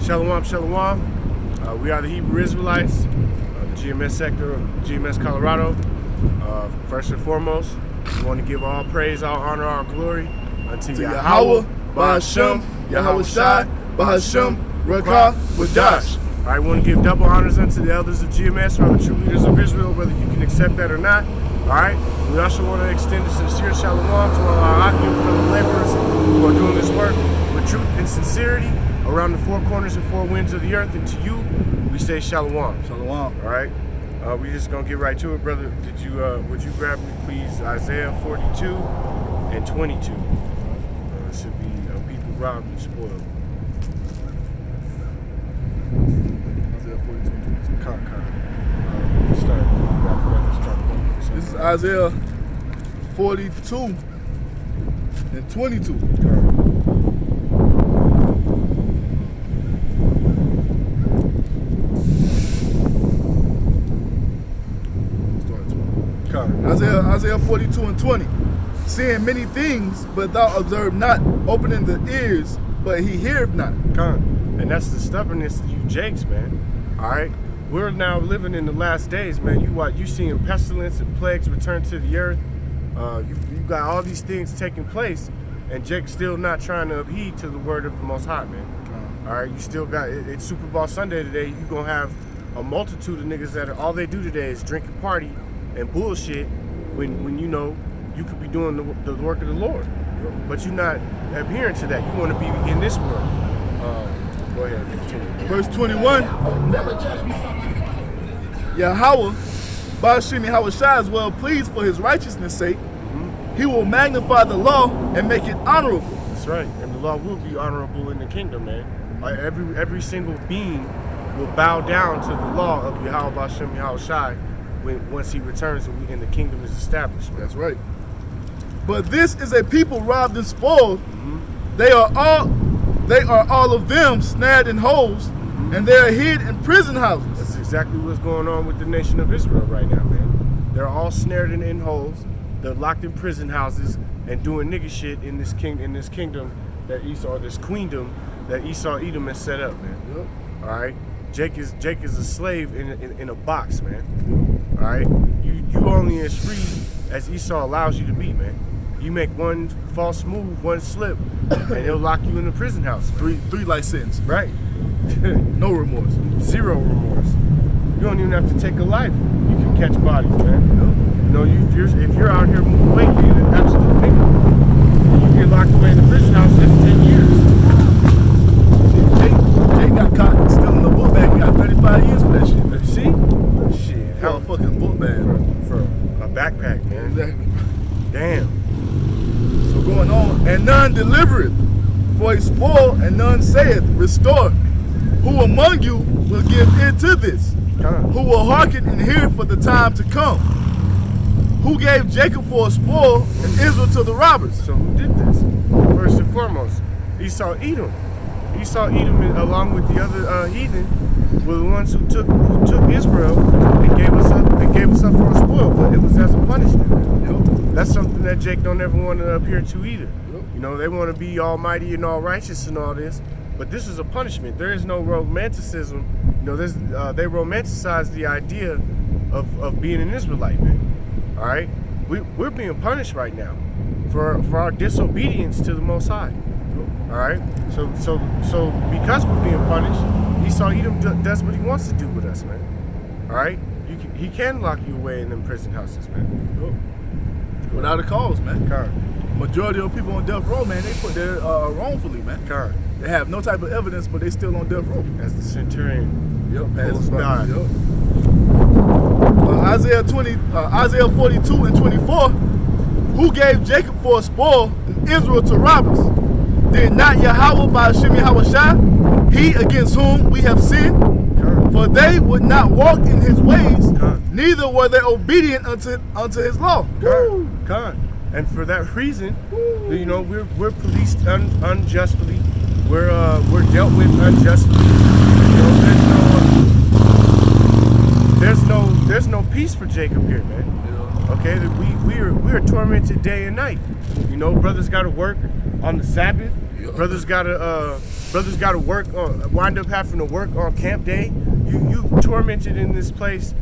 Shalom, shalom. We are the Hebrew Israelites, the GMS sector of GMS Colorado. First and foremost, we want to give all praise, all honor, all glory unto Yahweh, Bahashem, Yahweh Shai, Bahashem, Rakah, Wadash. All right, we want to give double honors unto the elders of GMS, who are the true leaders of Israel, whether you can accept that or not. All right, we also want to extend a sincere shalom to all our fellow laborers who are doing this work with truth and sincerity around the four corners and four winds of the earth. And to you, we say shalom. Shalom. All right, we just gonna get right to it, brother. Would you grab me, please, Isaiah 42 and 22? It should be people robbed and spoiled. Isaiah 42 and 22. Start. This is Isaiah 42 and 22. Isaiah 42 and 20. Seeing many things, but thou observe not, opening the ears, but he heareth not. And that's the stubbornness of you jakes, man. All right? We're now living in the last days, man. You seeing pestilence and plagues return to the earth. You got all these things taking place, and Jake's still not trying to heed to the word of the Most High, man. All right? You still got, it's Super Bowl Sunday today. You're going to have a multitude of niggas that all they do today is drink and party and bullshit when you know you could be doing the work of the Lord. But you're not adhering to that. You want to be in this world. Go ahead. Verse 21. Yahweh, Bahashem Yahweh Shai, is well pleased for his righteousness' sake. He will magnify the law and make it honorable. That's right. And the law will be honorable in the kingdom, man. Every single being will bow down to the law of Yahweh Bahashem Yahweh Shai once he returns and the kingdom is established. Man. That's right. But this is a people robbed and spoiled. They are all of them snared in holes, and they are hid in prison houses. That's exactly what's going on with the nation of Israel right now, man. They're all snared in holes. They're locked in prison houses and doing nigga shit in this kingdom that Esau, this queendom that Esau Edom has set up, man. Yep. All right. Jake is a slave in a box, man. All right. You only as free as Esau allows you to be, man. You make one false move, one slip, and he'll lock you in the prison house. Three life sentence. Right. No remorse. Zero remorse. You don't even have to take a life. You can catch bodies, man. You know, if you're out here moving weight, you're an absolute nigga. You get locked away in the prison house, that's 10 years. Jay got caught stealing the book bag. He got 35 years for that shit. See? Shit. For a fucking book bag. For a backpack, man. Exactly. Damn. So going on, and none delivereth, for he spoiled, and none saith, restore. Who among you will give ear to this? Who will hearken and hear for the time to come? Who gave Jacob for a spoil and Israel to the robbers? So who did this? First and foremost, Esau Edom. Esau Edom, along with the other heathen, were the ones who took Israel and gave us up for a spoil. But it was as a punishment. That's something that Jake don't ever want to appear to either. You know, they want to be almighty and all righteous and all this, but this is a punishment. There is no romanticism. You know, they romanticize the idea of being an Israelite, man. All right, we're being punished right now for our disobedience to the Most High. All right, so because we're being punished, Esau Edom does what he wants to do with us, man. All right, he can lock you away in them prison houses, man. Without a cause, man. Car. Majority of people on death row, man, they put there wrongfully, man. Car. They have no type of evidence, but they still on death row. As the centurion. Yep. As God. Yep. Isaiah 42 and 24. Who gave Jacob for a spoil and Israel to robbers? Did not Yahweh Bahashem Yahweh Shai, he against whom we have sinned? For they would not walk in his ways, neither were they obedient unto his law. And for that reason, you know, we're policed unjustly. We're dealt with unjustly. You know, there's no peace for Jacob here, man. Okay, we are tormented day and night. You know, brothers got to work on the Sabbath. Brothers gotta work on, wind up having to work on camp day. You tormented in this place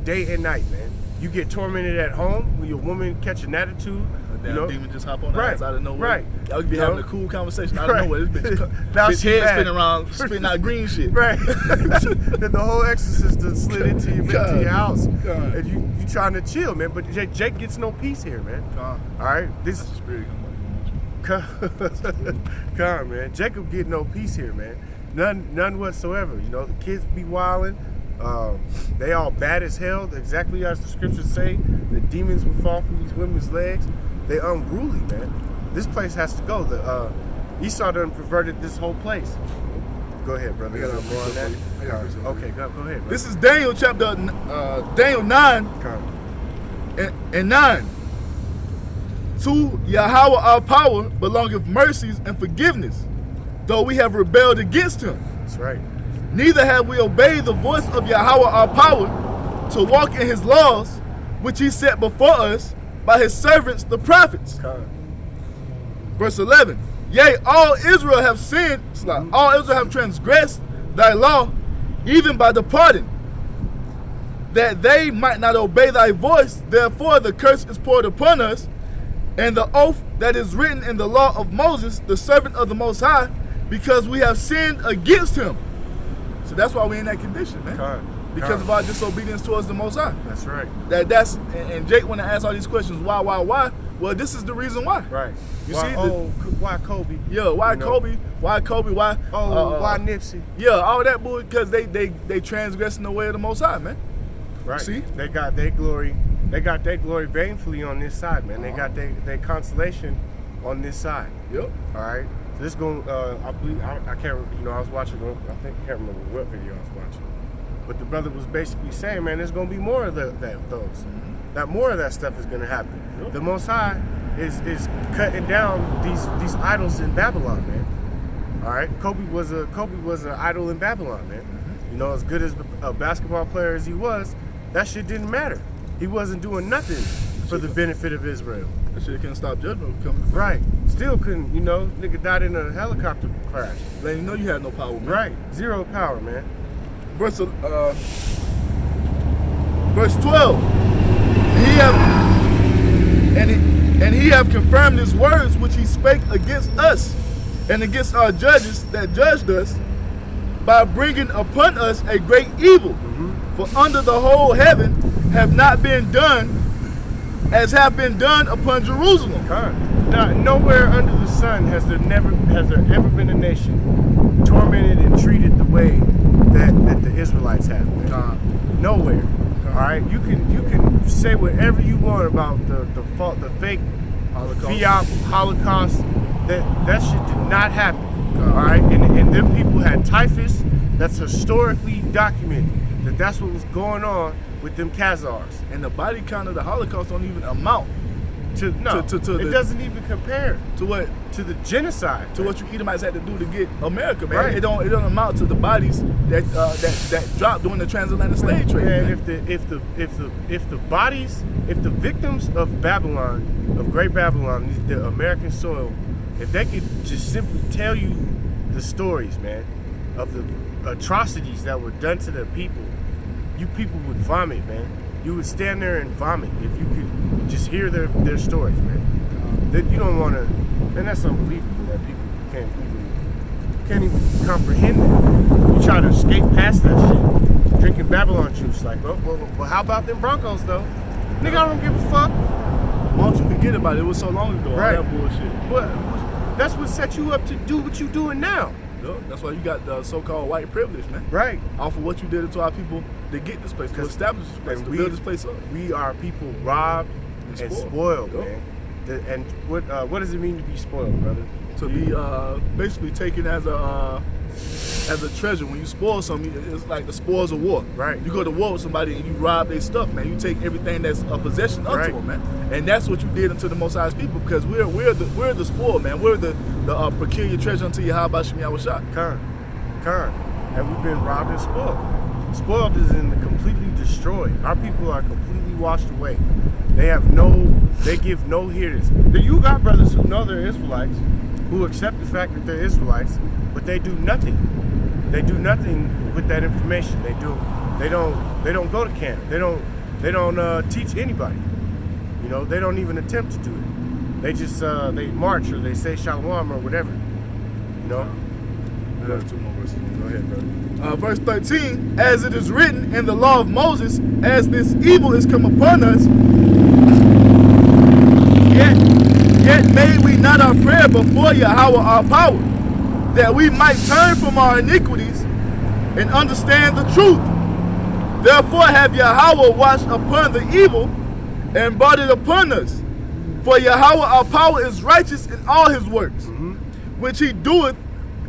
day and night, man. You get tormented at home when your woman catch an attitude. Damn demon just hop on the ass out of nowhere. Right. I would be having a cool conversation out of nowhere. This bitch, now bitch head spinning around, spitting out green shit. Right. Then the whole exorcist done slid into your house. God. And you trying to chill, man. But Jake gets no peace here, man. God. All right. This That's the spirit. Come on, man. Jacob get no peace here, man. None whatsoever. You know, the kids be wilding. They all bad as hell, exactly as the scriptures say. The demons will fall from these women's legs. They unruly, man. This place has to go. The Esau done perverted this whole place. Go ahead, brother. I got more on that. Okay, go ahead, brother. This is Daniel chapter Daniel 9 and 9. To Yahweh our power belongeth mercies and forgiveness, though we have rebelled against him. That's right. Neither have we obeyed the voice of Yahweh our power to walk in his laws, which he set before us by his servants the prophets. Verse 11. Yea, all Israel have sinned, all Israel have transgressed thy law, even by departing, that they might not obey thy voice. Therefore the curse is poured upon us, and the oath that is written in the law of Moses, the servant of the Most High, because we have sinned against him. So that's why we're in that condition, man. Because of our disobedience towards the Most High. That's right. And Jake, when I ask all these questions, why? Well, this is the reason why. Right. Why Kobe? Yeah, why Kobe? Why Kobe? Why? Why Nipsey? Yeah, all that bull, because they transgressing the way of the Most High, man. Right. See? They got their glory. They got their glory vainfully on this side, man. They got their consolation on this side. Yep. All right. So this going, I believe, I can't, I was watching, I can't remember what video I was watching. But the brother was basically saying, man, there's going to be more of those. That more of that stuff is going to happen. Yep. The Most High is cutting down these idols in Babylon, man. All right. Kobe was an idol in Babylon, man. You know, as good as a basketball player as he was, that shit didn't matter. He wasn't doing nothing for the benefit of Israel. That shit couldn't stop judgment from coming. Right. Still couldn't, you know, nigga died in a helicopter crash. Then you know you had no power, man. Right. Zero power, man. Verse 12. He have confirmed his words which he spake against us and against our judges that judged us, by bringing upon us a great evil. For under the whole heaven have not been done as have been done upon Jerusalem. Now, nowhere under the sun has there ever been a nation tormented and treated the way that the Israelites have. Nowhere. All right. You can say whatever you want about the fake Holocaust. That shit did not happen. All right. And them people had typhus. That's historically documented. That's what was going on with them Khazars. And the body count of the Holocaust don't even amount to it doesn't even compare to what to the genocide to what you Edomites had to do to get America, man. Right. It don't amount to the bodies that dropped during the transatlantic slave trade. And if the victims of Babylon, of Great Babylon, the American soil, if they could just simply tell you the stories, man, of the atrocities that were done to the people, you people would vomit, man. You would stand there and vomit if you could just hear their stories, man. That you don't want to, and that's unbelievable that people can't even comprehend that. You try to escape past that shit, drinking Babylon juice, like, well, how about them Broncos though? Nigga, I don't give a fuck. Why don't you forget about it? It was so long ago. Right. All that bullshit. But that's what set you up to do what you doing now. That's why you got the so-called white privilege, man. Right. Off of what you did to our people to get this place, to establish this place, to build this place up. We are people robbed and spoiled, man. And what does it mean to be spoiled, brother? To be basically taken as a treasure. When you spoil something, it's like the spoils of war. Right. You go to war with somebody and you rob their stuff, man. You take everything that's a possession unto them, man. And that's what you did unto the Most High's people, because we're the spoil, man. We're the peculiar treasure unto Yahweh Shem Yahushua. Khan. And we've been robbed and spoiled. Spoiled is in completely destroyed. Our people are completely washed away. They give no hearers. You got brothers who know they're Israelites, who accept the fact that they're Israelites, but they do nothing. They do nothing with that information. They don't go to camp. They don't teach anybody. You know, they don't even attempt to do it. They just they march or they say shalom or whatever. You know. I got 2 more verses. Go ahead, brother. Verse 13, as it is written in the law of Moses, as this evil is come upon us, yet made we not our prayer before Yahweh our power, that we might turn from our iniquities and understand the truth. Therefore have Yahweh watched upon the evil and brought it upon us. For Yahweh our power is righteous in all his works, which he doeth,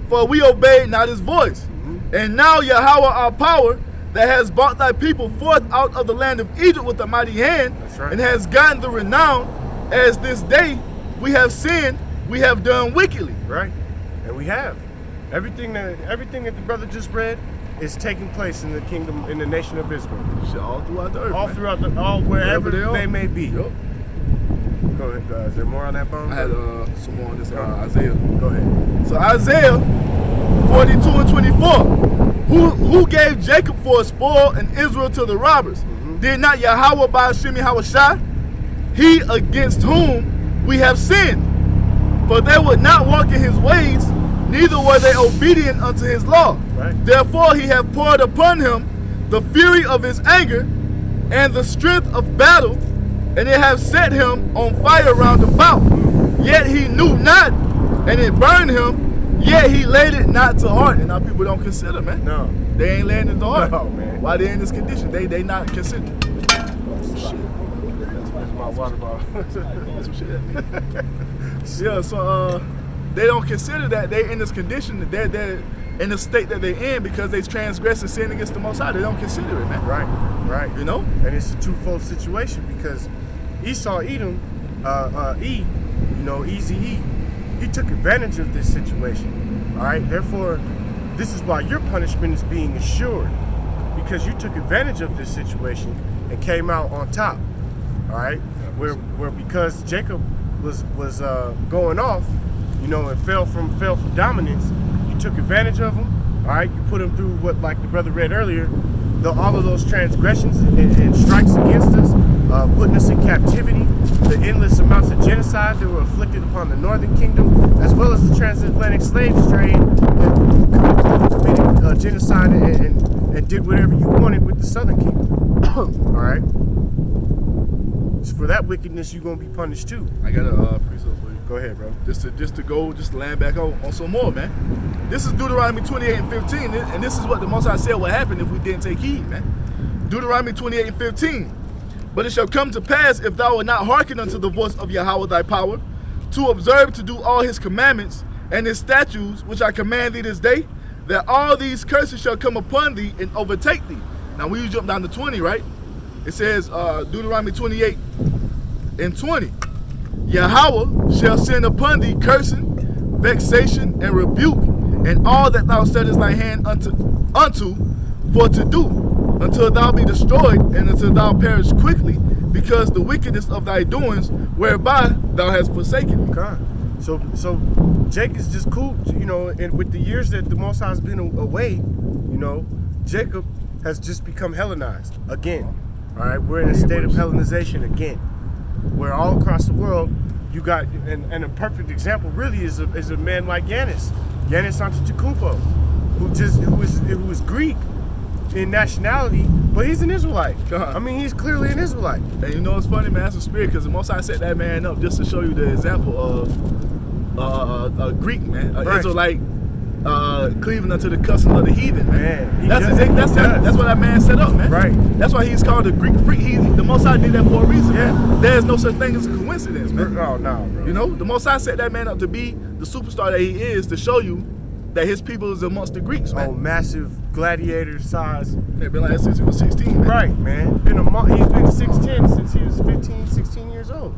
for we obeyed not his voice. And now Yahweh our power, that has brought thy people forth out of the land of Egypt with a mighty hand, right, and has gotten the renown, as this day we have sinned, we have done wickedly. Right, and we have. Everything that the brother just read is taking place in the kingdom, in the nation of Israel. All throughout the earth. All man. throughout wherever they may be. Yep. Go ahead, is there more on that bone? I had some more on this Isaiah. Go ahead. So Isaiah 42 and 24. Who gave Jacob for a spoil and Israel to the robbers? Did not Yahweh by Shemi Hawashai? He against whom we have sinned. For they would not walk in his ways, neither were they obedient unto his law. Right. Therefore he hath poured upon him the fury of his anger and the strength of battle, and it hath set him on fire round about. Yet he knew not, and it burned him, yet he laid it not to heart. And our people don't consider, man. No. They ain't laying it to heart. No, man. Why they in this condition? They not consider. That's my water bottle. Some shit at me. Yeah, so they don't consider that they in this condition, they're in the state that they're in because they transgress and sin against the Most High. They don't consider it, man. Right. You know? And it's a twofold situation because Esau, Edom, Easy E, he took advantage of this situation. All right. Therefore, this is why your punishment is being assured, because you took advantage of this situation and came out on top. All right. Where because Jacob was going off, and fell from dominance, you took advantage of him. All right. You put him through what, like the brother read earlier, all of those transgressions and strikes against us, putting us in captivity, the endless amounts of genocide that were inflicted upon the northern kingdom, as well as the transatlantic slave trade that committed genocide and did whatever you wanted with the southern kingdom. All right? So for that wickedness, you're going to be punished too. I got a precept for you. Go ahead, bro. Just to land back on some more, man. This is Deuteronomy 28 and 15, and this is what the Most High said would happen if we didn't take heed, man. Deuteronomy 28 and 15. But it shall come to pass, if thou wilt not hearken unto the voice of Yahweh thy power, to observe to do all his commandments and his statutes, which I command thee this day, that all these curses shall come upon thee and overtake thee. Now when you jump down to 20, right? It says, Deuteronomy 28 and 20. Yahweh shall send upon thee cursing, vexation, and rebuke, and all that thou settest thy hand unto for to do, until thou be destroyed, and until thou perish quickly, because the wickedness of thy doings, whereby thou hast forsaken me. God. So Jake is just cool, and with the years that the Most High has been away, Jacob has just become Hellenized again. All right, we're in a state of Hellenization again, where all across the world you got, and a perfect example really is a man like Giannis Antetokounmpo, who is Greek in nationality, but he's an Israelite. I mean, he's clearly an Israelite. And you know what's funny, man? That's a spirit, because the Most High set that man up just to show you the example of a Greek man, an Israelite, cleaving unto the customs of the heathen, man. That's what that man set up, man. Right. That's why he's called a Greek freak. The Most High did that for a reason. Yeah. Man. There's no such thing as a coincidence, man. Oh no, bro. The Most High set that man up to be the superstar that he is, to show you that his people is amongst the Greeks, man. Oh, massive gladiator size. They've been like that since he was 16, man. Right, man. He's been 6'10" since he was 15, 16 years old.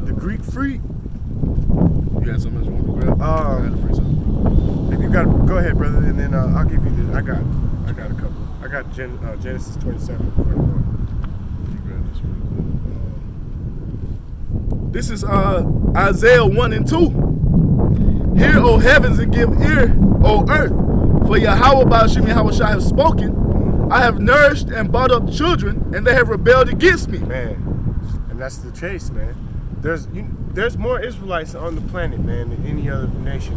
The Greek freak. You got something else you want to grab? I had a precept. If you got, go ahead, brother, and then I'll give you the. I got a couple. I got Genesis 27. You grab this really quick. This is Isaiah 1 and 2. Hear, O heavens, and give ear, O earth. For Yahweh Ba'ashim Yahweh Shai have spoken. I have nourished and brought up children, and they have rebelled against me. Man, and that's the chase, man. There's more Israelites on the planet, man, than any other nation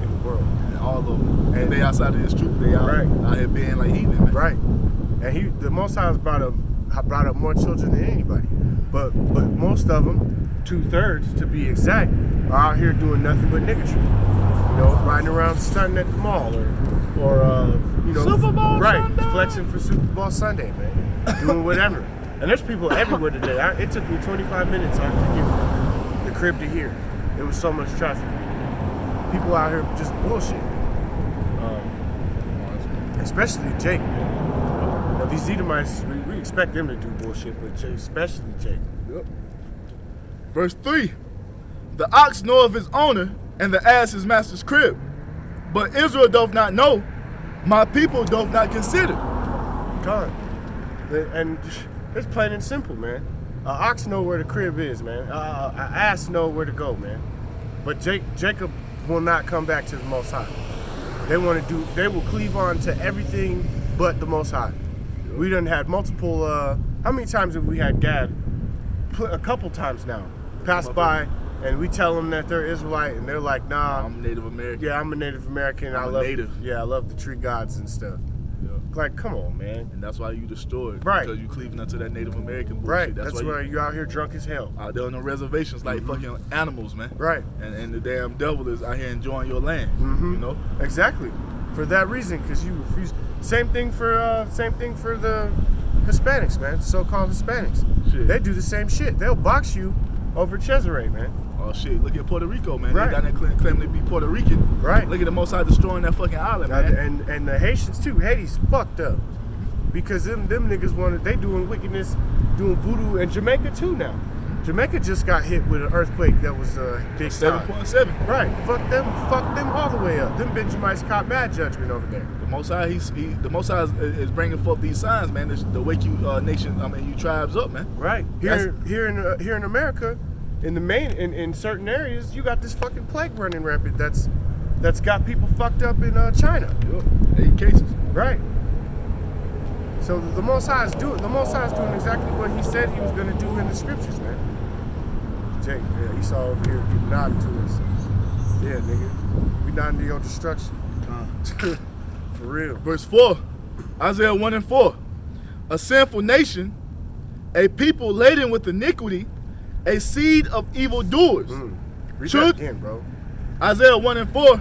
in the world. And all of them. And they outside of this truth. They out here being like heathen, man. Right. And the Most High has brought up more children than anybody. But most of them, 2/3 to be exact, are out here doing nothing but niggatry. You know, riding around stunting at the mall or you know, Super Bowl Sunday. Flexing for Super Bowl Sunday, man. Doing whatever. And there's people everywhere today. It took me 25 minutes to get from the crib to here. There was so much traffic. People out here just bullshit. Especially Jake, man. You know, these Edomites, we expect them to do bullshit, but especially Jake. Yep. Verse 3. The ox knoweth his owner, and the ass his master's crib. But Israel doth not know, my people doth not consider. God. And it's plain and simple, man. An ox know where the crib is, man. An ass know where to go, man. But Jacob will not come back to the Most High. They will cleave on to everything but the Most High. We done had multiple, how many times have we had Gad? A couple times now. Pass by, and we tell them that they're Israelite, and they're like, nah. I'm Native American. Yeah, I'm a Native American. I love the tree gods and stuff. Yeah. Like, come on, man. And that's why you destroyed. Right. Because you cleaving up to that Native American bullshit. Right. That's why you out here drunk as hell. Out there on the reservations like fucking animals, man. Right. And the damn devil is out here enjoying your land. You know? Exactly. For that reason, because you refuse. Same thing for the Hispanics, man. So-called Hispanics. Shit. They do the same shit. They'll box you over Cesare, man. Oh shit! Look at Puerto Rico, man. Right. They down there claiming to be Puerto Rican. Right. Look at the Most High destroying that fucking island, man. And the Haitians too. Haiti's fucked up because them niggas they doing wickedness, doing voodoo, and Jamaica too now. Jamaica just got hit with an earthquake that was big 7.7. Right. Fuck them all the way up. Them Benjamites caught bad judgment over there. The Most High, the Most High is bringing forth these signs, man, to wake you you tribes up, man. Right. Here in America. In certain areas, you got this fucking plague running rampant that's got people fucked up in China. Yep. 8 cases. Right. So the Most High is doing exactly what he said he was going to do in the scriptures, man. Jake, yeah, Esau over here keep nodding to us. Yeah, nigga, we nodding to your destruction. For real. Verse 4, Isaiah 1 and 4. A sinful nation, a people laden with iniquity, a seed of evildoers. Read that again, bro. Isaiah 1 and 4.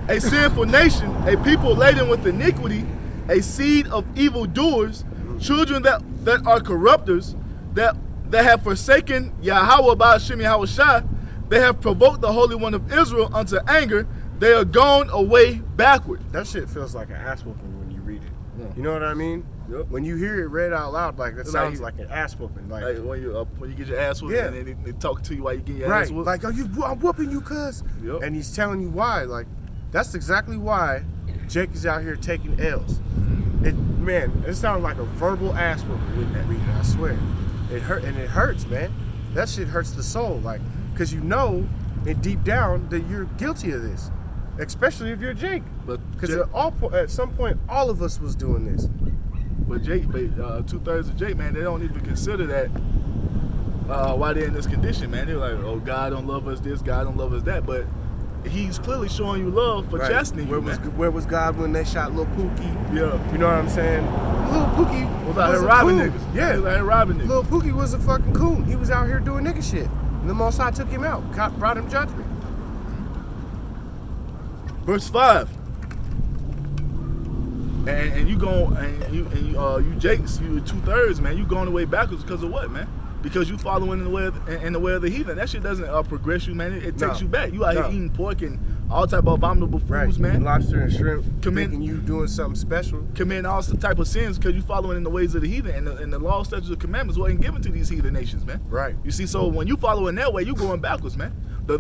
A sinful nation, a people laden with iniquity, a seed of evildoers, children that are corrupters, that have forsaken Yahweh Ba'ashim Yahweh Shai. They have provoked the Holy One of Israel unto anger. They are gone away backward. That shit feels like an ass whooping when you read it. Yeah. You know what I mean? Yep. When you hear it read out loud, like that sounds like an ass whooping. Like when you get your ass whooped, and then they talk to you while you get your ass whooped. Like, I'm whooping you, cuz. Yep. And he's telling you why. Like, that's exactly why Jake is out here taking L's. It sounds like a verbal ass whooping when you read it. I swear, it hurts, man. That shit hurts the soul, like, cause you know, and deep down that you're guilty of this, especially if you're Jake. Because at some point, all of us was doing this. But 2/3 of Jake, man, they don't even consider that why they're in this condition, man. They're like, oh, God don't love us this, God don't love us that. But he's clearly showing you love for chastening you, man. Where was God when they shot Lil Pookie? Yeah. You know what I'm saying? Lil Pookie was out here robbing niggas. Yeah. He was out here robbing niggas. Lil Pookie was a fucking coon. He was out here doing nigga shit. And the Most High took him out, brought him judgment. Verse 5. And you Jakes, you 2/3, man. You going away backwards because of what, man? Because you following in the way of the heathen. That shit doesn't progress you, man. It takes you back. You out here eating pork and all type of abominable foods, man. Lobster and shrimp, thinking you doing something special. Committing all type of sins because you following in the ways of the heathen, and the law, statutes, and commandments wasn't given to these heathen nations, man. Right. You see, so when you following that way, you going backwards, man. The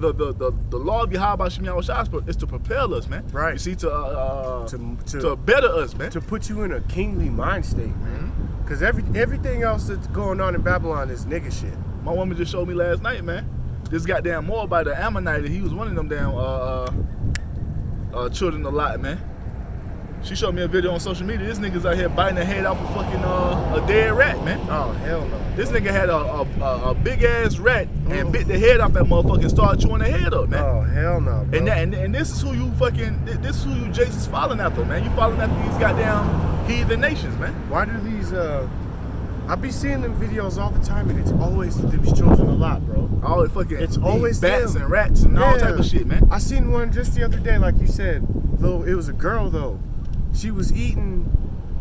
law of Yahweh Ba'ashim Yahweh Shai is to propel us, man. Right. You see, to better us, man. To put you in a kingly mind state, man. Because everything else that's going on in Babylon is nigga shit. My woman just showed me last night, man. This goddamn more by the Ammonite. He was one of them damn children a lot, man. She showed me a video on social media. This nigga's out here biting the head off a fucking a dead rat, man. Oh hell no. This nigga had a big ass rat and bit the head off that motherfucker and started chewing the head up, man. Oh hell no, bro. And this is who you Jason's following after, man. You following after these goddamn heathen nations, man. Why do these I be seeing them videos all the time, and it's always these children a lot, bro. All the fucking It's always bats them. and rats and all type of shit, man. I seen one just the other day, like you said. Though it was a girl, though. She was eating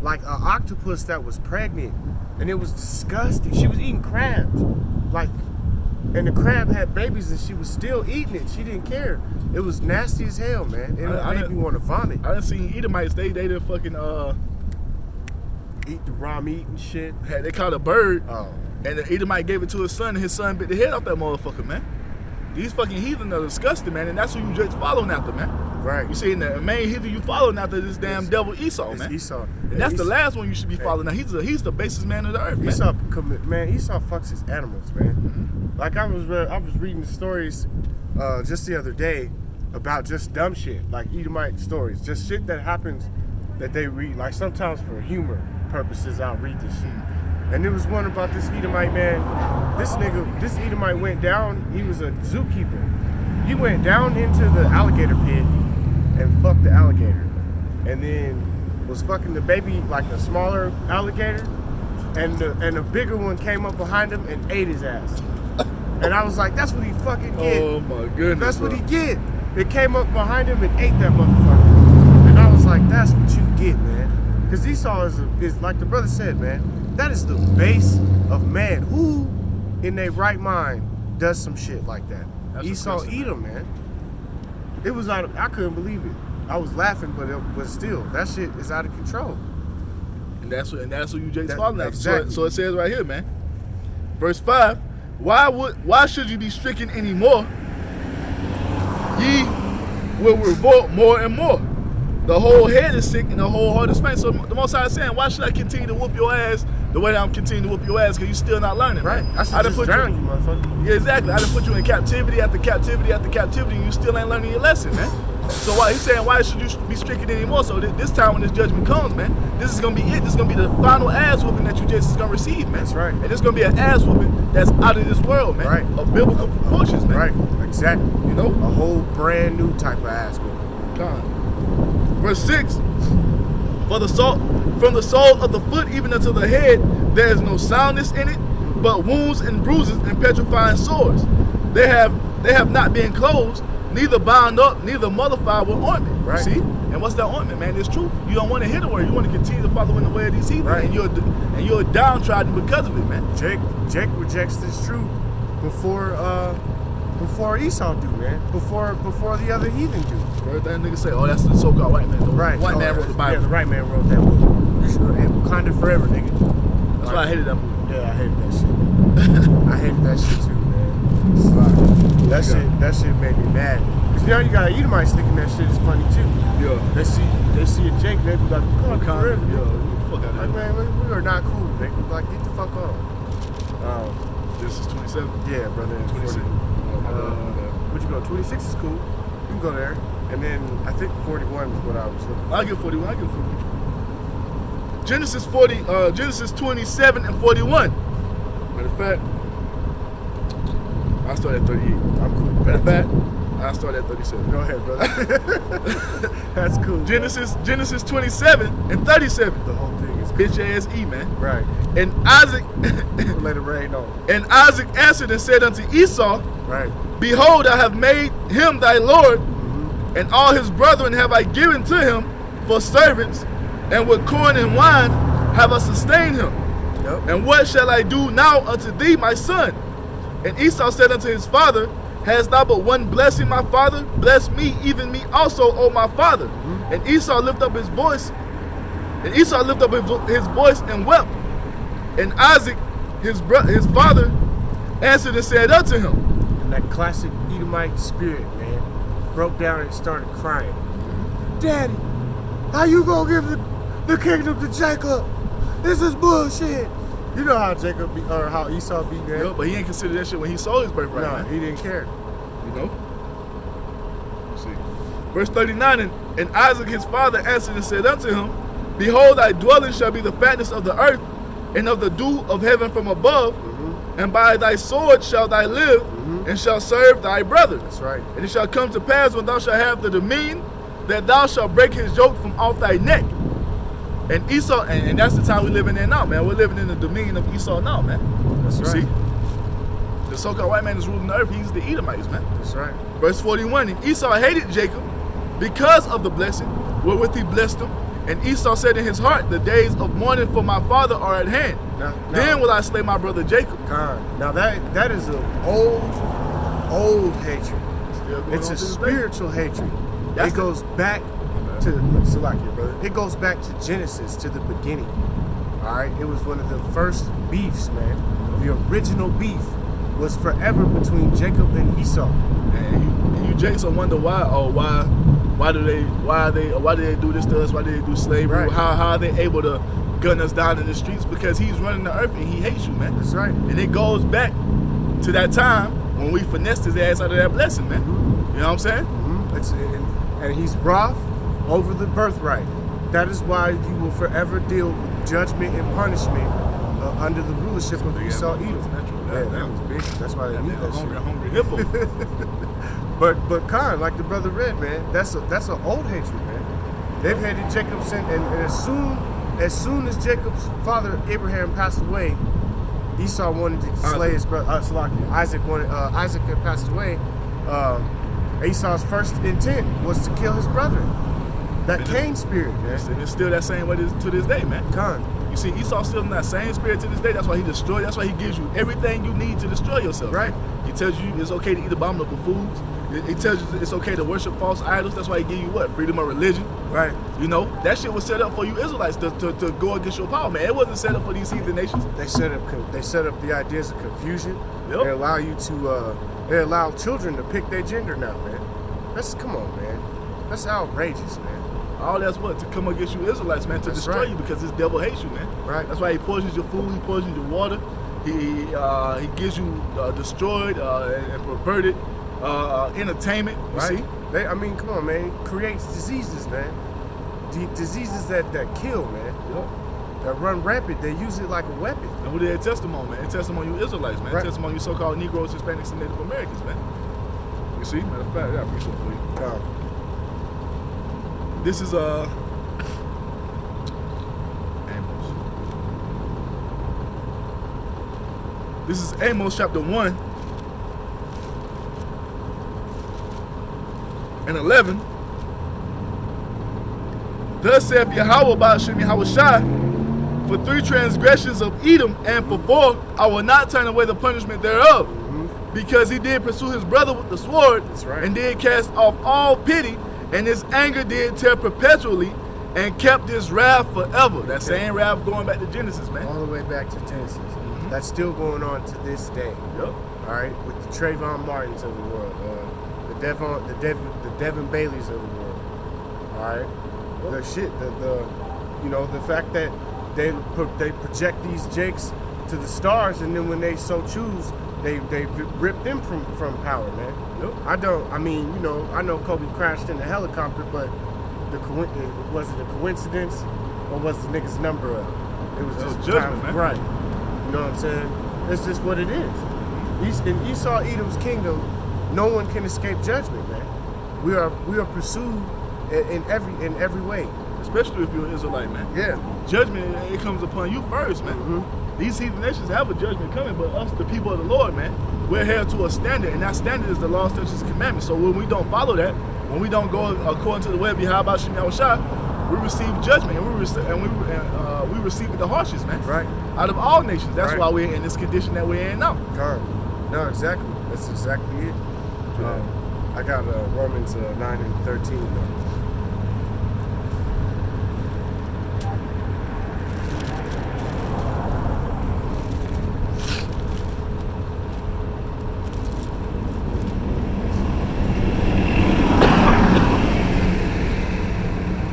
like an octopus that was pregnant, and it was disgusting. She was eating crabs, like, and the crab had babies, and she was still eating it. She didn't care. It was nasty as hell, man. It made me want to vomit. I done seen Edomites. They done fucking Eat the raw meat and shit. they caught a bird. Oh. And the Edomite gave it to his son, and his son bit the head off that motherfucker, man. These fucking heathen are disgusting, man, and that's who you just following after, man. Right. You see, the main heathen you following after this damn devil Esau, man. Esau. And that's the last one you should be following. Now he's the basest man of the earth, man. Esau fucks his animals, man. Like I was reading the stories just the other day about just dumb shit, like Edomite stories, just shit that happens that they read. Like sometimes for humor purposes, I'll read this shit. And there was one about this Edomite, man. This Edomite went down. He was a zookeeper. He went down into the alligator pit and fucked the alligator, and then was fucking the baby, like a smaller alligator, and the bigger one came up behind him and ate his ass. And I was like, that's what he fucking get. Oh my goodness. That's what he get. It came up behind him and ate that motherfucker. And I was like, that's what you get, man. Because Esau is like the brother said, man, that is the base of man. Who in their right mind does some shit like that? That's Esau eat him, man. It was I couldn't believe it. I was laughing, but still, that shit is out of control. And that's who you just following after. Exactly. So it says right here, man. Verse 5, why should you be stricken anymore? Ye will revolt more and more. The whole head is sick and the whole heart is faint. So the Most High is saying, why should I continue to whoop your ass the way that I'm continuing to whoop your ass? Because you're still not learning, Right. man. I should just drown you, motherfucker. Yeah, exactly. I done put you in captivity after captivity after captivity, and you still ain't learning your lesson, man. So he's saying, why should you be stricken anymore? So this time when this judgment comes, man, this is gonna be it. This is gonna be the final ass whooping that you just is gonna receive, man. That's right. And this is gonna be an ass whooping that's out of this world, man. Right. Of biblical proportions, man. Right. Exactly. You know? A whole brand new type of ass whooping. God. Verse 6. From the sole of the foot even unto the head, there is no soundness in it, but wounds and bruises and petrifying sores. They have not been closed, neither bound up, neither modified with ointment. Right. See? And what's that ointment, man? It's truth. You don't want to hit the word. You want to continue to follow in the way of these heathen. Right. And you're downtrodden because of it, man. Jake rejects this truth before Esau do, man. Before the other heathen do. First thing niggas say, oh, that's the so-called white man. The Right. white man wrote the Bible. Yeah, the right man wrote that book. Wakanda forever, nigga. That's why I hated that movie. Yeah, I hated that shit. I hated that shit too, man. That shit made me mad. Cause now you got Edomites thinking that shit is funny too. Yeah. They see a Jake, they be like, Wakanda forever. Yeah, fuck out of Like, here. man, we are not cool, nigga. Like, get the fuck on. This is 27. Yeah, brother. 26. Where'd you go? 26 is cool. You can go there. And then I think 41 is what I was looking for. I'll get 41. Genesis 27 and 41. Matter of fact, I start at 38. I'm cool. Matter of fact, I start at 37. Go ahead, brother. That's cool. Genesis 27 and 37. The whole thing is cool. Bitch ass E, man. Right. And Isaac Let it rain on. and Isaac answered and said unto Esau, Right. Behold, I have made him thy Lord, and all his brethren have I given to him for servants, and with corn and wine have I sustained him. Yep. And what shall I do now unto thee, my son? And Esau said unto his father, Hast thou but one blessing, my father? Bless me, even me also, O my father. And Esau lifted up his voice, his voice and wept. And Isaac, his father, answered and said unto him, And that classic Edomite spirit, man, broke down and started crying. Daddy, how you gonna give the kingdom to Jacob? This is bullshit. You know how Jacob or how Esau beat that. Yeah, but he ain't consider that shit when he sold his birthright, No, man. he didn't care. You know? Let's see. Verse 39, and Isaac his father answered and said unto him, Behold, thy dwelling shall be the fatness of the earth, and of the dew of heaven from above, and by thy sword shall thou live, and shall serve thy brother. That's right. And it shall come to pass when thou shalt have the dominion, that thou shalt break his yoke from off thy neck. And Esau, and that's the time we're living in now, man. We're living in the dominion of Esau now, man. That's You right. see? The so-called white man is ruling the earth. He's the Edomites, man. That's right. Verse 41, and Esau hated Jacob because of the blessing wherewith he blessed him. And Esau said in his heart, the days of mourning for my father are at hand. Then will I slay my brother Jacob. God. Now that is an old hatred. It's a spiritual hatred. It goes back to Salakia, brother. It goes back to Genesis, to the beginning. All right, it was one of the first beefs, man. The original beef was forever between Jacob and Esau. And you Jason wonder why? Oh, why do they do this to us? Why do they do slavery? Right. How are they able to gun us down in the streets? Because he's running the earth and he hates you, man. That's right. And it goes back to that time when we finessed his ass out of that blessing, man. You know what I'm saying? And he's wroth over the birthright. That is why you will forever deal with judgment and punishment under the rulership of Esau Edom. Yeah, that was big. That's why they need that hungry hippo. shit. But Khan, like the brother read, man, that's an old hatred, man. They've hated Jacob since, and as soon as Jacob's father Abraham passed away, Esau wanted to slay his brother. Isaac had passed away. Esau's first intent was to kill his brother. That Cain spirit, man. And it's still that same way to this day, man. Khan. You see, Esau's still in that same spirit to this day. That's why he destroyed. That's why he gives you everything you need to destroy yourself. Right. He tells you it's okay to eat abominable foods. He tells you it's okay to worship false idols. That's why he give you what? Freedom of religion. Right. You know, that shit was set up for you Israelites to go against your power, man. It wasn't set up for these heathen nations. They set up the ideas of confusion. Yep. They allow you to they allow children to pick their gender now, man. Come on, man. That's outrageous, man. All that's what? To come against you Israelites, man, to That's destroy right. you because this devil hates you, man. Right. That's why he poisons your food, he poisons your water. He gives you destroyed and perverted entertainment, you Right. see? Come on, man. It creates diseases, man. Diseases that kill, man. Yep. That run rampant. They use it like a weapon. And who did that testimony, man? It testimony you Israelites, man. Right. It testimony you so-called Negroes, Hispanics, and Native Americans, man. You see? Matter of fact, I appreciate it for you. This is Amos. This is Amos chapter 1 and 11. Thus saith Yahweh Ba'ashem Yahweh Shai, for 3 transgressions of Edom, and for 4 I will not turn away the punishment thereof. Because he did pursue his brother with the sword, That's right. and did cast off all pity, and his anger did tear perpetually, and kept his wrath forever. That same wrath going back to Genesis, man. All the way back to Genesis. That's still going on to this day. Yep. All right, with the Trayvon Martins of the world, the Devin Baileys of the world. All right, the fact that they project these jakes to the stars, and then when they so choose, they rip them from power, man. Yep. I know Kobe crashed in the helicopter, but was it a coincidence, or was the nigga's number up? It was just judgment, man. Right. You know what I'm saying? It's just what it is. In Esau Edom's kingdom, no one can escape judgment, man. We are pursued in every way. Especially if you're an Israelite, man. Yeah. Judgment, it comes upon you first, man. These heathen nations have a judgment coming, but us, the people of the Lord, man, we're held to a standard, and that standard is the law, statutes, and commandments. So when we don't follow that, when we don't go according to the way of Yahweh Shem Yahushua, we receive judgment, and we receive it the harshest, man. Right. Out of all nations. That's Right. why we're in this condition that we're in now. No, exactly. That's exactly it. I got Romans 9 and 13.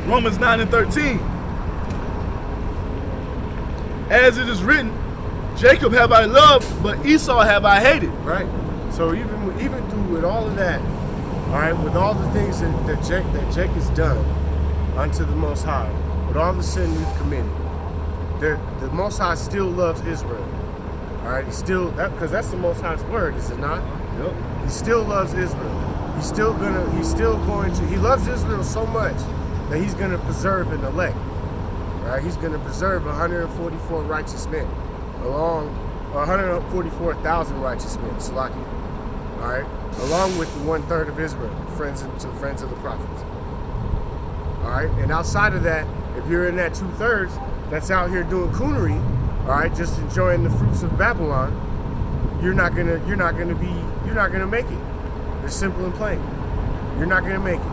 Romans 9 and 13. As it is written, Jacob have I loved, but Esau have I hated. Right. So even through with all of that, all right, with all the things that Jake has done unto the Most High, with all the sin we've committed, the Most High still loves Israel. All right, because that's the Most High's word, is it not? Yep. He still loves Israel. He loves Israel so much that he's gonna preserve an elect. Right? He's gonna preserve 144 righteous men, 144,000 righteous men, Salaki. All right, along with the 1/3 of Israel, friends of the prophets. All right, and outside of that, if you're in that 2/3 that's out here doing coonery, all right, just enjoying the fruits of Babylon, you're not gonna make it. It's simple and plain. You're not gonna make it.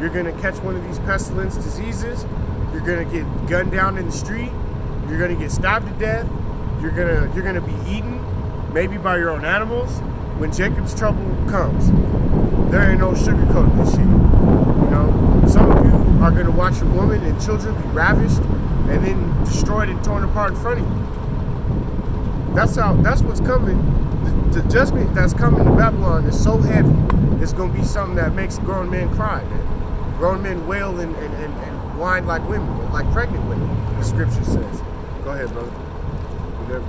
You're gonna catch one of these pestilence diseases. You're gonna get gunned down in the street. You're gonna get stabbed to death. You're gonna be eaten, maybe by your own animals. When Jacob's trouble comes, there ain't no sugarcoating this shit. You know, some of you are gonna watch your woman and children be ravished and then destroyed and torn apart in front of you. That's what's coming. The judgment that's coming to Babylon is so heavy. It's gonna be something that makes grown men cry, man. Grown men wail and whine like women, like pregnant women. The scripture says. Go ahead, brother. Whatever.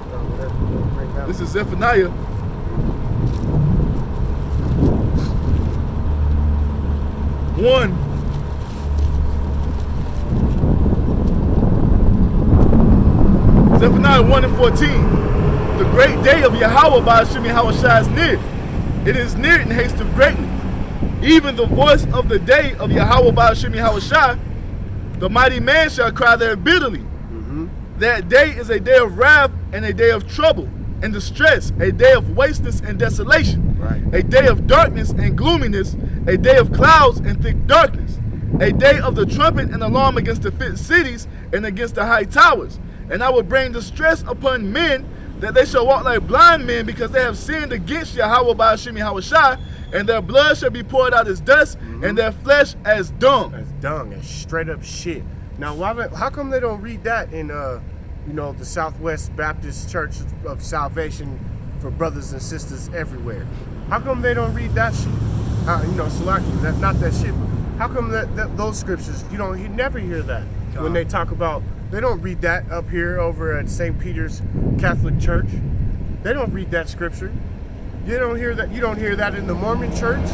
This is Zephaniah. Zephaniah 1:14. The great day of Yahweh by Hashem Yahushua is near. It is near in haste of greatness. Even the voice of the day of Yahweh by Hashem Yahushua, the mighty man shall cry there bitterly. That day is a day of wrath and a day of trouble and distress, a day of wasteness and desolation, right. A day of darkness and gloominess, a day of clouds and thick darkness, a day of the trumpet and alarm against the fit cities and against the high towers. And I will bring distress upon men, that they shall walk like blind men, because they have sinned against Yahweh by Hashem Yahushua, and their blood shall be poured out as dust, and their flesh as dung. As dung, as straight up shit. Now, how come they don't read that in, the Southwest Baptist Church of Salvation for brothers and sisters everywhere? How come they don't read that shit? Salaki, not that shit. How come that those scriptures, you never hear that when they talk about? They don't read that up here over at St. Peter's Catholic Church. They don't read that scripture. You don't hear that. You don't hear that in the Mormon Church.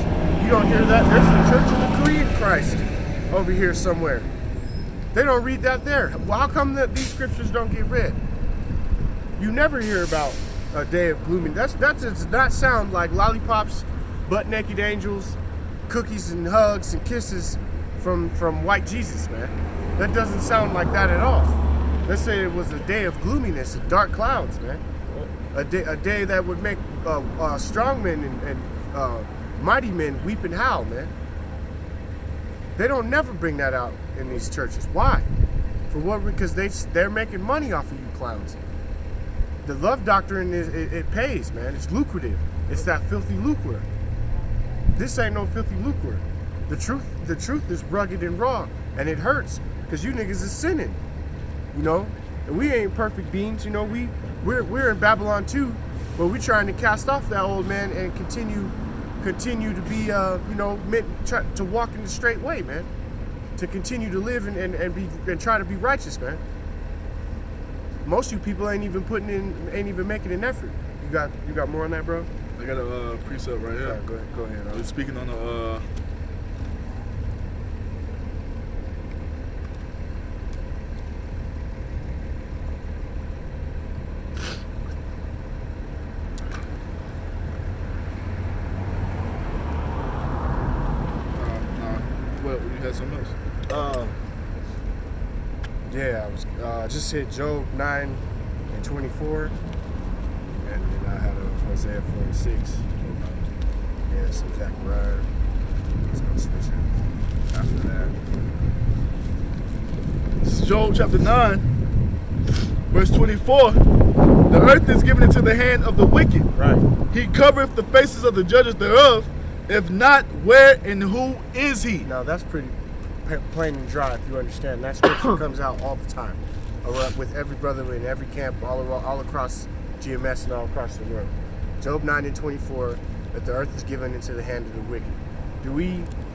You don't hear that. There's the Church of the Korean Christ over here somewhere. They don't read that there. Well, how come that these scriptures don't get read? You never hear about a day of glooming. That does not sound like lollipops, butt naked angels, cookies and hugs and kisses from white Jesus, man. That doesn't sound like that at all. Let's say it was a day of gloominess and dark clouds, man. A day that would make strong men and mighty men weep and howl, man. They don't never bring that out in these churches. Why? For what? Because they're making money off of you clowns. The love doctrine it pays, man. It's lucrative. It's that filthy lucre. This ain't no filthy lucre. The truth is rugged and raw, and it hurts because you niggas is sinning, and we ain't perfect beings, we're in Babylon too, but we're trying to cast off that old man and continue to be meant to walk in the straight way, man, to continue to live and try to be righteous, man. Most of you people ain't even making an effort. You got more on that, bro? I got a precept right here. Right, go ahead. It's speaking on the you had something else? Yeah, I just hit Job 9:24, and then I had Isaiah 46. Yeah, some Zechariah. It's gonna switch it after that. This is Job chapter 9, verse 24. The earth is given into the hand of the wicked. Right. He covereth the faces of the judges thereof. If not, where and who is he? Now that's pretty plain and dry, if you understand. That scripture comes out all the time, with every brother in every camp, all across GMS and all across the world. Job 9:24, that the earth is given into the hand of the wicked.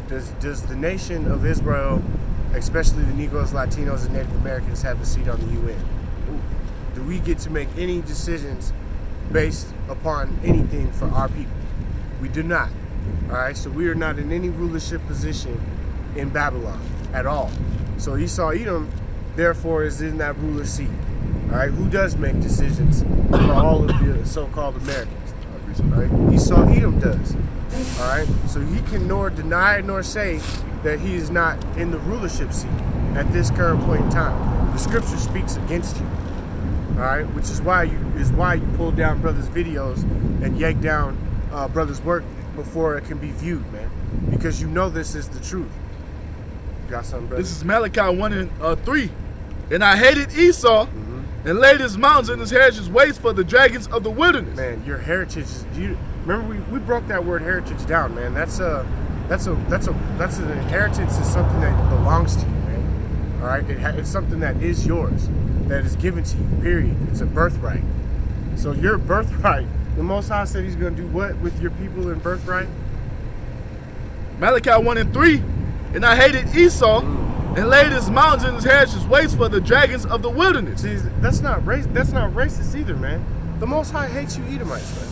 Does the nation of Israel, especially the Negroes, Latinos, and Native Americans, have a seat on the UN? Do we get to make any decisions based upon anything for our people? We do not. All right, so we are not in any rulership position in Babylon at all. So Esau Edom, therefore, is in that ruler seat. All right, who does make decisions for all of the so-called Americans? All right, Esau Edom does. All right, so he can nor deny nor say that he is not in the rulership seat at this current point in time. The scripture speaks against you. All right, which is why you pull down brothers' videos and yank down brothers' work before it can be viewed, man, because you know this is the truth. You got something, brother? This is Malachi 1:3. And I hated Esau and laid his mountains and his heritage waste for the dragons of the wilderness. Man, your heritage is. Remember we broke that word heritage down, man. That's an inheritance. Is something that belongs to you, man. All right, it's something that is yours, that is given to you. Period. It's a birthright. So your birthright. The Most High said He's going to do what with your people in birthright? Malachi 1:3. And I hated Esau and laid his mountains and his heritage waste for the dragons of the wilderness. See, that's not racist either, man. The Most High hates you Edomites, man.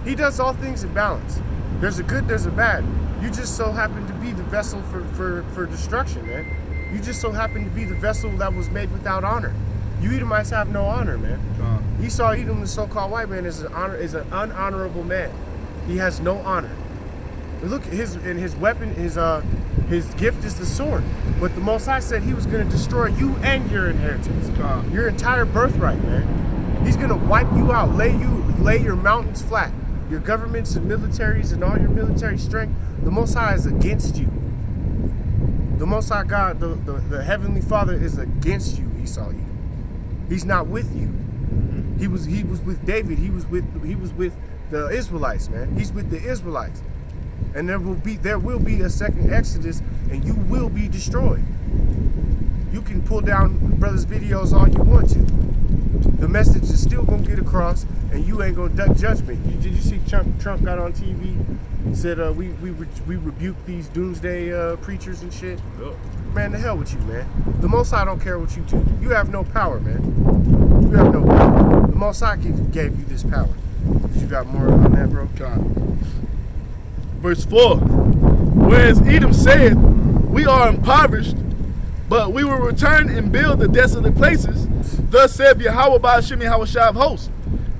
He does all things in balance. There's a good, there's a bad. You just so happen to be the vessel for destruction, man. You just so happen to be the vessel that was made without honor. You Edomites have no honor, man. Esau Edom, the so-called white man, is an unhonorable man. He has no honor. Look, his weapon, his gift is the sword. But the Most High said He was going to destroy you and your inheritance, your entire birthright, man. He's going to wipe you out, lay your mountains flat, your governments and militaries and all your military strength. The Most High is against you. The Most High God, the Heavenly Father, is against you, Esau Edom. He's not with you. He was with David. He was with the Israelites, man. He's with the Israelites. And there will be a second Exodus, and you will be destroyed. You can pull down brothers' videos all you want to. The message is still gonna get across, and you ain't gonna duck judgment. Did you see Trump got on TV? Said we rebuke these doomsday preachers and shit. Yep. Man, the hell with you, man. The Most High don't care what you do. You have no power, man. You have no power. The Most High gave you this power. You got more on that, bro? Verse 4. Whereas Edom said, we are impoverished, but we will return and build the desolate places. Thus saith Yahweh Ba'ashem Yahushua of hosts.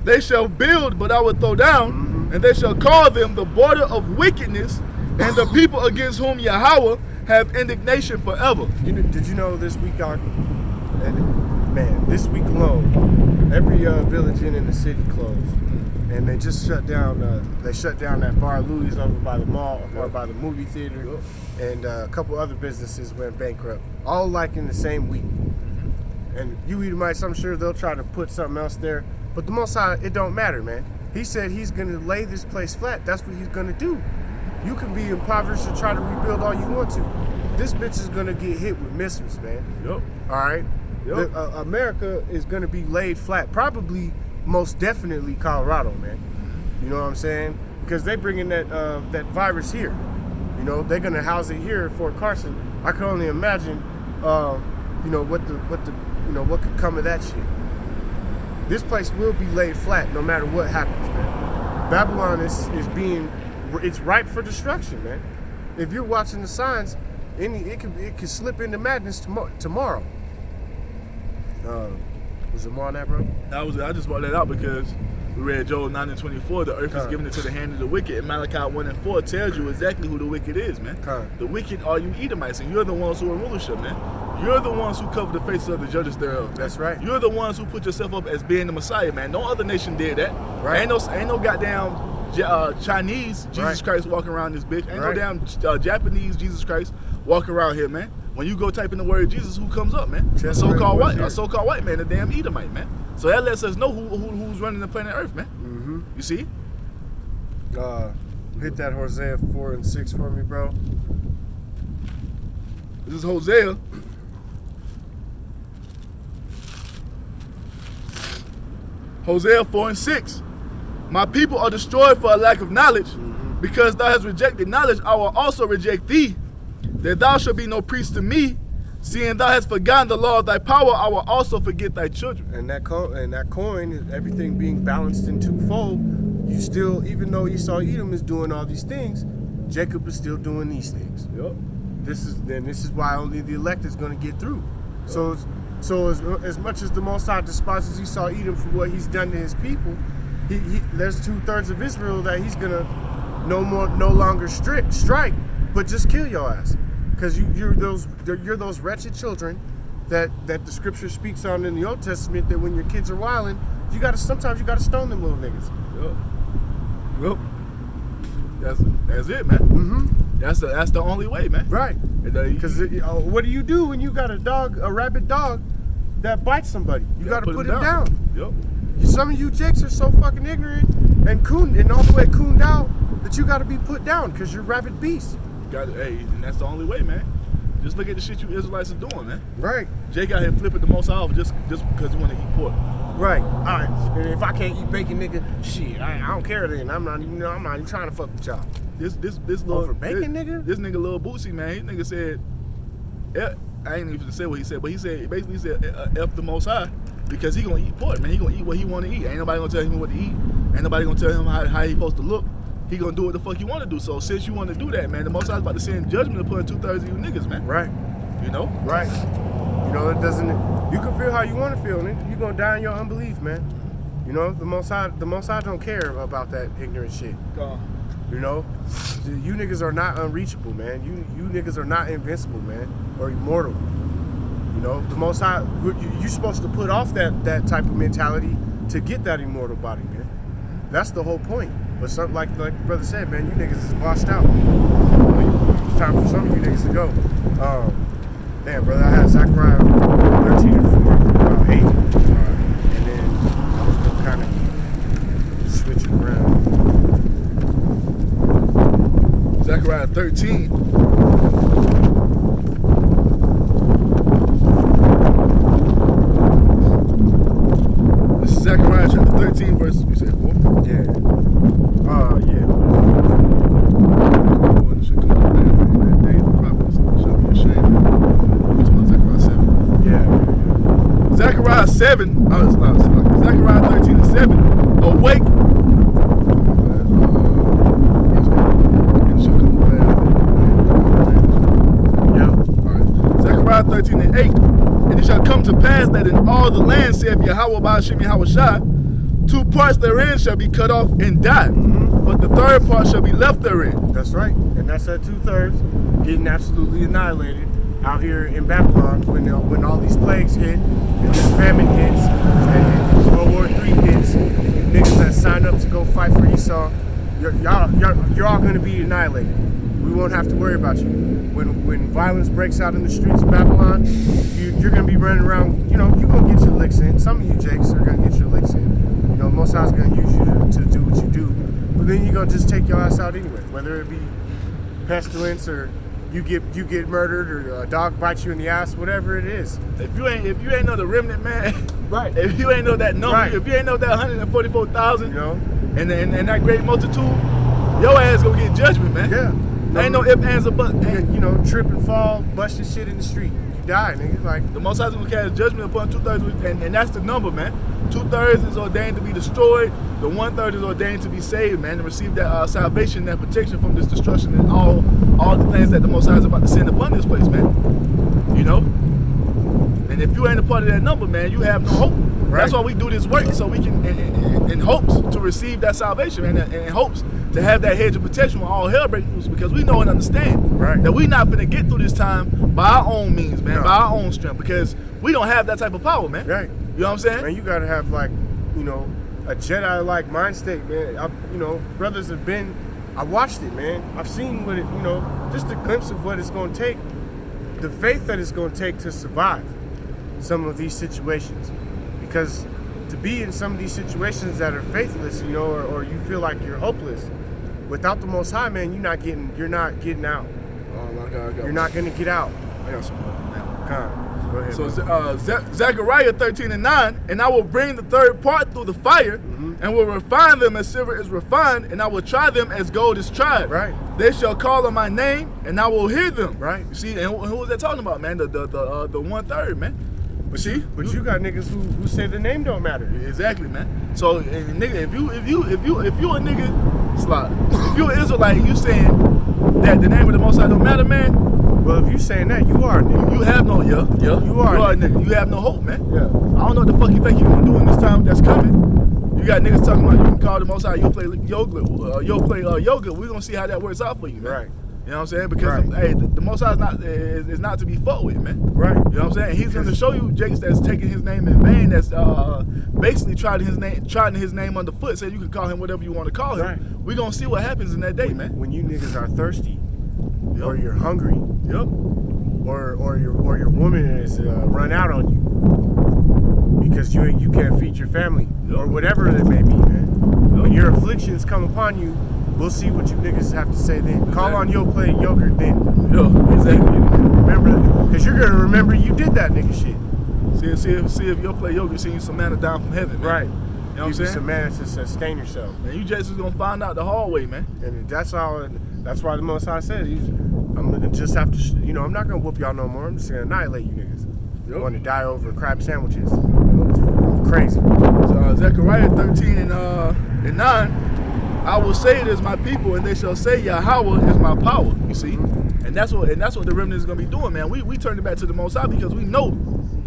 They shall build, but I will throw down, and they shall call them the border of wickedness, and the people against whom Yahweh have indignation forever. Did you know this week this week alone, every village in the city closed, and they just shut down. They shut down that bar Louis over by the mall or by the movie theater, and a couple other businesses went bankrupt. All like in the same week. And you Edomites, I'm sure they'll try to put something else there, but the Most High, it don't matter, man. He said He's going to lay this place flat. That's what He's going to do. You can be impoverished and try to rebuild all you want to. This bitch is going to get hit with missiles, man. Yep. All right? Yep. America is going to be laid flat. Probably, most definitely Colorado, man. You know what I'm saying? Because they bringing that virus here. You know, they're going to house it here at Fort Carson. I can only imagine, what could come of that shit. This place will be laid flat no matter what happens, man. Babylon it's ripe for destruction, man. If you're watching the signs, it could slip into madness tomorrow. Was it more on that, bro? I just brought that out because we read Joel 9:24. The earth is given into the hand of the wicked, and Malachi 1:4 tells you exactly who the wicked is, man. The wicked are you Edomites, and you're the ones who are in rulership, man. You're the ones who cover the faces of the judges thereof. Man. That's right. You're the ones who put yourself up as being the Messiah, man. No other nation did that. Right. Ain't no goddamn Chinese Jesus Christ walking around this bitch. Ain't no damn Japanese Jesus Christ walking around here, man. When you go type in the word Jesus, who comes up, man? A so-called white man, a damn Edomite, man. So that lets us know who's running the planet Earth, man. Mm-hmm. You see? Hit that Hosea 4:6 for me, bro. This is Hosea. Hosea 4:6. My people are destroyed for a lack of knowledge. Because thou hast rejected knowledge, I will also reject thee. That thou shalt be no priest to me. Seeing thou hast forgotten the law of thy power, I will also forget thy children. And that coin, everything being balanced in twofold, you still, even though Esau Edom is doing all these things, Jacob is still doing these things. Yep. This is why only the elect is going to get through. Yep. So as much as the Most High despises Esau Edom for what he's done to his people, there's 2/3 of Israel that he's gonna no longer strike, but just kill your ass, because you're those wretched children that the Scripture speaks on in the Old Testament, that when your kids are wilding, sometimes you gotta stone them little niggas. Yep. That's it, man. Mm-hmm. That's the only way, man. Right. Because what do you do when you got a rabid dog that bites somebody? You gotta put him down. Yep. Some of you jakes are so fucking ignorant and all the way cooned out that you gotta be put down because you're rabid beasts. And that's the only way, man. Just look at the shit you Israelites are doing, man. Right. Jake out here flipping the most off just because he want to eat pork. Right. All right. And if I can't eat bacon, nigga, shit, I don't care then. I'm not even trying to fuck with y'all. This little for bacon, nigga. This nigga Lil Boosie, man. His nigga said, I ain't even say what he said, but he basically said F the Most High, because he gonna eat pork, man. He gonna eat what he want to eat. Ain't nobody gonna tell him what to eat. Ain't nobody gonna tell him how he supposed to look. He gonna do what the fuck he want to do. So since you want to do that, man, the Most High's about to send judgment upon 2/3 of you niggas, man. Right. You know. Right. You know, it doesn't. You can feel how you want to feel, nigga. You gonna die in your unbelief, man. You know, the Most High don't care about that ignorant shit. You know, you niggas are not unreachable, man. You niggas are not invincible, man, or immortal. You know, the Most High, you're supposed to put off that type of mentality to get that immortal body, man. That's the whole point. But something like the brother said, man, you niggas is washed out. It's time for some of you niggas to go. Damn, brother, I had Zechariah 13 and 4, about 8. And then I was gonna kind of switch it around. Zechariah 13. This is Zechariah chapter 13, verse, you said 4? Yeah. Yeah. Zechariah 7, Zechariah 13 and 7, awake. Zechariah 13 and 8, and it shall come to pass that in all the land, saith Yahweh Ba'ashem Yahweh Shai, 2 parts therein shall be cut off and die, but the 3rd part shall be left therein. That's right, and that's that 2/3 getting absolutely annihilated out here in Babylon when all these plagues hit, and this famine hits, and World War III hits. Niggas that sign up to go fight for Esau, you're all gonna be annihilated. We won't have to worry about you. When violence breaks out in the streets of Babylon, you're gonna be running around. You know, you're gonna get your licks in. Some of you jakes are gonna get your licks in. You know, Most High's gonna use you to do what you do, but then you're gonna just take your ass out anyway, whether it be pestilence or you get murdered or a dog bites you in the ass, whatever it is. If you ain't know the remnant, man, right? If you ain't know that number, right. If you ain't know that 144,000, you know, and that great multitude, your ass gonna get judgment, man. Yeah. Ain't no ifs, ands, or buts. You know, trip and fall, bust your shit in the street. You die, nigga. Like, the Most High is gonna cast judgment upon 2/3, and that's the number, man. 2/3 is ordained to be destroyed. The 1/3 is ordained to be saved, man, and receive that salvation, that protection from this destruction, and all the things that the Most High is about to send upon this place, man. You know. And if you ain't a part of that number, man, you have no hope. Right. That's why we do this work, so we can, in hopes to receive that salvation, and in hopes to have that hedge of protection when all hell breaks loose, because we know and understand that we not gonna get through this time by our own means, man, by our own strength, because we don't have that type of power, man. Right. You know what I'm saying? Man, you gotta have, like, you know, a Jedi-like mind state, man. You know, brothers have been. I watched it, man. I've seen what it, you know, just a glimpse of what it's gonna take, the faith that it's gonna take to survive some of these situations. Because to be in some of these situations that are faithless, you know, or you feel like you're hopeless, without the Most High, man, you're not getting out. Oh my God, You're not gonna get out. I got some more now. Go ahead. So Zechariah 13:9, and I will bring the third part through the fire, and will refine them as silver is refined, and I will try them as gold is tried. Right. They shall call on my name, and I will hear them. Right. You see, and who was that talking about, man? The 1/3, man. But you got niggas who say the name don't matter. Exactly, man. So, nigga, if you a nigga, slot, if you an Israelite, you saying that the name of the Most High don't matter, man. Well, if you saying that, you are a nigga. You have no, you are a nigga. You have no hope, man. Yeah. I don't know what the fuck you think you're gonna do in this time that's coming. You got niggas talking about you can call the Most High, you'll play yoga. We're gonna see how that works out for you, man. Right. You know what I'm saying? Because the Most High is not to be fought with, man. Right. You know what I'm saying? He's gonna show you Jakes that's taking his name in vain. That's basically trying his name underfoot. So you can call him whatever you want to call him. Right. We gonna see what happens in that day, man. When you niggas are thirsty, or you're hungry, Yep. or your woman is run out on you because you can't feed your family, or whatever it may be, man. When your afflictions come upon you, we'll see what you niggas have to say then. Call on Yo Play Yogurt then. Yo, exactly. Remember, because you're gonna remember you did that nigga shit. See if Yo Play Yoga send you some manna down from heaven, man. Right. You know what I'm saying? Some manna to sustain yourself. Man, you just is gonna find out the hard way, man. And that's all. That's why the Most High said, I'm gonna just have to, I'm not gonna whoop y'all no more. I'm just gonna annihilate you niggas. You want to die over crab sandwiches? Crazy. So Zechariah 13:9. I will say it is my people, and they shall say Yahweh is my power. You see, and that's what the remnant is gonna be doing, man. We turn it back to the Most High because we know,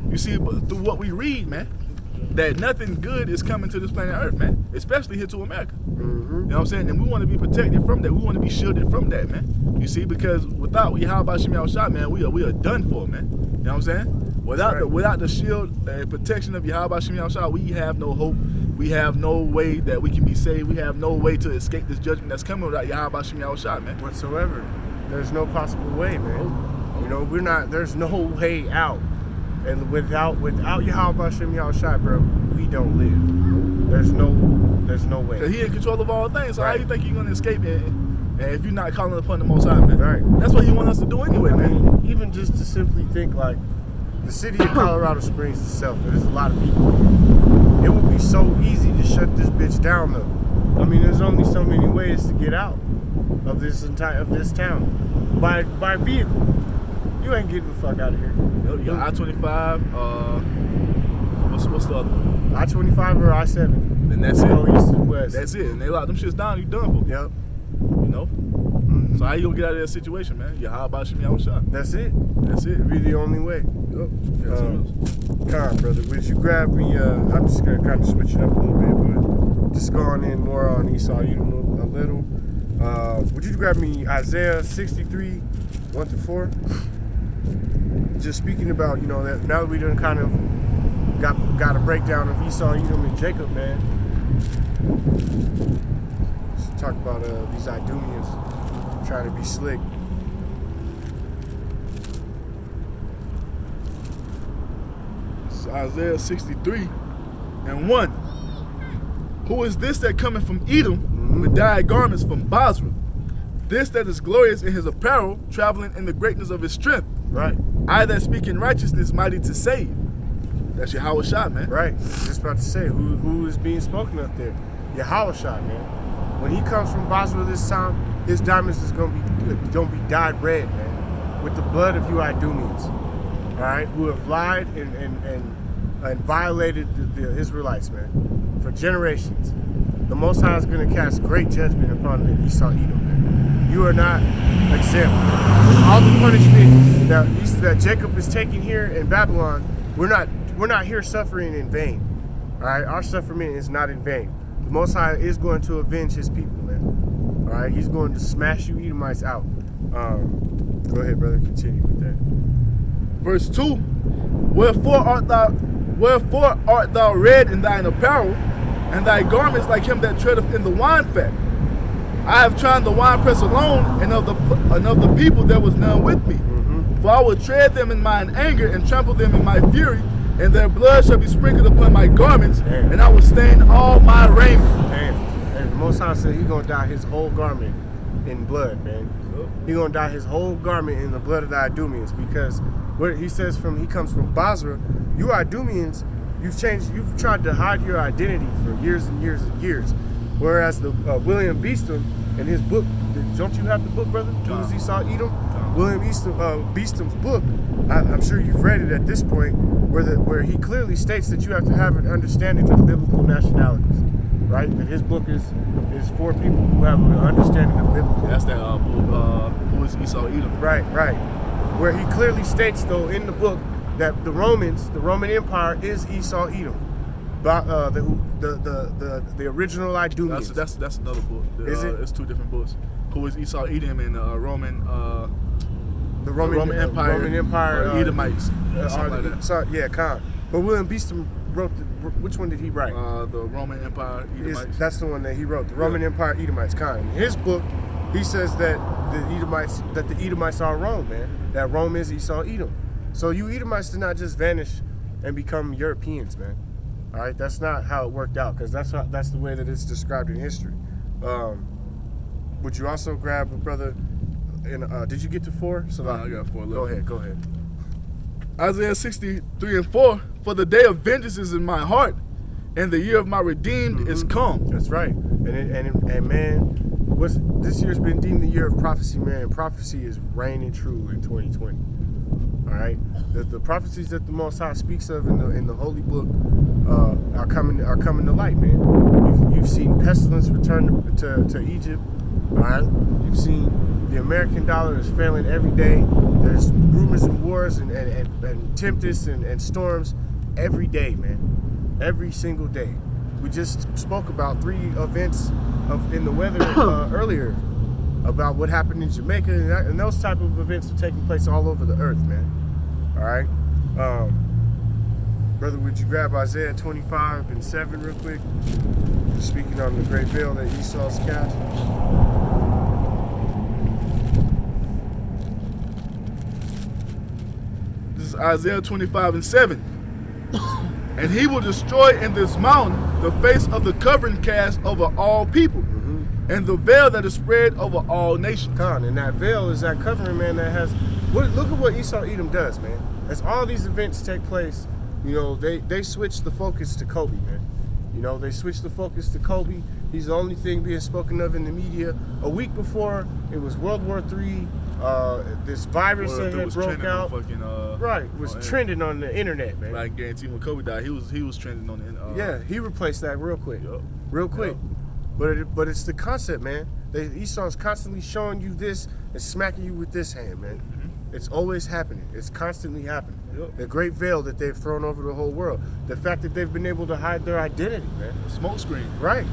you see, through what we read, man, that nothing good is coming to this planet Earth, man. Especially here to America. You know what I'm saying? And we want to be protected from that. We want to be shielded from that, man. You see, because without Yahweh Shem Yahushua, man, we are done for, man. You know what I'm saying? Without the shield and protection of Yahweh Shem Yahushua, we have no hope. We have no way that we can be saved. We have no way to escape this judgment that's coming without Yahweh Shem Yahushua, man. Whatsoever. There's no possible way, man. There's no way out. And without Yahweh Shem Yahushua, bro, we don't live. There's no way. Cause he in control of all things. So Right. how you think you're gonna escape it? And if you're not calling upon the Most High, man. Right. That's what he wants us to do anyway, man. Even just to simply think like the city of Colorado Springs itself, there's a lot of people. It would be so easy to shut this bitch down though. I mean, there's only so many ways to get out of this town. By vehicle. You ain't getting the fuck out of here. You got I-25, what's the other one? I-25 or I-7. And that's it. Go east and west. That's it. And they lock them shits down, you done for. Yep. You know? So how you gonna get out of that situation, man? Yahweh Shem Yahushua. That's it. That's it. It'd be the only way. Yep. Con, brother, would you grab me, I'm just going to kind of switch it up a little bit, but just going in more on Esau Edom a little. Would you grab me Isaiah 63, 1-4? Just speaking about, that now that we done kind of got a breakdown of Esau, Edom, and Jacob, man. Let's talk about these Idumeans trying to be slick. Isaiah 63:1. Who is this that cometh from Edom with dyed garments from Basra? This that is glorious in his apparel, traveling in the greatness of his strength. Right. I that speak in righteousness, mighty to save. That's Yahweh Shah, man. Right. Just about to say, who is being spoken of there? Yahweh Shah, man. When he comes from Basra this time, his diamonds is gonna be dyed red, man, with the blood of you Idumeans, all right, who have lied and violated the Israelites, man, for generations. The Most High is gonna cast great judgment upon the Esau Edom, man. You are not exempt. All the punishment that Jacob is taking here in Babylon, we're not here suffering in vain. All right, our suffering is not in vain. The Most High is going to avenge his people, man. All right, he's going to smash you Edomites out. Go ahead, brother. Continue with that. Verse 2. Wherefore art thou red in thine apparel, and thy garments like him that treadeth in the wine fat? I have tried the winepress alone, and of the people there was none with me. For I will tread them in mine anger and trample them in my fury, and their blood shall be sprinkled upon my garments, and I will stain all my raiment. And the Most High said he's going to dye his whole garment in blood, man. He's going to dye his whole garment in the blood of the Idumeans, because Where he says he comes from Basra. You Idumeans, you've tried to hide your identity for years and years and years. Whereas the William Beeston in his book, don't you have the book, brother? Who is Esau Edom? William Beeston's book, I'm sure you've read it at this point, where he clearly states that you have to have an understanding of biblical nationalities, right? And his book is for people who have an understanding of biblical. That's that book, Who is Esau Edom? Right. Where he clearly states, though, in the book that the Roman Empire is Esau Edom, the original Idumeans. That's another book. Is it? It's two different books. Who is Esau Edom and Roman? The Roman Empire, Edomites, something like that. So, yeah, Khan. But William Beeston wrote which one did he write? The Roman Empire Edomites. That's the one that he wrote. The Roman Empire Edomites. Khan. In his book, he says that the Edomites are Rome, man. That Rome is Esau Edom. So you Edomites did not just vanish and become Europeans, man. All right, that's not how it worked out, because that's the way that it's described in history. Would you also grab a brother? Did you get to 4? So I got 4. Go ahead. Isaiah 63:4. For the day of vengeance is in my heart, and the year of my redeemed is come. That's right. And man, this year's been deemed the year of prophecy, man. And prophecy is reigning true in 2020. All right, the prophecies that the Most High speaks of in the Holy Book are coming to light, man. You've seen pestilence return to Egypt. All right, you've seen the American dollar is failing every day. There's rumors and wars and tempests and storms every day, man. Every single day. We just spoke about 3 events in the weather earlier about what happened in Jamaica, and those type of events are taking place all over the earth, man. All right, brother, would you grab Isaiah 25:7 real quick? Speaking on the great veil that Esau's cast. This is Isaiah 25:7. And he will destroy in this mountain the face of the covering cast over all people, and the veil that is spread over all nations. And that veil is that covering, man, that has... Look at what Esau Edom does, man. As all these events take place, you know, they switch the focus to Kobe, man. You know, they switch the focus to Kobe. He's the only thing being spoken of in the media. A week before, it was World War III. This virus that had broke out. Was trending on the internet, man. I guarantee when Kobe died, he was trending on the internet. Yeah, he replaced that real quick. Real quick. But it's the concept, man. Esau's constantly showing you this and smacking you with this hand, man. It's always happening. It's constantly happening. The great veil that they've thrown over the whole world. The fact that they've been able to hide their identity, man. The smoke screen. Right.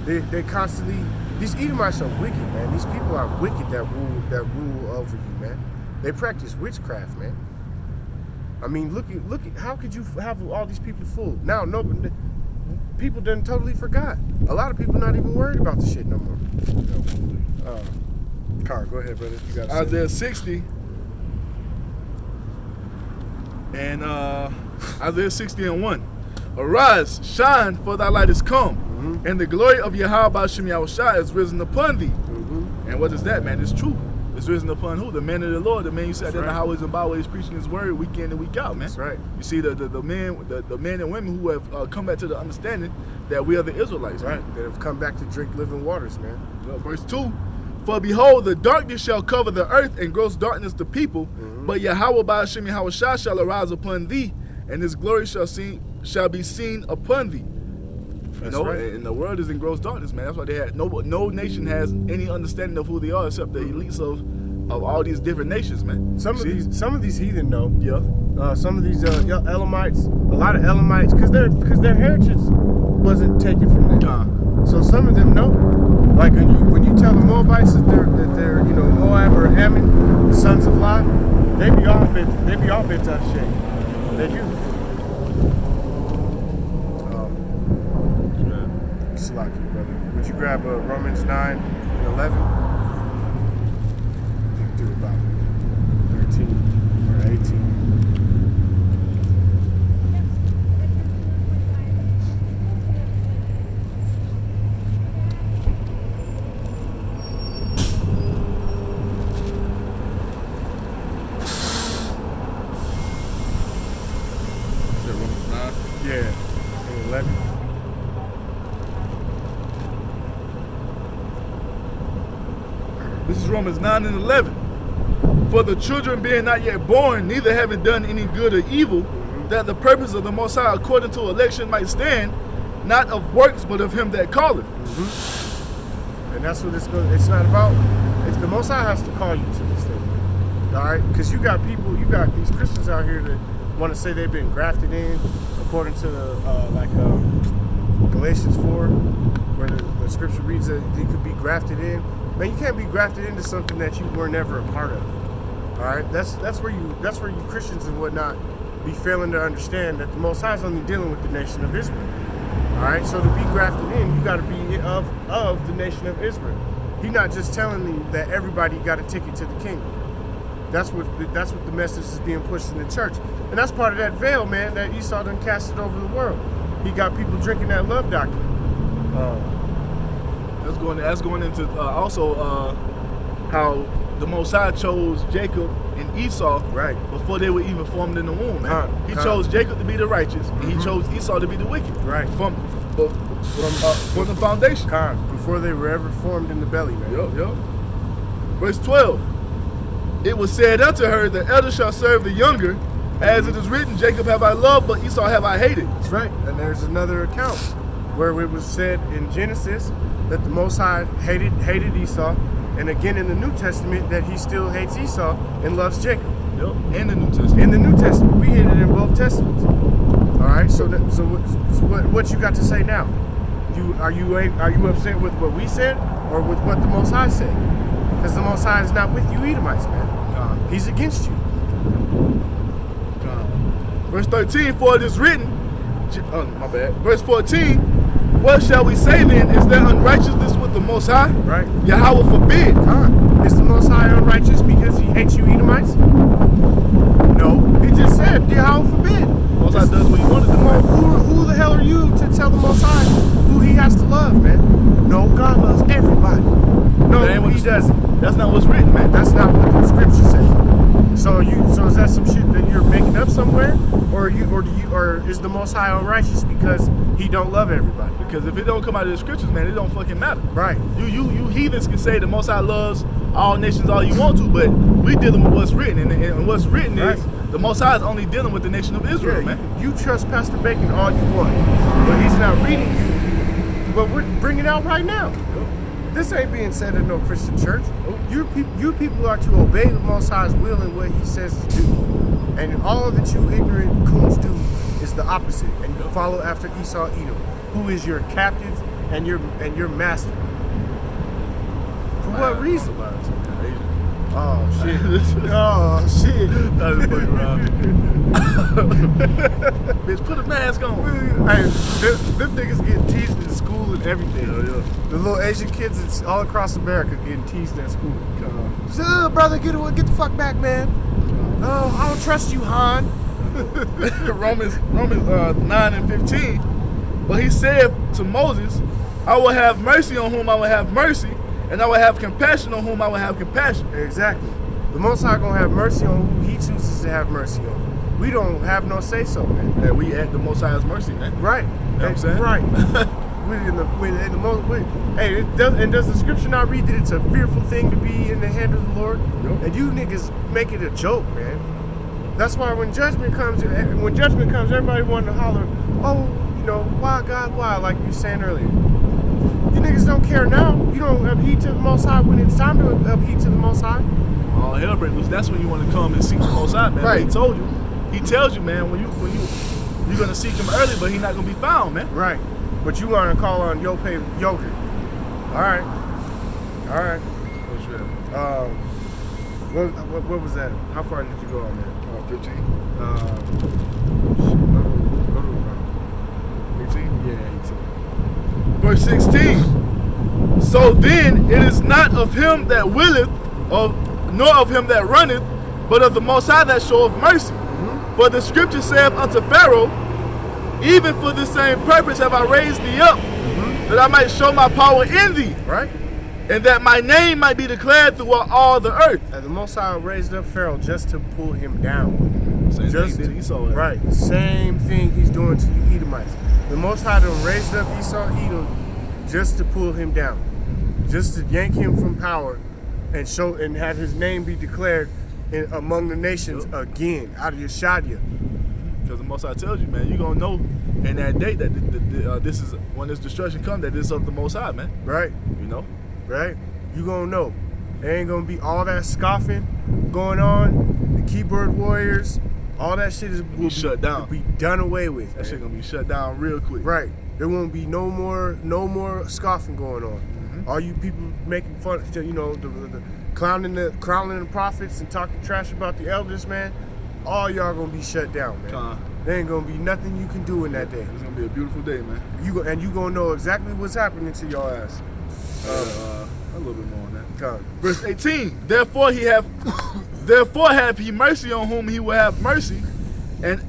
They constantly... These Edomites are wicked, man. These people are wicked that rule over you, man. They practice witchcraft, man. I mean, look at how could you have all these people fooled? Now, people done totally forgot. A lot of people not even worried about the shit no more. Car, go ahead, brother. You got Isaiah 60 and Isaiah 60:1. Arise, shine, for thy light is come, and the glory of Yahweh Ba'ashem Yahushua is risen upon thee. And what is that, man? It's truth. It's risen upon who? The men of the Lord, the men you said that the highways and byways preaching his word week in and week out, man. That's right. You see the men and women who have come back to the understanding that we are the Israelites, right? Man. That have come back to drink living waters, man. Verse 2. For behold, the darkness shall cover the earth, and gross darkness the people. But Yahweh Ba'ashem Yahushua shall arise upon thee, and his glory shall be seen upon thee. That's you know, right. And the world is in gross darkness, man. That's why they had no nation has any understanding of who they are except the elites of all these different nations, man. Some of these heathen know. Yeah. Some of these Elamites, a lot of Elamites, because their heritage wasn't taken from them. So some of them know. Like when you tell the Moabites that they're Moab or Ammon, the sons of Lot, they be all bent out of shape. They do. Salaki, brother. Would you grab Romans 9 and 11? Do about 13 or 18. Romans 9 and 11. For the children being not yet born, neither having done any good or evil, that the purpose of the Most High according to election might stand, not of works, but of him that calleth. And that's what it's not about. It's the Most High has to call you to this thing. All right? Because you got these Christians out here that want to say they've been grafted in, according to Galatians 4, where the scripture reads that you could be grafted in. Man, you can't be grafted into something that you were never a part of. All right? That's where you Christians and whatnot be failing to understand that the Most High is only dealing with the nation of Israel. All right, so to be grafted in, you got to be of the nation of Israel. He's not just telling you that everybody got a ticket to the kingdom. That's what the message is being pushed in the church, and that's part of that veil, man, that Esau done casted over the world. He got people drinking that love doctrine. That's going into also how the Most High chose Jacob and Esau before they were even formed in the womb, man. He chose Jacob to be the righteous, and he chose Esau to be the wicked. Right. From the foundation. Before they were ever formed in the belly, man. Yup. Verse 12. It was said unto her, the elder shall serve the younger, as it is written, Jacob have I loved, but Esau have I hated. That's right. And there's another account where it was said in Genesis that the Most High hated Esau, and again in the New Testament that he still hates Esau and loves Jacob. Yep. In the New Testament. In the New Testament. We hit it in both testaments. All right. So what you got to say now? Are you upset with what we said or with what the Most High said? Because the Most High is not with you Edomites, man. He's against you. Verse 13, for it is written, my bad. Verse 14, what shall we say then? Is there unrighteousness with the Most High? Right. Yahweh forbid. Is the Most High unrighteous because he hates you Edomites? No. He just said, Yahweh forbid. Most High does what he wanted to do. Who the hell are you to tell the Most High who he has to love, man? No, God loves everybody. No, he doesn't. That's not what's written, man. That's not what the scripture says. So is that some shit that you're making up somewhere, or is the Most High unrighteous because he don't love everybody? Because if it don't come out of the scriptures, man, it don't fucking matter. Right. You heathens can say the Most High loves all nations all you want to, but we dealing with what's written, and what's written is the Most High is only dealing with the nation of Israel, man. You trust Pastor Bacon all you want, but he's not reading you. But we're bringing it out right now. This ain't being said in no Christian church. You people are to obey the Most High's will and what he says to do. And all that you ignorant coons do is the opposite. And you follow after Esau Edom, who is your captive and your master. For what reason? Oh shit. Oh shit. That was fucking wrong. Bitch, put a mask on. Hey, them niggas getting teased in school and everything. The little Asian kids that's all across America getting teased at school. Brother, get the fuck back, man. Oh, I don't trust you, Han. Romans 9 and 15. But he said to Moses, I will have mercy on whom I will have mercy, and I will have compassion on whom I will have compassion. Exactly. The Most High gonna have mercy on who he chooses to have mercy on. We don't have no say so, man. And we at the Most High's mercy, man. Right. You know what I'm saying? Right. Does the scripture not read that it's a fearful thing to be in the hand of the Lord? Yep. And you niggas make it a joke, man. That's why when judgment comes, everybody wants to holler, oh, why God, why? Like you were saying earlier. You niggas don't care now. You don't upheed to the Most High when it's time to upheed to the Most High. Oh, hell break loose. That's when you want to come and seek the Most High, man. Right. He told you. He tells you, man, when you're gonna seek him early, but he's not gonna be found, man. Right. But you want to call on Yope yogurt. All right. What's that? What was that? How far did you go on that? 15. Go to 18? Yeah, 18. Verse 16. So then it is not of him that willeth, nor of him that runneth, but of the Most High that showeth mercy. For the scripture saith unto Pharaoh, even for the same purpose have I raised thee up, that I might show my power in thee. Right. And that my name might be declared throughout all the earth. And the Most High raised up Pharaoh just to pull him down. Same thing to Esau. Right. Same thing he's doing to you Edomites. The Most High done raised up Esau Edom just to pull him down. Just to yank him from power and have his name be declared among the nations again out of Yeshua. Because the Most High tells you, man, you're going to know in that day that this is, when this destruction comes, that this is of the Most High, man. Right. You know? Right. You going to know. There ain't going to be all that scoffing going on. The keyboard warriors, all that shit will be shut down. Be done away with. That shit going to be shut down real quick. Right. There won't be no more scoffing going on. All you people making fun, you know, the clowning the prophets and talking trash about the elders, man. All y'all gonna be shut down, man. There ain't gonna be nothing you can do in that day. It's gonna be a beautiful day, man. You gonna know exactly what's happening to y'all ass. A little bit more on that. Verse 18. Therefore have he mercy on whom he will have mercy, and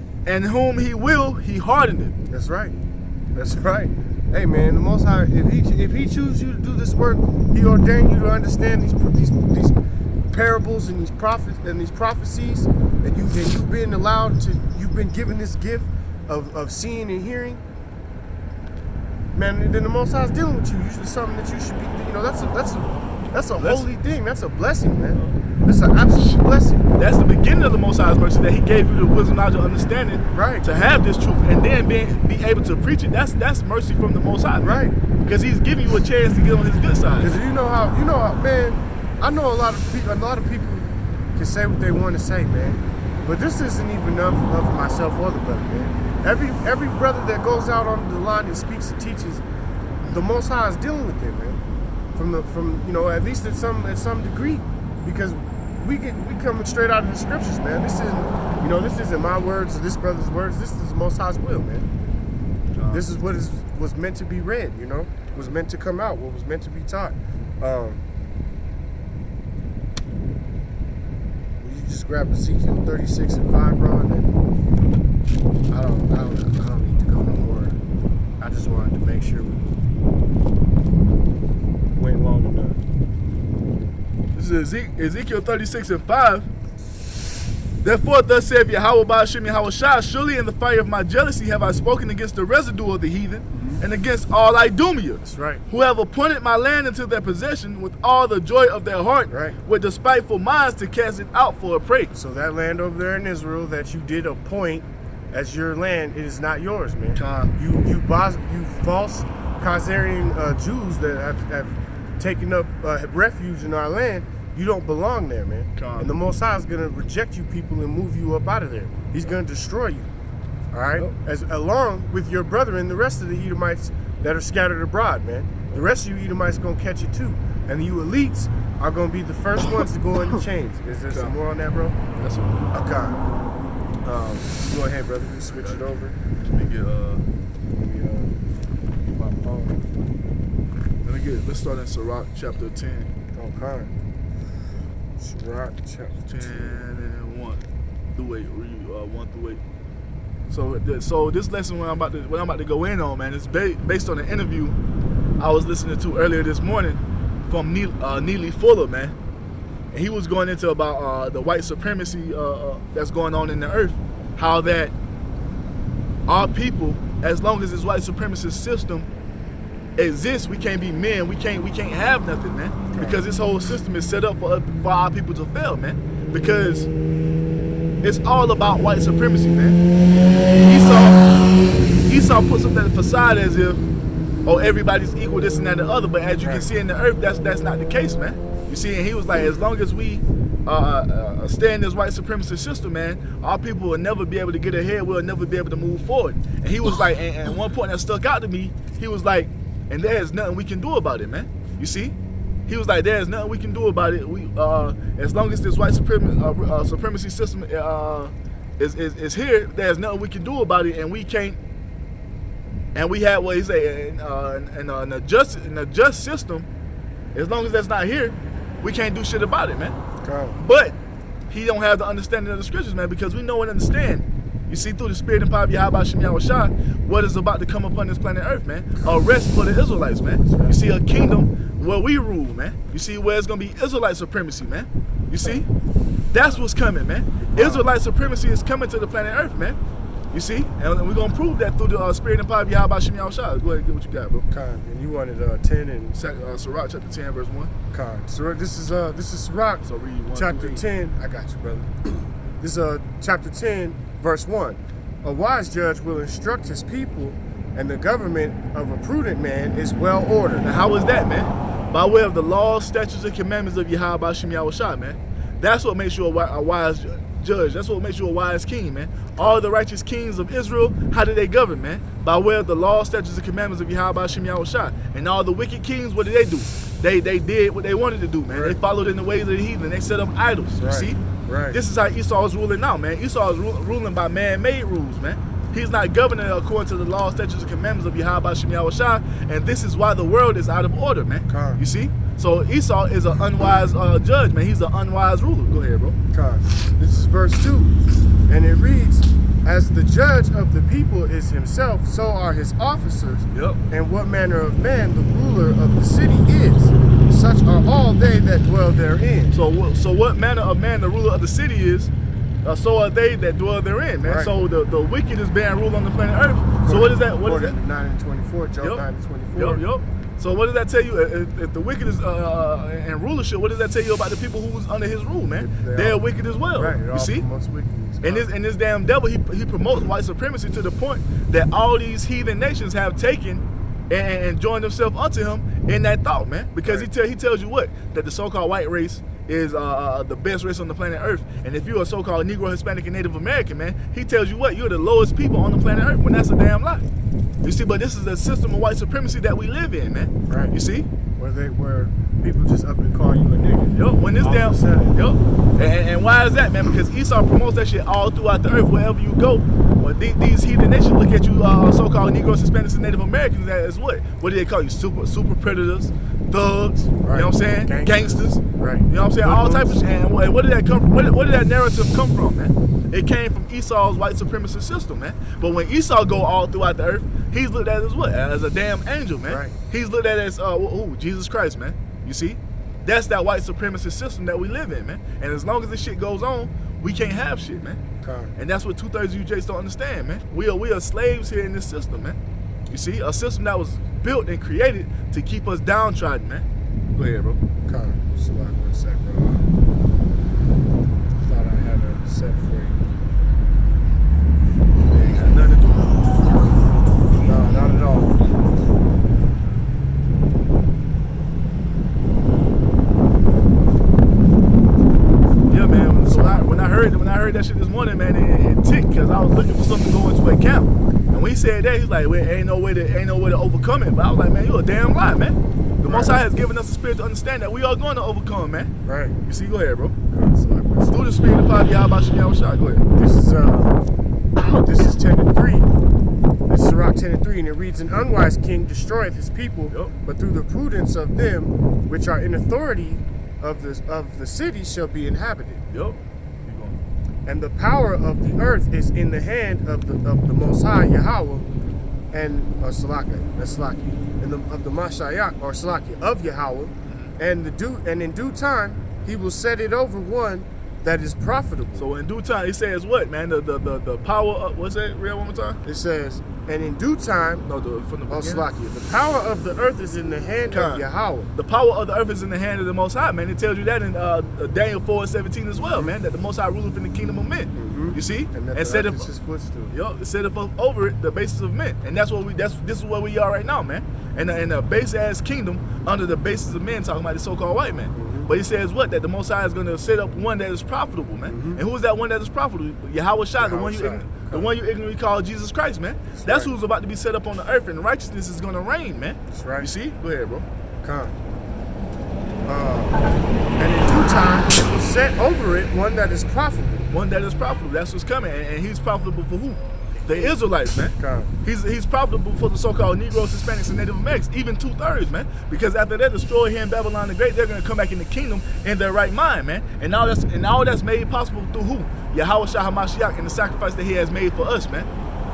whom he will, he hardened it. That's right. That's right. Hey man, the Most High, if he chooses you to do this work, he ordained you to understand these parables and these prophets and these prophecies, and you've been given this gift of seeing and hearing. Man, then the Most High is dealing with you. Usually something that you should be, you know, that's a holy thing. That's a blessing, man. That's an absolute blessing. That's the beginning of the Most High's mercy, that he gave you the wisdom, knowledge, and understanding to have this truth, and then be able to preach it. That's mercy from the Most High, right? Because he's giving you a chance to get on his good side. Because you know how, man. I know a lot of people can say what they want to say, man. But this isn't even of myself or the brother, man. Every brother that goes out on the line and speaks and teaches, the Most High is dealing with them, man. From you know, at least at some degree, because we coming straight out of the scriptures, man. This isn't my words or this brother's words. This is the Most High's will, man. This is what was meant to be read, you know, was meant to come out, what was meant to be taught. You just grab Ezekiel 36 and 5, bro, and then I don't need to go no more. I just wanted to make sure we went long enough. This is Ezekiel 36 and 5. Therefore, thus saith Yahweh Ba'ashem Yahweh Shah, surely in the fire of my jealousy have I spoken against the residue of the heathen, and against all Idumea, that's right, who have appointed my land into their possession with all the joy of their heart, right, with despiteful minds to cast it out for a prey. So that land over there in Israel that you did appoint as your land, it is not yours, man. You false Khazarian Jews that have taken up refuge in our land, you don't belong there, man. And the Most High is going to reject you people and move you up out of there. He's going to destroy you. All right? Along with your brethren, the rest of the Edomites that are scattered abroad, man. The rest of you Edomites going to catch it too. And you elites are going to be the first ones to go in the chains. Is there some more on that, bro? That's right. Okay. Go ahead, brother. Just switch it over. Let me get my phone. Let's start in Sirach chapter 10. Okay. Sirach chapter 10 and 1 through 8. Read 1 through 8. So this lesson, what I'm about to go in on, man, is based on an interview I was listening to earlier this morning from Neely Fuller, man. And he was going into about the white supremacy that's going on in the earth. How that our people, as long as this white supremacist system exists, we can't be men. We can't have nothing, man. Because this whole system is set up for our people to fail, man. Because it's all about white supremacy, man. Esau puts up that facade as if, oh, everybody's equal, this and that and the other. But as you can see in the earth, that's not the case, man. You see, and he was like, as long as we stay in this white supremacist system, man, our people will never be able to get ahead. We'll never be able to move forward. And he was like, and one point that stuck out to me, he was like, and there's nothing we can do about it, man. You see? He was like, there's nothing we can do about it. We, as long as this white supremacy system is here, there's nothing we can do about it, and we can't. And we have what he say, in a just system. As long as that's not here, we can't do shit about it, man. But he don't have the understanding of the scriptures, man, because we know and understand. You see, through the spirit and power of Yahweh Shem Yahweh Shah, what is about to come upon this planet Earth, man? A rest for the Israelites, man. You see, a kingdom where we rule, man. You see, where it's going to be Israelite supremacy, man. You see? That's what's coming, man. Israelite supremacy is coming to the planet Earth, man. You see? And we're going to prove that through the spirit and power of Yahweh Shem Yahushua. Go ahead and get what you got, bro. Khan, and you wanted 10 and Sirach chapter 10, verse 1. Khan. So this is Sirach, So read 1 chapter 10. I got you, brother. This is chapter 10, verse 1. A wise judge will instruct his people, and the government of a prudent man is well ordered. Now, how is that, man? By way of the laws, statutes, and commandments of Yahweh Shem Yahushua, man. That's what makes you a wise judge. That's what makes you a wise king, man. All the righteous kings of Israel, how did they govern, man? By way of the law, statutes, and commandments of Yahweh Shem Yahushua. And all the wicked kings, what did they do? They did what they wanted to do, man. Right. They followed in the ways of the heathen. They set up idols, Right. you see? Right. This is how Esau is ruling now, man. Esau is ruling by man-made rules, man. He's not governing according to the law, statutes, and commandments of Yahweh Shem Yahushua, and this is why the world is out of order, man. Khan. You see? So Esau is an unwise judge, man. He's an unwise ruler. Go ahead, bro. Khan. This is verse 2, and it reads, as the judge of the people is himself, so are his officers. Yep. And what manner of man the ruler of the city is, such are all they that dwell therein. So what manner of man the ruler of the city is, so are they that dwell therein, man. Right. So the wicked is being ruled on the planet Earth. So what is that? What is that? 9 and 24, Job 9 and 24. Yup. So what does that tell you? If the wicked is in rulership, what does that tell you about the people who's under his rule, man? They're wicked as well. Right. You see? And And this damn devil, he promotes white supremacy to the point that all these heathen nations have taken and joined themselves unto him in that thought, man. Because Right. he tells you what? That the so-called white race is the best race on the planet Earth. And if you're a so-called Negro, Hispanic, and Native American, man, he tells you what? You're the lowest people on the planet Earth, when that's a damn lie. You see, but this is the system of white supremacy that we live in, man. Right. You see? where people just up and call you a nigga. Yup, when this All damn, of a sudden. yup. And why is that, man? Because Esau promotes that shit all throughout the earth, wherever you go. Well, these heathen nations look at you, so-called Negroes, Hispanics, and Native Americans as what? What do they call you? Super predators, thugs. Right. You know what I'm saying? Gangsters. Right. You know what I'm saying? All Hoodlums. types of shit. And where did that come from? Where did that narrative come from, man? It came from Esau's white supremacist system, man. But when Esau go all throughout the earth, he's looked at as what? As a damn angel, man. Right. He's looked at as who? Jesus Christ, man. You see? That's that white supremacist system that we live in, man. And as long as this shit goes on, we can't have shit, man. And that's what 2/3 of you Jays don't understand, man. We are slaves here in this system, man. You see? A system that was built and created to keep us downtrodden, man. Go ahead, bro. So like, one sec, bro. Thought I had a set for you. Ain't got nothing to do with it. No, not at all. Yeah, man. So when I heard that shit this morning, man, it ticked, because I was looking for something to go into a camp. And when he said that, he's like, well, ain't no way to overcome it. But I was like, man, you a damn lie, man. The Most High has given us a spirit to understand that we are going to overcome, man. Right. You see, go ahead, bro. So like, one sec. Through the spirit of power, Yahweh Shem Yahushua. Go ahead. This is 10 and 3. This is Sirach 10 and 3, and it reads, an unwise king destroyeth his people, Yup. but through the prudence of them which are in authority of the city shall be inhabited. Yup. And the power of the earth is in the hand of the Most High Yahweh, and Salaki, and of the Mashayak, or Salaki, of Yahweh, and in due time he will set it over one that is profitable. So in due time, he says what, man? The power of, what's that? Read one more time. It says, and in due time, No, from the beginning. Salaki, the power of the earth is in the hand of Yahweh. The power of the earth is in the hand of the Most High, man. It tells you that in Daniel 4:17 as well, man. That the Most High ruleth in the kingdom of men. You see? And that the set earth it, is his footstool. yo, set it up over it, the basis of men, and that's what this is where we are right now, man. And a base ass kingdom under the basis of men, talking about the so-called white man. But he says what? That the Most High is going to set up one that is profitable, man. And who is that one that is profitable? Yahweh Shai, the one you ignorantly call Jesus Christ, man. That's right. who's about to be set up on the earth, and righteousness is going to reign, man. That's right. You see? Go ahead, bro. And in due time he will set over it one that is profitable. One that is profitable. That's what's coming, and he's profitable for who? The Israelites, man. He's profitable for the so-called Negroes, Hispanics, and Native Americans, even 2/3, man. Because after they're destroyed here in Babylon the Great, they're gonna come back in the kingdom in their right mind, man. And all that's made possible through who? Yahweh Shah HaMashiach and the sacrifice that He has made for us, man.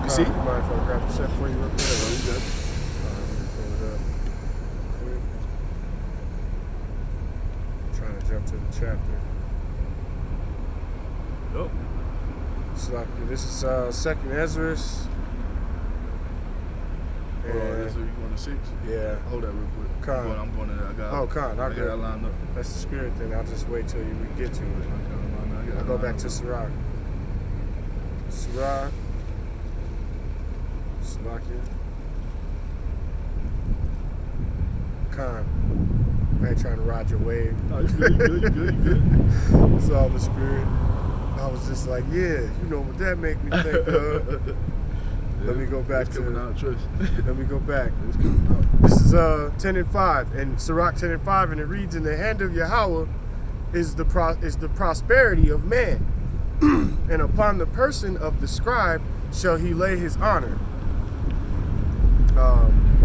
You see? You mind if I grab the set for you real quick? You good? Trying to jump to the chapter. Yup. This is second Ezra. Oh, that's where you going to 6? Yeah. Hold that real quick. Con. I'm going to that. Con. I got that lined up. That's the spirit thing. I'll just wait till we get to it. I'll go back to Sirach. Sirach. Slovakia. Con. I ain't trying to ride your wave. Oh, you good. It's all the spirit. I was just like, yeah, you know what that make me think of. Let me go back to. Let me go back. This is 10 and 5, and Sirach 10 and 5, and it reads, "In the hand of Yahweh is the prosperity of man, and upon the person of the scribe shall he lay his honor."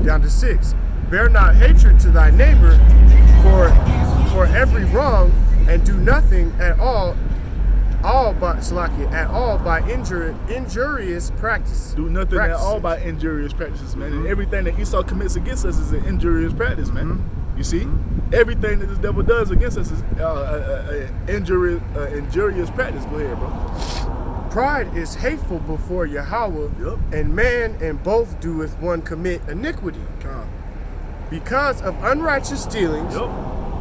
Down to 6. "Bear not hatred to thy neighbor for every wrong, and do nothing at all by injurious practice." Do nothing at all by injurious practices, man. And everything that Esau commits against us is an injurious practice, man. You see? Everything that this devil does against us is injurious practice. Go ahead, bro. "Pride is hateful before Yahweh, and man and both doeth one commit iniquity. Because of unrighteous dealings,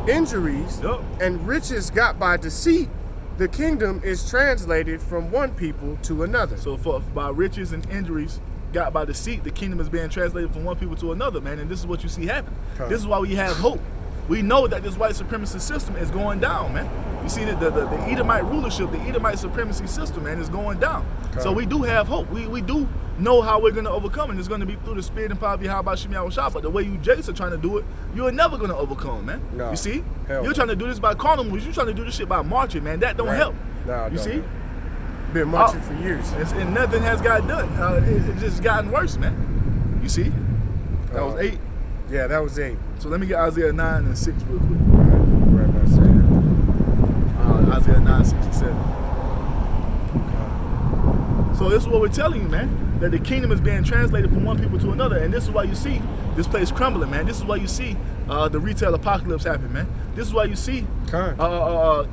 injuries, and riches got by deceit, the kingdom is translated from one people to another." So by riches and injuries got by deceit, the kingdom is being translated from one people to another, man. And this is what you see happen. This is why we have hope. We know that this white supremacy system is going down, man. You see that the Edomite rulership, the Edomite supremacy system, man, is going down. So we do have hope. We do know how we're going to overcome, and it's going to be through the spirit and power of Yahweh Shem Yahushua. But the way you Jakes are trying to do it, you're never going to overcome, man. No. You see? Hell You're trying to do this by carnal moves. You're trying to do this shit by marching, man. That don't help. No, you see? Been marching for years. And nothing has got done. It's just gotten worse, man. You see? That was 8. Yeah, that was 8. So let me get Isaiah 9 and 6 real quick. Right about saying. Isaiah 9:67. So this is what we're telling you, man. That the kingdom is being translated from one people to another. And this is why you see this place crumbling, man. This is why you see the retail apocalypse happen, man. This is why you see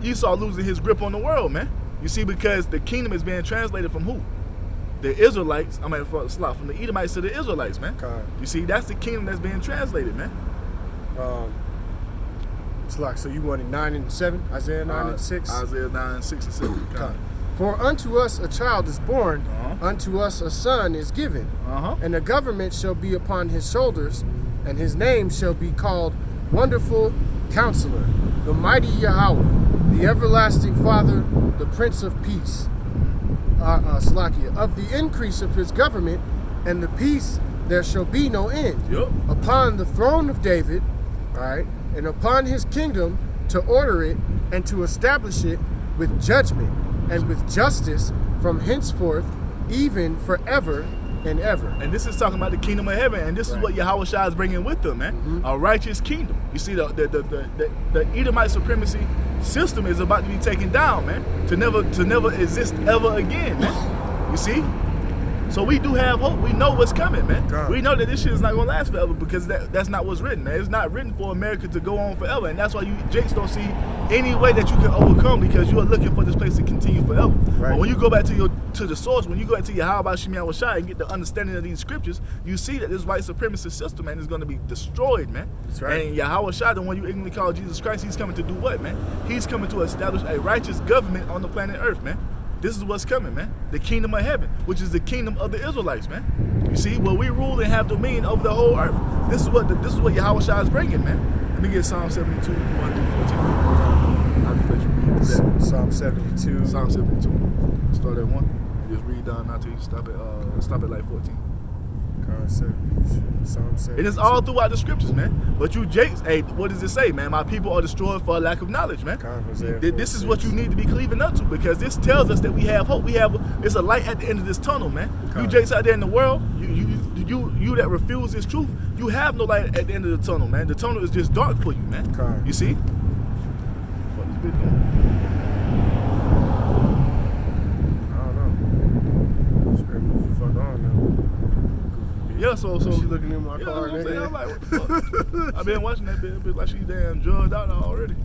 Esau losing his grip on the world, man. You see, because the kingdom is being translated from who? The Israelites. from the Edomites to the Israelites, man. You see, that's the kingdom that's being translated, man. So you wanted 9 and 7? Isaiah 9 and 6? Isaiah 9, 6 and 7. "For unto us a child is born, unto us a son is given, and the government shall be upon his shoulders, and his name shall be called Wonderful Counselor, the Mighty Yahweh, the Everlasting Father, the Prince of Peace." "Of the increase of his government and the peace there shall be no end. Upon the throne of David, and upon his kingdom, to order it and to establish it with judgment and with justice from henceforth, even forever and ever." And this is talking about the kingdom of heaven, and this is what Yahweh Shai is bringing with them, man. A righteous kingdom. You see, the Edomite supremacy system is about to be taken down, man, to never exist ever again, man. You see? So we do have hope. We know what's coming, man. We know that this shit is not gonna last forever, because that's not what's written, man. It's not written for America to go on forever, and that's why you Jakes don't see any way that you can overcome, because you are looking for this place to continue forever. But when you go back to the source, when you go back to Yahweh Shem Yahushua and get the understanding of these scriptures, you see that this white supremacist system, man, is going to be destroyed, man. That's right. And Yahweh Shai, the one you ignorantly call Jesus Christ, he's coming to do what, man? He's coming to establish a righteous government on the planet Earth, man. This is what's coming, man. The kingdom of heaven, which is the kingdom of the Israelites, man. You see, where we rule and have dominion over the whole earth. This is what Yahweh Shai is bringing, man. Let me get Psalm 72, 1 through 14. I'll just let you read that. Psalm 72. Psalm 72. Start at 1. Just read down until you stop at like 14. Psalm 72. It is all throughout the scriptures, man. But you Jakes, hey, what does it say, man? My people are destroyed for a lack of knowledge, man. This is what you need to be cleaving up to, because this tells us that we have hope. It's a light at the end of this tunnel, man. You Jakes out there in the world, you that refuse this truth, you have no light at the end of the tunnel, man. The tunnel is just dark for you, man. You see? What this bitch doing? Yeah, so she looking in my car. I'm like, what the fuck? I've been watching that bitch like she damn drugged out already.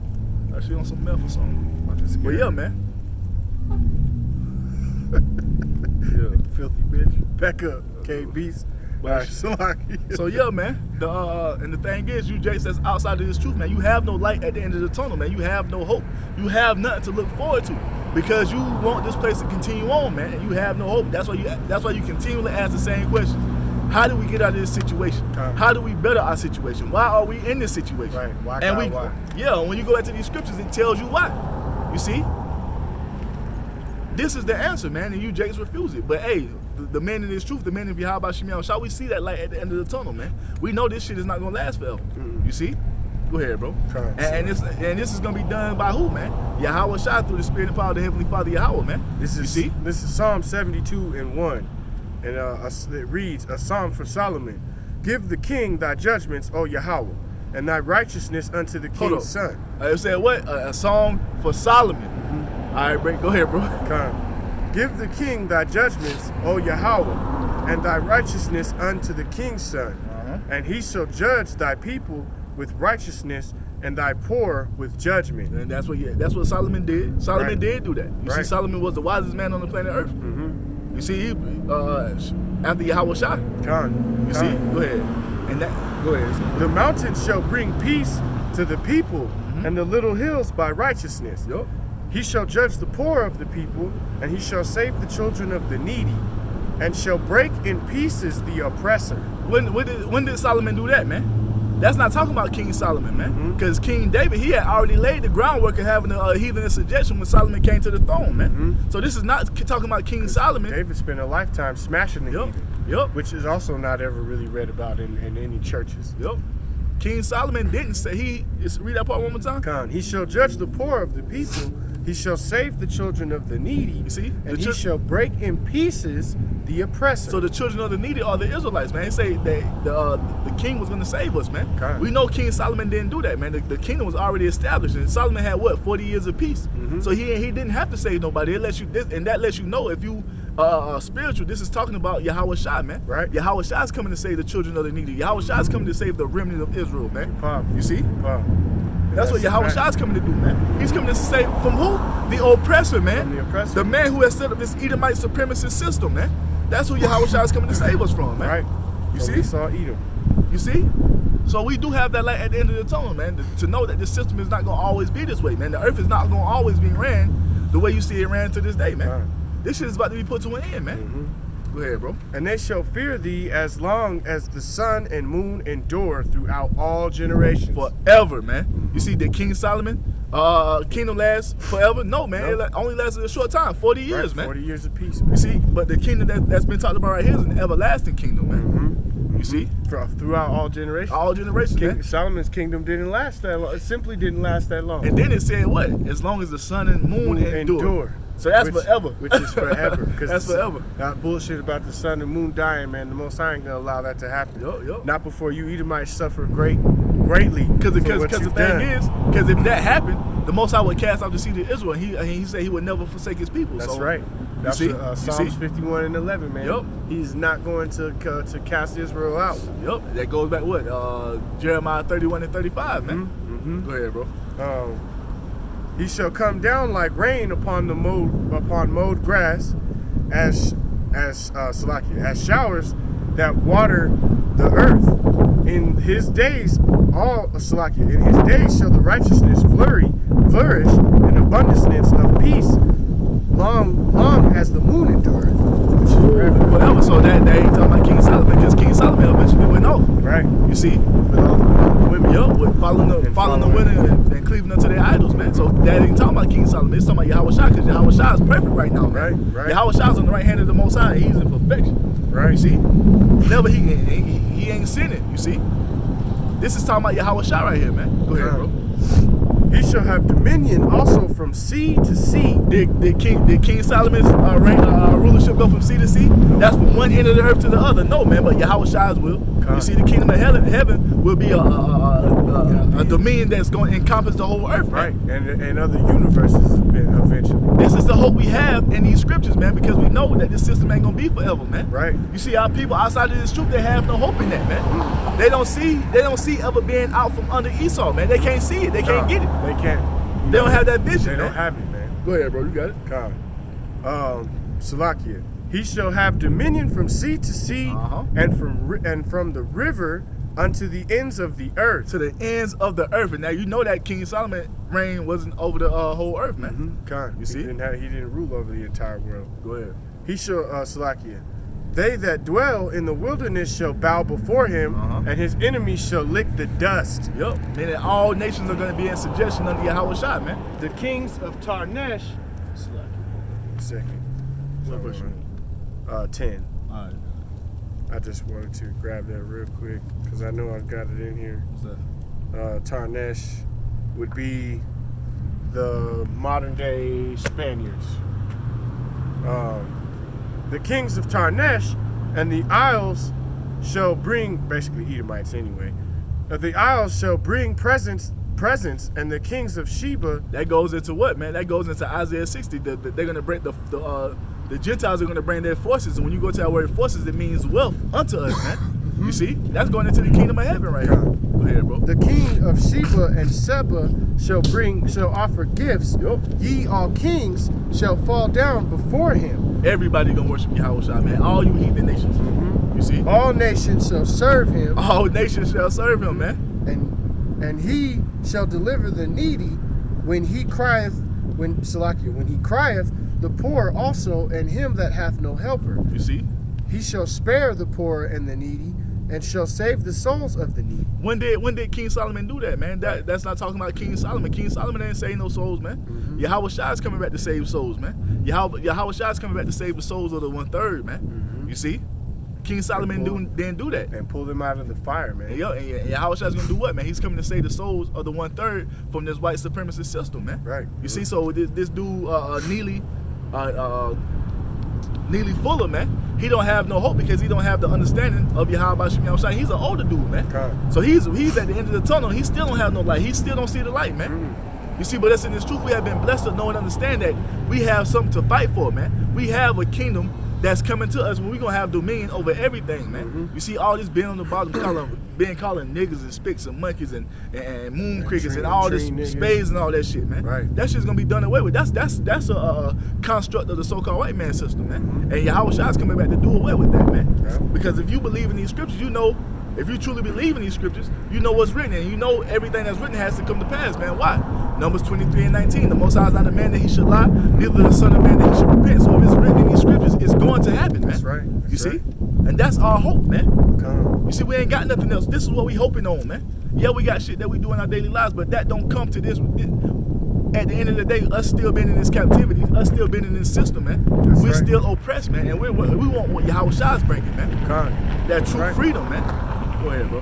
Like she on some meth or something. But yeah, man. Yeah. Filthy bitch. Back up. Okay, beast. But- So yeah, man. And the thing is, you Jakes that's outside of this truth, man. You have no light at the end of the tunnel, man. You have no hope. You have nothing to look forward to because you want this place to continue on, man. And you have no hope. That's why you continually ask the same question. How do we get out of this situation? How do we better our situation? Why are we in this situation? Right. Why? Yeah. When you go into these scriptures, it tells you why. You see. This is the answer, man, and you Jakes refuse it. But hey, the men in this truth, the men of Yahweh Shemiel, shall we see that light at the end of the tunnel, man? We know this shit is not gonna last forever. You see? Go ahead, bro. And this is gonna be done by who, man? Yahweh Shai through the Spirit and power of the Heavenly Father Yahweh, man. This you is see? This is Psalm 72:1, and it reads, a psalm for Solomon. Give the king thy judgments, O Yahweh, and thy righteousness unto the king's son. It said what? A song for Solomon. All right, go ahead, bro. Give the king thy judgments, O Yahweh, and thy righteousness unto the king's son. And he shall judge thy people with righteousness, and thy poor with judgment. And that's what Solomon did. Solomon did do that. You see, Solomon was the wisest man on the planet Earth. You see, after Yahweh Shai. You see, go ahead. And go ahead. The mountains shall bring peace to the people, and the little hills by righteousness. Yup. He shall judge the poor of the people, and he shall save the children of the needy, and shall break in pieces the oppressor. When did Solomon do that, man? That's not talking about King Solomon, man. Because King David, he had already laid the groundwork of having a heathen in subjection when Solomon came to the throne, man. So this is not talking about King Solomon. David spent a lifetime smashing the heathen, which is also not ever really read about in any churches. King Solomon didn't say read that part one more time. He shall judge the poor of the people. He shall save the children of the needy. You see? And he shall break in pieces the oppressor. So the children of the needy are the Israelites, man. They say that the king was going to save us, man. Okay. We know King Solomon didn't do that, man. The kingdom was already established, and Solomon had what, 40 years of peace. So he didn't have to save nobody. It lets you and that lets you know if you spiritual. This is talking about Yahweh Shai, man. Right. Yahweh Shai is coming to save the children of the needy. Yahweh Shai is coming to save the remnant of Israel, man. You see? That's what Yahweh Shai is coming to do, man. He's coming to save from who? The oppressor, man. From the oppressor. The man who has set up this Edomite supremacist system, man. That's who Yahweh Shai is coming to save us from, man. Right. You so see? We saw Edom. You see? So we do have that light at the end of the tunnel, man, to know that this system is not going to always be this way, man. The earth is not going to always be ran the way you see it ran to this day, man. This shit is about to be put to an end, man. Go ahead, bro. And they shall fear thee as long as the sun and moon endure throughout all generations. Forever, man. You see, did King Solomon kingdom last forever? No, man. It only lasted a short time, 40 years, man. 40 years of peace, man. You see, but the kingdom that's been talked about right here is an everlasting kingdom, man. You see? Throughout all generations. All generations, man. Solomon's kingdom didn't last that long. It simply didn't last that long. And then it said what? As long as the sun and moon endure. So that's forever. Which is forever. That's forever. That bullshit about the sun and moon dying, man. The Most High ain't gonna allow that to happen. Not before you Edomites suffer greatly. Because the thing is, because if that happened, the Most High would cast out the seed of Israel. And he said he would never forsake his people. That's right. That's Psalms 51:11, man. He's not going to cast Israel out. That goes back what? Jeremiah 31:35, man. Go ahead, bro. He shall come down like rain upon mowed grass, as showers that water the earth. In his days shall the righteousness flourish, and abundance of peace, long as the moon endureth. Which is forever. So that ain't talking about King Solomon, because King Solomon eventually went off. Right. You see? With all the women. With following the women and cleaving unto their idols, man. So that ain't talking about King Solomon. It's talking about Yahweh Shai, because Yahweh Shai is perfect right now, man. Right. Yahweh Shai is on the right hand of the Most High, and he's in perfection. Right. You see? Never he ain't sinning, you see? This is talking about Yahweh Shai right here, man. Go ahead, bro. He shall have dominion also from sea to sea. Did King Solomon's rulership go from sea to sea? That's from one end of the earth to the other. No, man, but Yahweh Shai's will. You see, the kingdom of heaven will be a dominion that's going to encompass the whole earth, right? And other universes eventually. This is the hope we have in these scriptures, man, because we know that this system ain't going to be forever, man. Right. You see, our people outside of this truth, they have no hope in that, man. They don't see ever being out from under Esau, man. They can't see it. They can't get it. They can't. They don't have that vision. They don't have it, man. Go ahead, bro. You got it. Salakia. He shall have dominion from sea to sea, and from the river unto the ends of the earth. To the ends of the earth. And now you know that King Solomon reign wasn't over the whole earth, man. You see? He didn't rule over the entire world. Go ahead. He shall, Salakia. They that dwell in the wilderness shall bow before him, and his enemies shall lick the dust. Yep. Meaning all nations are going to be in suggestion under Yahweh Shai, man. The kings of Tarnesh. Second. What verse? 10. All right. I just wanted to grab that real quick because I know I've got it in here. What's that? Tarnesh would be the modern day Spaniards. The kings of Tarnesh and the isles shall bring, basically Edomites anyway. The isles shall bring presents, and the kings of Sheba. That goes into what, man? That goes into Isaiah 60. They're going to bring the Gentiles are going to bring their forces, and when you go to that word forces, it means wealth unto us, man. You see? That's going into the kingdom of heaven right here. Go ahead, bro. The king of Sheba and Seba shall offer gifts. Ye all kings shall fall down before him. Everybody gonna worship Yahweh Shai, man. All you heathen nations. You see? All nations shall serve him. All nations shall serve him, man. And he shall deliver the needy when he crieth, when he crieth, the poor also, and him that hath no helper. You see? He shall spare the poor and the needy, and shall save the souls of the needy. When did King Solomon do that, man? That's not talking about King Solomon. King Solomon ain't saving no souls, man. Yahweh Shai is coming back to save souls, man. Yahweh Shai is coming back to save the souls of the 1/3, man. You see? King Solomon didn't do that. And pull them out of the fire, man. And Yahweh Shai is going to do what, man? He's coming to save the souls of the 1/3 from this white supremacist system, man. Right. You see? So this dude, Neely Fuller, man, he don't have no hope because he don't have the understanding of Yahweh Shai. He's an older dude, man. So he's at the end of the tunnel. He still don't have no light. He still don't see the light, man. You see, but that's in this truth. We have been blessed to know and understand that we have something to fight for, man. We have a kingdom that's coming to us when we're going to have dominion over everything, man. You see all this being on the bottom, calling niggas and spicks and monkeys and moon crickets and all this spades and all that shit, man. Right. That shit's going to be done away with. That's a construct of the so-called white man system, man. And Yahweh Shai is coming back to do away with that, man. Because if you believe in these scriptures, you know, if you truly believe in these scriptures, you know what's written, and you know everything that's written has to come to pass, man. Why? Numbers 23:19. The Most High is not a man that he should lie, neither the Son of Man that he should repent. So if it's written in these scriptures, it's going to happen, man. That's right. You see? And that's our hope, man. You see, we ain't got nothing else. This is what we hoping on, man. Yeah, we got shit that we do in our daily lives, but that don't come to this. At the end of the day, us still being in this captivity, us still being in this system, man. We're still oppressed, man, and we want what Yahweh Shai is bringing, man. That true freedom, man. Go ahead, bro.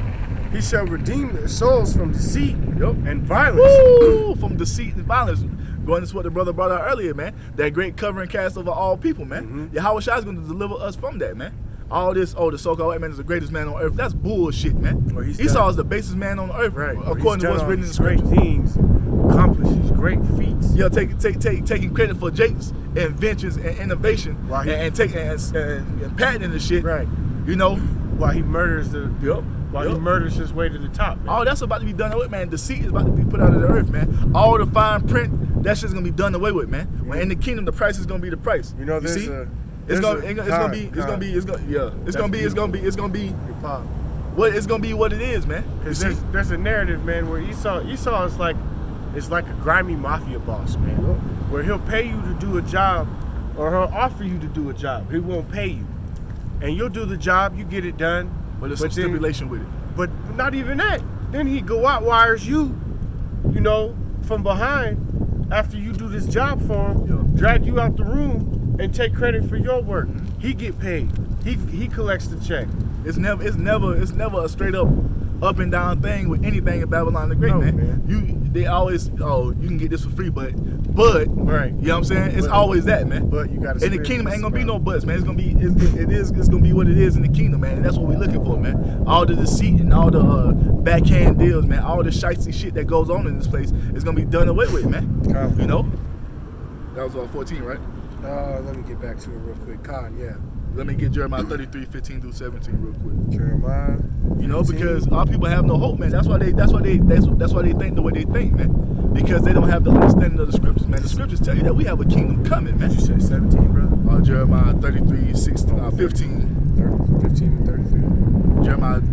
He shall redeem their souls from deceit and violence. Woo! From deceit and violence. Going to what the brother brought out earlier, man. That great covering cast over all people, man. Yahweh Shai is going to deliver us from that, man. All this, the so-called white man is the greatest man on earth. That's bullshit, man. Esau is the basest man on earth, according to what's written in the scripture. Great things, accomplishes great feats. Yeah, taking credit for Jake's inventions and innovation, and patenting the shit. Right. You know, while he murders he murders his way to the top, man. All that's about to be done away with, man. Deceit is about to be put out of the earth, man. All the fine print, that shit's gonna be done away with, man. When in the kingdom, the price is gonna be the price. You know, it's gonna be what it is, man. Because there's a narrative, man, where Esau is like a grimy mafia boss, man. Where he'll pay you to do a job, or he'll offer you to do a job. He won't pay you, and you'll do the job, you get it done. But there's some stipulation with it. But not even that. Then he go out wires you, from behind after you do this job for him, drag you out the room and take credit for your work. He get paid. He collects the check. It's never a straight up and down thing with anything in Babylon the Great, man. They always, you can get this for free, but right. You know what I'm saying? It's always that, man. But you gotta. In the kingdom ain't gonna be no buts, man. It's gonna be what it is in the kingdom, man. And that's what we're looking for, man. All the deceit and all the backhand deals, man. All the shitey shit that goes on in this place is gonna be done away with, man. You know? That was 14, right? Let me get back to it real quick. Yeah. Let me get Jeremiah 33:15 through 17 real quick. Jeremiah. Because our people have no hope, man. That's why they think the way they think, man. Because they don't have the understanding of the scriptures, man. The scriptures tell you that we have a kingdom coming, man. Did you say 17, brother? Jeremiah 33, 15. 15 and 33.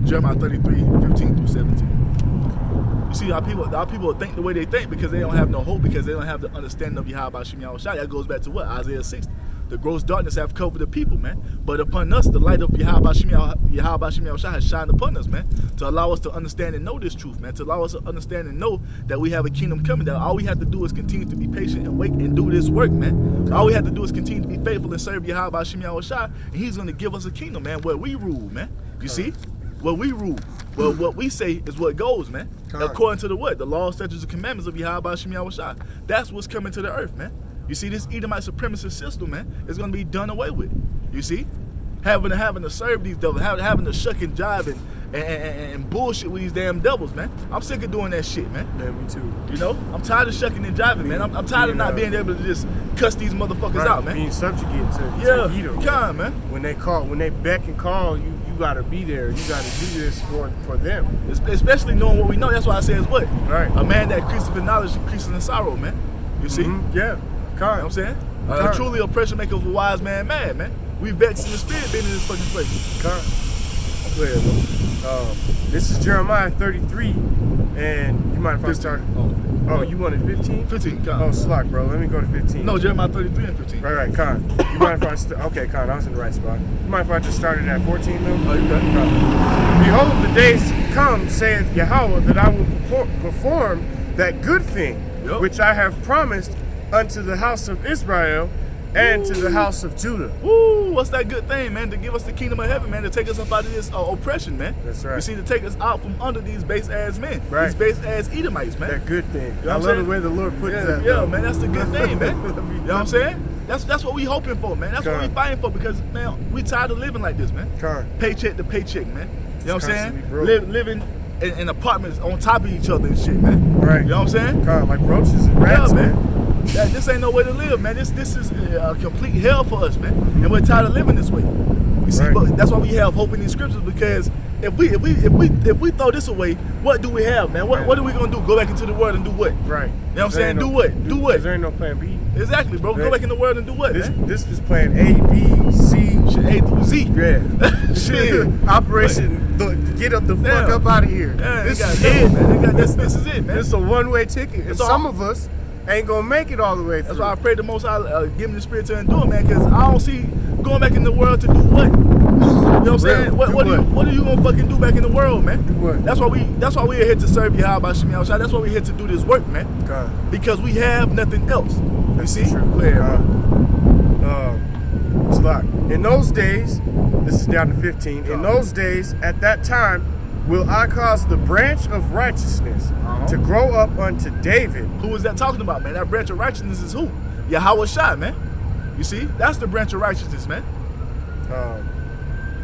Jeremiah 33, 15 through 17. You see, our people think the way they think because they don't have no hope, because they don't have the understanding of Yahweh Shem Yahushua. That goes back to what? Isaiah 60. The gross darkness have covered the people, man. But upon us, the light of Yahweh Shem Yahushua has shined upon us, man, to allow us to understand and know this truth, man, to allow us to understand and know that we have a kingdom coming, that all we have to do is continue to be patient and wait and do this work, man. All we have to do is continue to be faithful and serve Yahweh Shem Yahushua, and he's going to give us a kingdom, man, where we rule, man. You see? Where we rule. Well, what we say is what goes, man. According to the what? The law, statutes, and commandments of Yahweh Shem Yahushua. That's what's coming to the earth, man. You see, this Edomite supremacist system, man, is going to be done away with. You see? Having to serve these devils, having to shuck and jive and bullshit with these damn devils, man. I'm sick of doing that shit, man. Man, me too. You know? I'm tired of shucking and jiving, man. I'm tired of not being able to just cuss these motherfuckers out, man. Being subjugated to Edom. Yeah, man. When they beck and call, you gotta be there. You gotta do this for them. Especially knowing what we know. That's why I say it's what? Right. A man that increases in knowledge increases in sorrow, man. You see? Yeah. You know what I'm saying? Truly oppression maketh a wise man mad, man. We vexed in the spirit being in this fucking place. Go ahead, bro. This is Jeremiah 33, and you mind if I start? Oh, you wanted 15? 15, Oh, slack, bro. Let me go to 15. No, Jeremiah 33 and 15. Right, Con. You mind if I okay, Con, I was in the right spot. You mind if I just started at 14, though? Oh, you got it. Behold, the days come, saith Yahweh, that I will perform that good thing, which I have promised unto the house of Israel and to the house of Judah. Ooh, what's that good thing, man? To give us the kingdom of heaven, man. To take us up out of this oppression, man. That's right. You see, to take us out from under these base-ass men. Right. These base-ass Edomites, man. That good thing. You know I love the way the Lord puts that. Yeah, man, that's the good thing, man. You know what I'm saying? That's what we hoping for, man. That's what we fighting for, because, man, we tired of living like this, man. Paycheck to paycheck, man. You know what I'm saying? Living in apartments on top of each other and shit, man. Right. You know what I'm saying? Like roaches and rats, man. This ain't no way to live, man. This is a complete hell for us, man. And we're tired of living this way. You see, but that's why we have hope in these scriptures, because if we throw this away, what do we have, man? What are we gonna do? Go back into the world and do what? Right. You know what I'm saying? Do what? Do what? There ain't no plan B. Exactly, bro. Go back in the world and do what, man? This is plan A, B, C. Shit, A through Z. Yeah. Shit. Operation, get up the fuck up out of here. Yeah, this is it, man. This is it, man. It's a one-way ticket. And some of us ain't gonna make it all the way through. That's why I pray the Most High give me the spirit to endure, man, because I don't see going back in the world to do what? You know what I'm saying? What are you gonna fucking do back in the world, man? Do what? That's why we're here to serve Yahweh Shem Yahushua. That's why we're here to do this work, man. Because we have nothing else. You see? True. It's like, in those days, this is down to 15. In those days, at that time, will I cause the branch of righteousness to grow up unto David. Who is that talking about, man? That branch of righteousness is who? Yahweh Shai, man. You see? That's the branch of righteousness, man.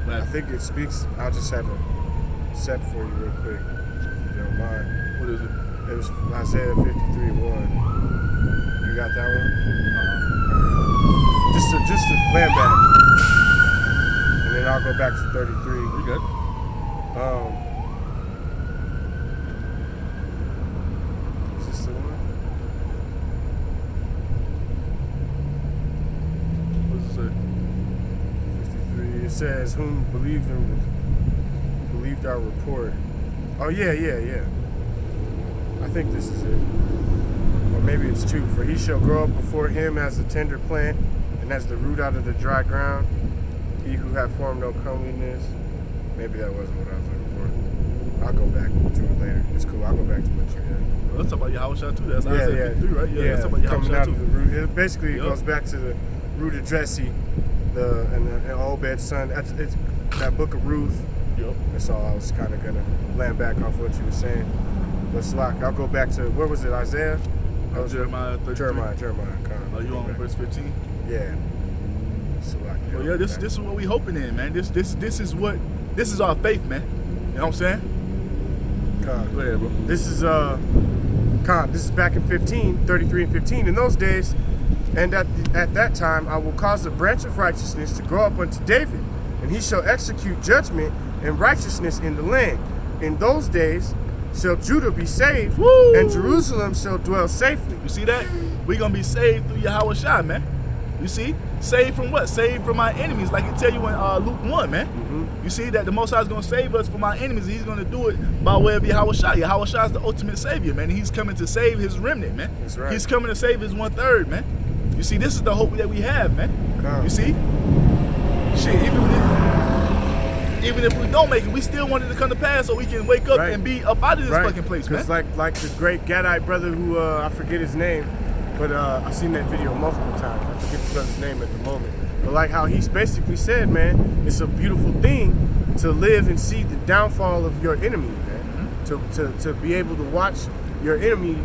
I think it speaks. I'll just have a set for you real quick, if you don't mind. What is it? It was Isaiah 53:1. You got that one? Just to land back, and then I'll go back to 33. You good? Is this the one? What does it say? 53. It says, "Whom believed our report." Oh yeah. I think this is it. Or maybe it's 2. For he shall grow up before him as a tender plant, and as the root out of the dry ground. He who hath formed no comeliness. Maybe that wasn't what I was looking for. I'll go back to it later. It's cool. I'll go back to what you had. Well, let's talk about Yahweh Shai too. That's Isaiah 53, right? Yeah. Let's talk about Yahweh coming Shai out too. of the root. It basically goes back to the root of Jesse, and Obed's son. It's that book of Ruth. Yep. That's all I was kind of gonna land back off what you were saying. But Slock, I'll go back to, where was it? Isaiah? That was Jeremiah 33. Jeremiah. Are you on verse 15? Yeah. Slock. Well, yeah, this is what we hoping in, man. This is our faith, man. You know what I'm saying? Go ahead, bro. This is back in 33 and 15. In those days, and at that time, I will cause the branch of righteousness to grow up unto David, and he shall execute judgment and righteousness in the land. In those days shall Judah be saved, and Jerusalem shall dwell safely. You see that? We're going to be saved through Yahweh Shai, man. You see? Saved from what? Saved from our enemies, like it tell you in Luke 1, man. You see that the Most High is going to save us from our enemies, and he's going to do it by way of Yahweh Shai. Yahweh Shai is the ultimate savior, man. And he's coming to save his remnant, man. That's right. He's coming to save his 1/3, man. You see, this is the hope that we have, man. Come. You see? Shit, even if we don't make it, we still want it to come to pass so we can wake up and be up out of this fucking place, man. It's like the great Gadite brother who, I forget his name, but I've seen that video multiple times. I forget the brother's name at the moment. But like how he's basically said, man, it's a beautiful thing to live and see the downfall of your enemy, man. To be able to watch your enemy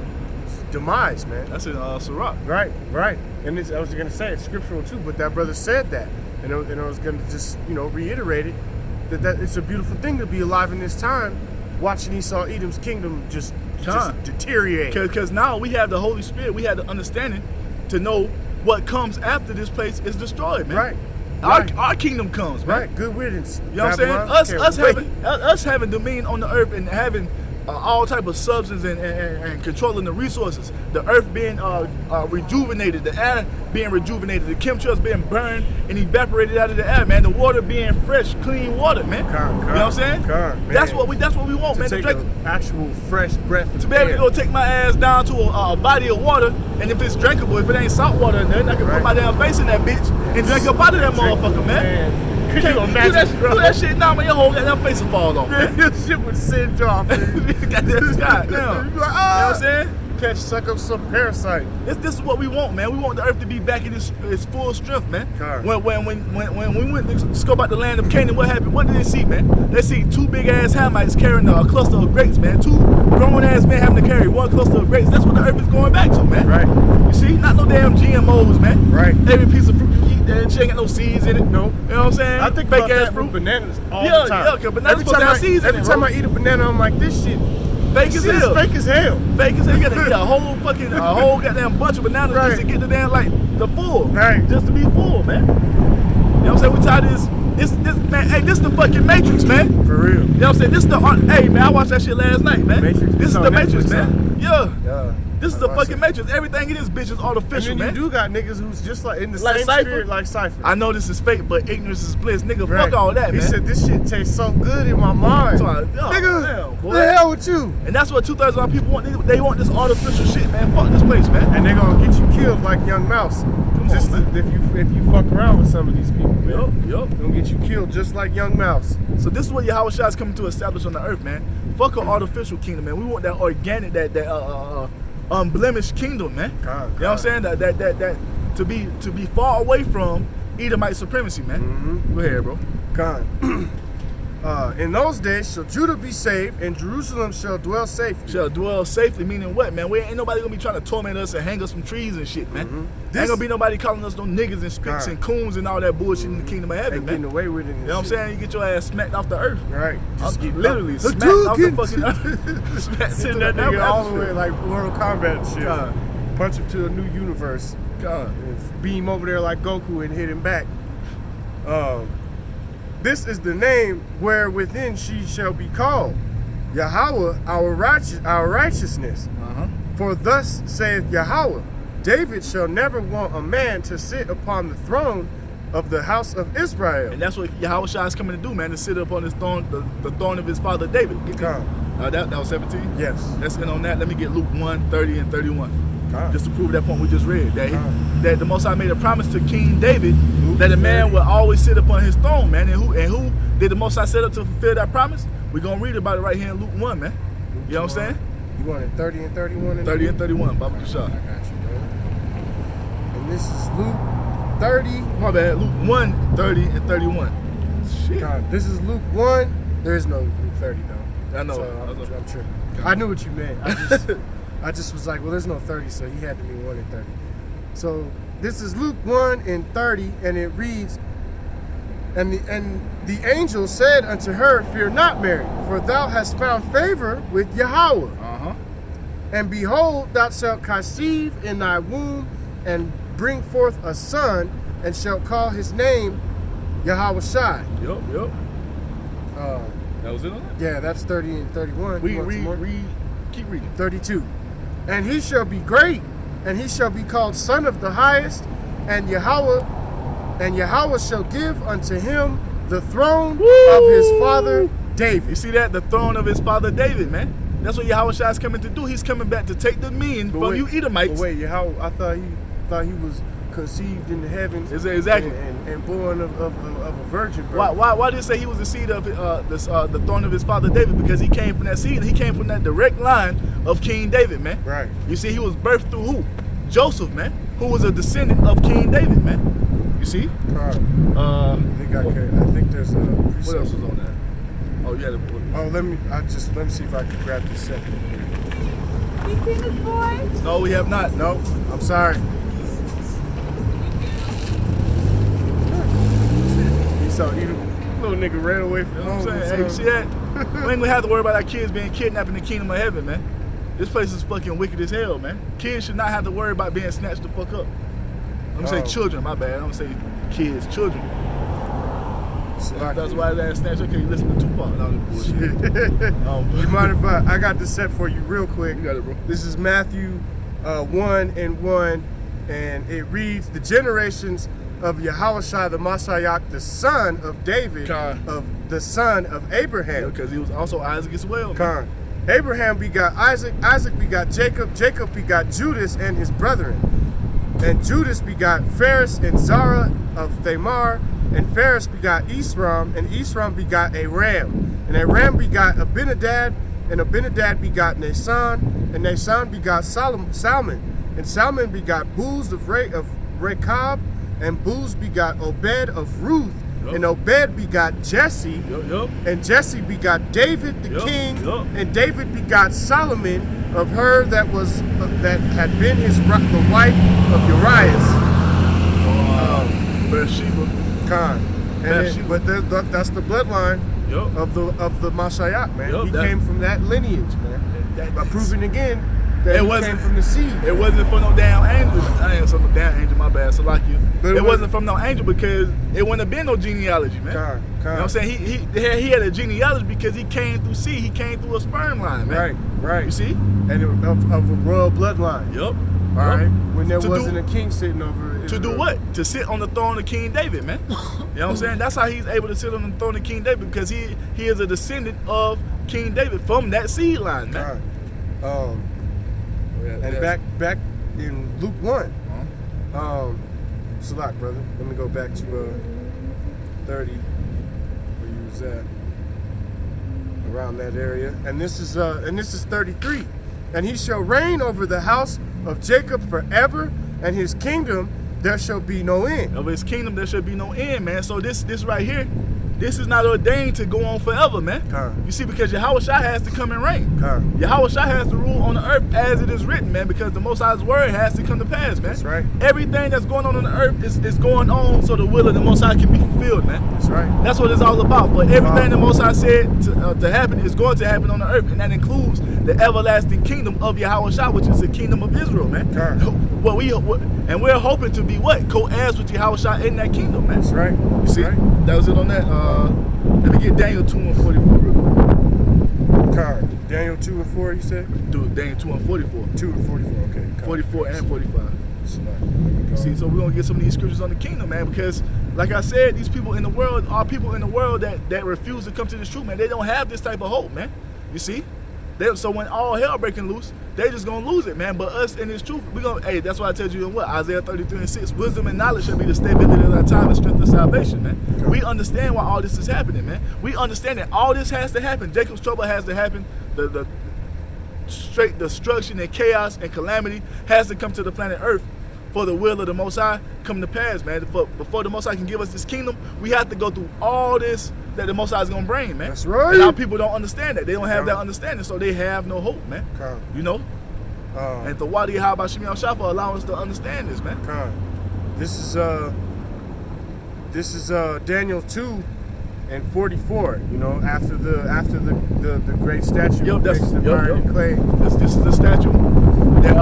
demise, man. That's in Sirach. Right. And I was gonna say it's scriptural too, but that brother said that, and I was gonna just reiterate it that it's a beautiful thing to be alive in this time, watching Esau Edom's kingdom just deteriorate. Because now we have the Holy Spirit, we have the understanding to know what comes after this place is destroyed, man. Our kingdom comes, man. Right. Good riddance. You know what I'm saying? Us having dominion on the earth and having all type of substance and controlling the resources. The earth being rejuvenated, the air being rejuvenated, the chemtrails being burned and evaporated out of the air, man. The water being fresh, clean water, man. You know what I'm saying? That's what we want, man. To take actual fresh breath. To be able to go take my ass down to a body of water, and if it's drinkable, if it ain't salt water in there, I can put my damn face in that bitch and drink up out of that motherfucker, man. Could you imagine, do that shit now, man, your whole goddamn face will fall off, man. Your shit would singe off, man. Goddamn. You know what I'm saying? Suck up some parasite. This is what we want, man. We want the earth to be back in its full strength, man. When we went to scope out the land of Canaan, what happened? What did they see, man? They see two big ass Hamites carrying a cluster of grapes, man. Two grown ass men having to carry one cluster of grapes. That's what the earth is going back to, man. Right. You see? Not no damn GMOs, man. Right. Every piece of fruit you eat, that shit ain't got no seeds in it. No. You know what I'm saying? I think fake about ass that fruit. with bananas all the time. Yeah, bananas supposed to have seeds in it. Every time I eat a banana, I'm like, this shit. Fake as hell. Fake as hell. Fake as hell. You gotta eat a whole goddamn bunch of bananas just to get the damn the full. Right. Just to be full, man. You know what I'm saying? We tired of this man. Hey, this the fucking Matrix, man. For real. You know what I'm saying? Hey man, I watched that shit last night, man. Matrix. This is the Matrix, man. Yeah. This is the fucking Matrix. Everything in this bitch is artificial, and then man. You do got niggas who's just like in the like same Cypher? spirit like Cypher. I know this is fake, but ignorance is bliss. Nigga, fuck all that, man. He said this shit tastes so good in my mind. Nigga, what the hell with you? And that's what 2/3 of our people want. They want this artificial shit, man. Fuck this place, man. And they gonna get you killed like Young Mouse. Just if you fuck around with some of these people, man. Yup. Gonna get you killed just like Young Mouse. So this is what Yahweh Shai is coming to establish on the earth, man. Fuck an artificial kingdom, man. We want that organic, that unblemished kingdom, man. You know what I'm saying? That to be far away from Edomite supremacy, man. Go ahead, bro. In those days shall Judah be saved, and Jerusalem shall dwell safely. Shall dwell safely, meaning what, man? Ain't nobody gonna be trying to torment us and hang us from trees and shit, man. Ain't gonna be nobody calling us no niggas and spicks and coons and all that bullshit in the kingdom of heaven, and man. getting away with it. You know what I'm saying? You get your ass smacked off the earth. Right. Just get literally smacked off the fucking earth. Send that nigga all the way like Mortal Kombat shit. Punch him to a new universe. And beam over there like Goku and hit him back. This is the name wherewithin she shall be called, Yahweh, our righteousness. For thus saith Yahweh, David shall never want a man to sit upon the throne of the house of Israel. And that's what Yahweh Shai is coming to do, man, to sit upon his throne, the throne of his father David. That was 17? Yes. Let's end on that. Let me get Luke 1, 30 and 31. Just to prove that point we just read. That the Most High made a promise to King David that a man would always sit upon his throne, man. And who did the Most High set up to fulfill that promise? We're going to read about it right here in Luke 1, man. You know what I'm saying? You want it 30 and 31? 30 and 31, Baba Kashah. I got you, bro. And this is Luke 30. My bad. Luke 1, 30 and 31. Shit. This is Luke 1. There is no Luke 30, though. I know. So I'm tripping. I knew what you meant. I just was like, well, there's no 30, so he had to be 1 and 30. So this is Luke 1 and 30, and it reads, And the angel said unto her, Fear not, Mary, for thou hast found favor with Yahweh. And behold, thou shalt conceive in thy womb, and bring forth a son, and shalt call his name Yahweh Shai. Yup. That was it on that? Yeah, that's 30 and 31. Keep reading. 32. And he shall be great, and he shall be called Son of the Highest, and Yahweh And Yahweh shall give unto him the throne of his father David. You see that? The throne of his father David, man. That's what Yahweh Shai is coming to do. He's coming back to take dominion from you Edomites. But wait, Yahweh, I thought he was conceived in the heavens. Exactly. And born of a virgin. Bro. Why did it say he was the seed of the throne of his father David? Because he came from that seed. He came from that direct line of King David, man. Right. You see, he was birthed through who? Joseph, man, who was a descendant of King David, man. You see? I think there's a. What else was on that? Oh, yeah. Let me see if I can grab this set. Have you seen this boy? No, we have not. No, I'm sorry. So you little nigga ran away from home. You know what I'm saying? Hey, you see that? We ain't gonna have to worry about our kids being kidnapped in the kingdom of heaven, man. This place is fucking wicked as hell, man. Kids should not have to worry about being snatched the fuck up. I'm gonna say children, my bad. I'm gonna say kids, children. That's why that snatch. Okay, you listen to Tupac. No, this bullshit. You mind if I got this set for you real quick? You got it, bro. This is Matthew 1:1, and it reads, the generations of Yahushua the Messiah, the son of David, of the son of Abraham. Because he was also Isaac as well. Con. Abraham begot Isaac, Isaac begot Jacob, Jacob begot Judas and his brethren. And Judas begot Phares and Zara of Thamar, and Phares begot Esrom, and Esrom begot Aram. And Aram begot Abinadab, and Abinadab begot Nason, and Nason begot Salmon. And Salmon begot Booz of Rechab, and Booz begot Obed of Ruth, and Obed begot Jesse, and Jesse begot David the king, and David begot Solomon of her that had been the wife of Urias. Bathsheba. But that's the bloodline of the Mashiach, man. He came from that lineage, man. By proving again that he came from the seed. It wasn't from no damn angel. I ain't some damn angel, my bad. So like you. It wasn't from no angel because it wouldn't have been no genealogy, man. You know what I'm saying? He had a genealogy because he came through seed. He came through a sperm line, man. Right. You see? And of a royal bloodline. Yep. All right. When there wasn't a king sitting over Israel. To do what? To sit on the throne of King David, man. You know what I'm saying? That's how he's able to sit on the throne of King David, because he is a descendant of King David from that seed line, man. And back in Luke 1, Salak, brother. Let me go back to 30, where you was at, around that area. And this is 33. And he shall reign over the house of Jacob forever, and his kingdom there shall be no end. Of his kingdom there shall be no end, man. So this right here, this is not ordained to go on forever, man. You see, because Yahushua has to come and reign. Yahushua has to rule on the earth as it is written, man, because the Most High's word has to come to pass, man. That's right. Everything that's going on the earth is going on so the will of the Most High can be fulfilled, man. That's right. That's what it's all about. For everything the Most High said to happen is going to happen on the earth, and that includes the everlasting kingdom of Yahushua, which is the kingdom of Israel, man. And we're hoping to be what? Co-heirs with Yahushua in that kingdom, man. That's right. You see? That was it on that. Let me get Daniel 2:44 real quick. Daniel 2:4, you said? Do Daniel 2:44. 2:44, okay. 44 and 45. See, so we're gonna get some of these scriptures on the kingdom, man, because like I said, these people in the world are people in the world that refuse to come to this truth, man. They don't have this type of hope, man. You see? So when all hell breaking loose, they just gonna lose it, man. But us in this truth, we gonna, hey, that's why I tell you in what? Isaiah 33:6, wisdom and knowledge shall be the stability of our time and strength of salvation, man. We understand why all this is happening, man. We understand that all this has to happen. Jacob's trouble has to happen. The straight destruction and chaos and calamity has to come to the planet Earth for the will of the Most High come to pass, man. Before the Most High can give us this kingdom, we have to go through all this that the Most High is gonna bring, man. That's right. And our people don't understand that. They don't have that understanding, so they have no hope, man. You know? And the Wadi how about Shimei Shafa allowing us to understand this, man. This is Daniel 2:44. You know, after the great statue of clay. This is the statue that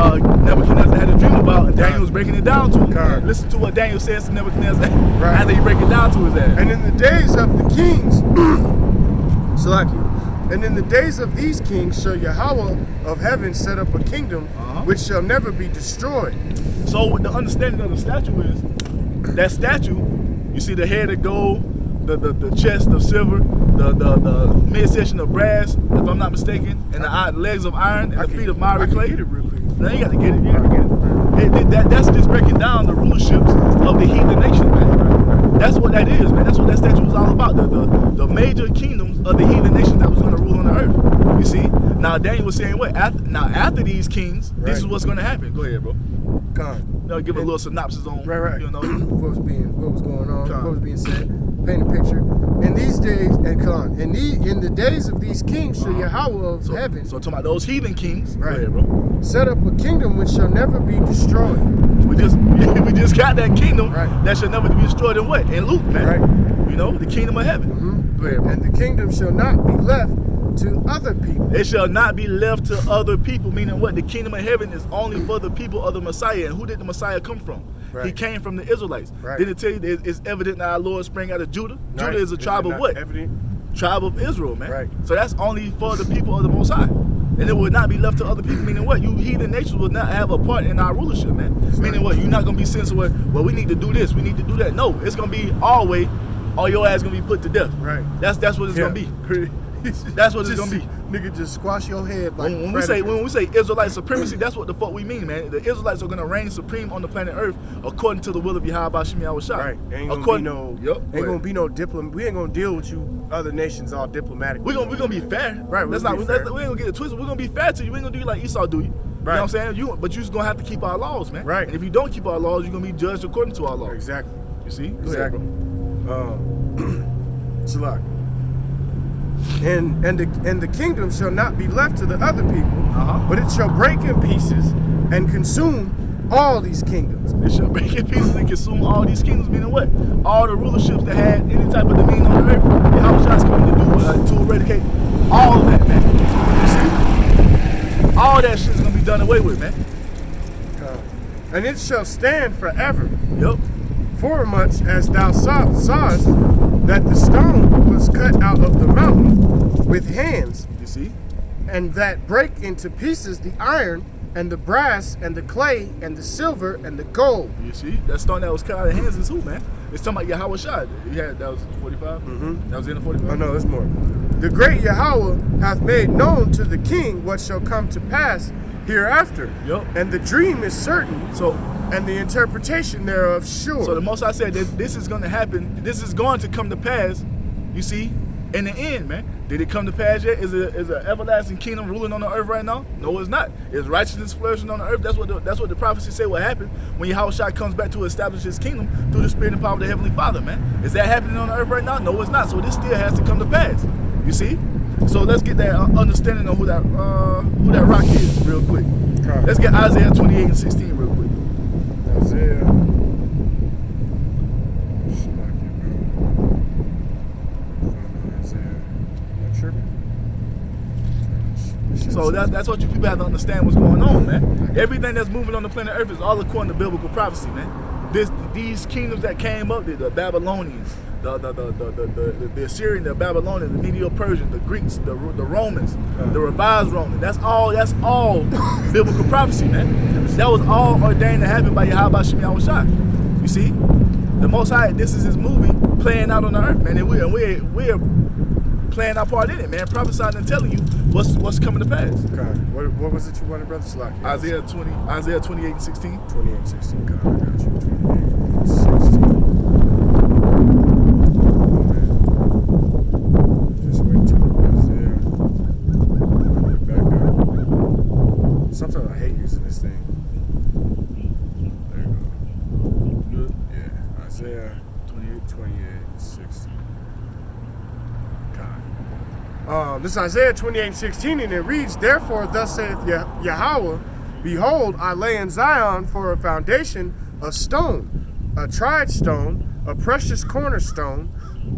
Nebuchadnezzar had a dream about, and Daniel was breaking it down to him. Listen to what Daniel says to Nebuchadnezzar after he break it down to his ass. And in the days of the kings, and in the days of these kings shall Yahweh of heaven set up a kingdom which shall never be destroyed. So the understanding of the statue is that statue You see the head of gold, the chest of silver, the midsection of brass, if I'm not mistaken, and the legs of iron, and the feet of miry clay. Get it real quick. Now you got to get it. That's just breaking down the rulerships of the heathen nation, man. That's what that is, man. That's what that statue was all about. The major kingdoms of the heathen nations that was going to rule on the earth. You see? Now Daniel was saying what? After these kings, this is what's going to happen. Go ahead, bro. Give a little synopsis on you know what was going on, what was being said. Paint a picture. In these days, in the days of these kings shall Yahweh of heaven. So talking about those heathen kings, right? Go ahead, bro. Set up a kingdom which shall never be destroyed. We just got that kingdom that shall never be destroyed in what? In Luke, man. Right. You know, the kingdom of heaven. Mm-hmm. Go ahead, bro. And the kingdom shall not be left to other people. It shall not be left to other people, meaning what? The kingdom of heaven is only for the people of the Messiah. And who did the Messiah come from? Right. He came from the Israelites. Right. Didn't it tell you that it's evident that our Lord sprang out of Judah? Right. Judah is a tribe of what? Evident? Tribe of Israel, man. Right. So that's only for the people of the Most High. And it will not be left to other people, meaning what? You heathen nations will not have a part in our rulership, man. That's meaning what? You're not going to be censored, well, we need to do this, we need to do that. No, it's going to be our way, or your ass going to be put to death. Right. That's what it's going to be. That's what it's going to be. Nigga, just squash your head like when we say Israelite supremacy, that's what the fuck we mean, man. The Israelites are gonna reign supreme on the planet Earth according to the will of Yahweh Bashim Yahushua. Right. Ain't gonna be no diplomat. We ain't gonna deal with you other nations all diplomatic. We're gonna be fair. Right. We ain't gonna get it twisted. We're gonna be fair to you. We ain't gonna do you like Esau do you. Right. You know what I'm saying? But you just gonna have to keep our laws, man. Right. And if you don't keep our laws, you're gonna be judged according to our laws. Exactly. You see? Exactly. Shalak. And the kingdom shall not be left to the other people, but it shall break in pieces and consume all these kingdoms. It shall break in pieces and consume all these kingdoms, meaning what? All the rulerships that had any type of dominion on the earth, Yahweh is coming to do to eradicate all of that, man. You see? All that shit's gonna be done away with, man. And it shall stand forever. Yep. Forasmuch as thou sawest that the stone was cut out of the mountain with hands, you see, and that break into pieces the iron and the brass and the clay and the silver and the gold. You see, that stone that was cut out of hands is who, man? It's talking about Yahweh Shai. That was 45? Mm-hmm. That was in the 45? Oh no, there's more. The great Yahweh hath made known to the king what shall come to pass hereafter. Yep. And the dream is certain. And the interpretation thereof sure. So the Most High said that this is going to happen. This is going to come to pass. You see, in the end, man. Did it come to pass yet? Is an everlasting kingdom ruling on the earth right now? No, it's not. Is righteousness flourishing on the earth? That's what the prophecy say will happen when Yahweh comes back to establish His kingdom through the Spirit and power of the Heavenly Father, man. Is that happening on the earth right now? No, it's not. So this still has to come to pass. You see? So let's get that understanding of who that rock is real quick. Let's get Isaiah 28 and 16 real quick. Isaiah. So that's what you people have to understand what's going on, man. Everything that's moving on the planet Earth is all according to biblical prophecy, man. These kingdoms that came up, the Babylonians, the Assyrian, the Babylonians, the Medo-Persian, the Greeks, the Romans, the revised Romans. That's all biblical prophecy, man. That was all ordained to happen by Yahweh Shem Yahushua. You see, the Most High. This is His movie playing out on the earth, man, and we're playing our part in it, man. Prophesying and telling you what's coming to pass. Okay. What was it you wanted, Brother Slaki? Isaiah 28 and 16. 28 and 16. Okay, I got you. 28 and 16. Sometimes I hate using this thing. There you go. Good? Yeah. Isaiah 28, 16. God. This is Isaiah 28, 16, and it reads, Therefore thus saith Yahweh, Behold, I lay in Zion for a foundation a stone, a tried stone, a precious cornerstone,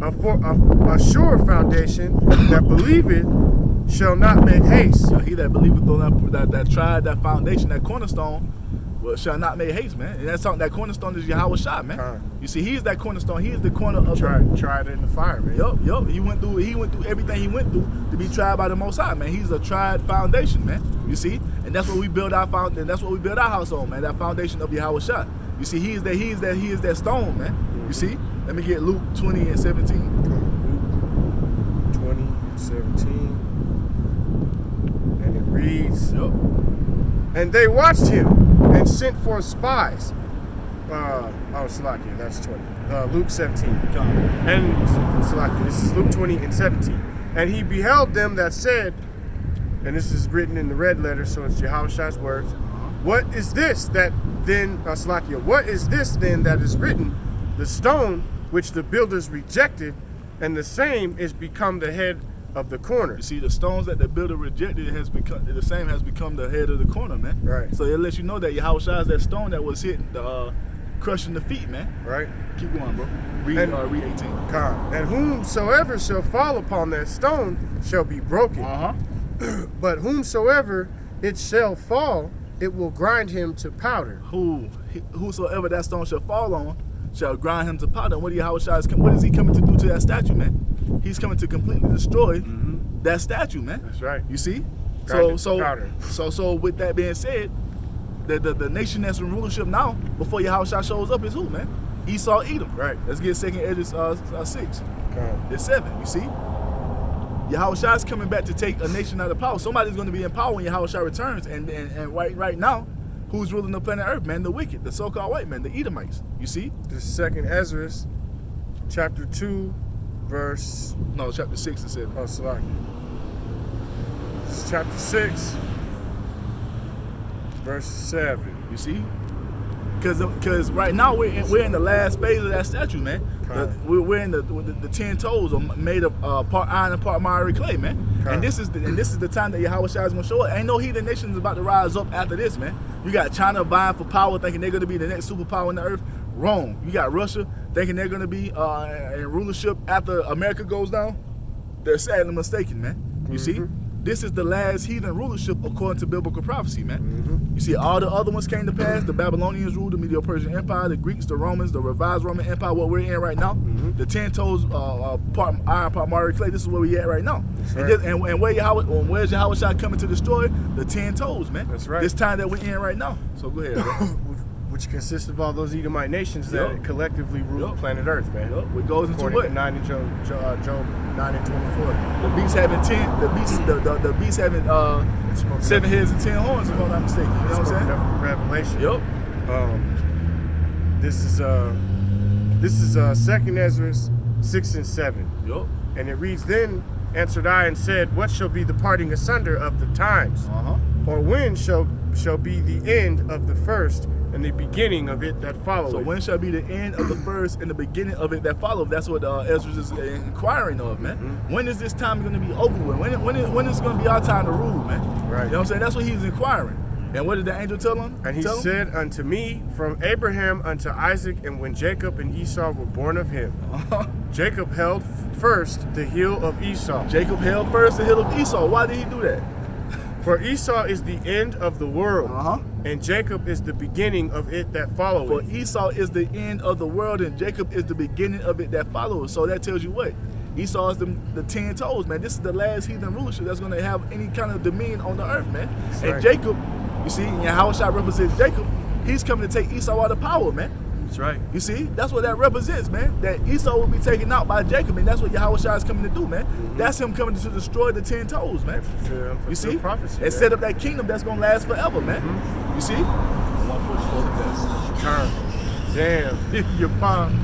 a sure foundation that believeth shall not make haste. He that believeth on that tried, that foundation, that cornerstone, shall not make haste, man. And that's something, that cornerstone is Yahweh Shai, man. You see, He is that cornerstone. He is the corner of tried in the fire, man. Yup. He went through everything He went through to be tried by the Most High, man. He's a tried foundation, man. You see, and that's what we build our house on, man. That foundation of Yahweh Shai. You see, He is that stone, man. You see, Let me get Luke 20 and 17. Luke 20 and 17. And it reads, Yup. and they watched him and sent forth spies. Salakia, that's 20. Luke 17. And Salakia, this is Luke 20 and 17. And he beheld them that said, and this is written in the red letter, so it's Yahushua's words. What is this that then, Salakia, what is this then that is written? The stone which the builders rejected, and the same is become the head of the corner. You see, the stones that the builder rejected has become the head of the corner, man. Right. So it lets you know that Yahushua is that stone that was hitting crushing the feet, man. Right. Keep going, bro. Read 18. Con. And whomsoever shall fall upon that stone shall be broken. But whomsoever it shall fall, it will grind him to powder. Whosoever that stone shall fall on shall grind him to powder. What is he coming to do to that statue, man? He's coming to completely destroy that statue, man. That's right. You see? So with that being said, the nation that's in rulership now, before Yahushua shows up, is who, man? Esau, Edom. Right. Let's get 2nd Esdras 6. Con. It's 7. You see? Yahushua is coming back to take a nation out of power. Somebody's going to be in power when Yahushua returns. And right now, who's ruling the planet Earth, man? The wicked, the so-called white men, the Edomites. You see? This is 2nd Esdras, chapter 2, verse... No, chapter 6 and 7. Oh, Salakia. This is chapter 6, verse 7. You see? Because right now we're in the last phase of that statue, man. We're in the 10 toes are made of part iron and part miry clay, man. And this is the time that Yahushua is gonna show up. Ain't no heathen nations about to rise up after this, man. You got China vying for power, thinking they're gonna be the next superpower in the earth. Wrong. You got Russia thinking they're gonna be in rulership after America goes down. They're sadly mistaken, man. You see? This is the last heathen rulership according to biblical prophecy, man. You see, all the other ones came to pass. The Babylonians ruled the Medo-Persian Empire, the Greeks, the Romans, the revised Roman Empire, what we're in right now. The 10 toes, part iron, part miry clay, this is where we at right now. Right. And where's Yahushua coming to destroy? The 10 toes, man. That's right. This time that we're in right now. So go ahead, bro. Which consists of all those Edomite nations that collectively rule planet Earth, man. What goes into According what? to 9 and Job 9 and 24. The beast having 10. The beast having 7 heads and 10 horns, if I'm not mistaken. You know what I'm saying? Revelation. Yup. This is 2nd Esdras 6 and 7. Yup. And it reads, then answered I and said, what shall be the parting asunder of the times? Or when shall be the end of the first and the beginning of it that followeth? So when shall be the end of the first and the beginning of it that followeth? That's what Ezra is inquiring of, man. When is this time going to be over with? When is going to be our time to rule, man? Right. You know what I'm saying? That's what he's inquiring. And what did the angel tell him? And he said unto me, from Abraham unto Isaac, and when Jacob and Esau were born of him. Jacob held first the heel of Esau. Jacob held first the heel of Esau. Why did he do that? For Esau is the end of the world, and Jacob is the beginning of it that followeth. For Esau is the end of the world, and Jacob is the beginning of it that follows. So that tells you what? Esau is the 10 toes, man. This is the last heathen rulership that's going to have any kind of dominion on the earth, man. That's and right. Jacob, you see, Yahushua represents Jacob. He's coming to take Esau out of power, man. That's right. You see, that's what that represents, man. That Esau will be taken out by Jacob, and that's what Yahushua is coming to do, man. That's him coming to destroy the 10 toes, man. You see? Prophecy, and set up that kingdom that's going to last forever, man. You see? 144 Damn. Your palm.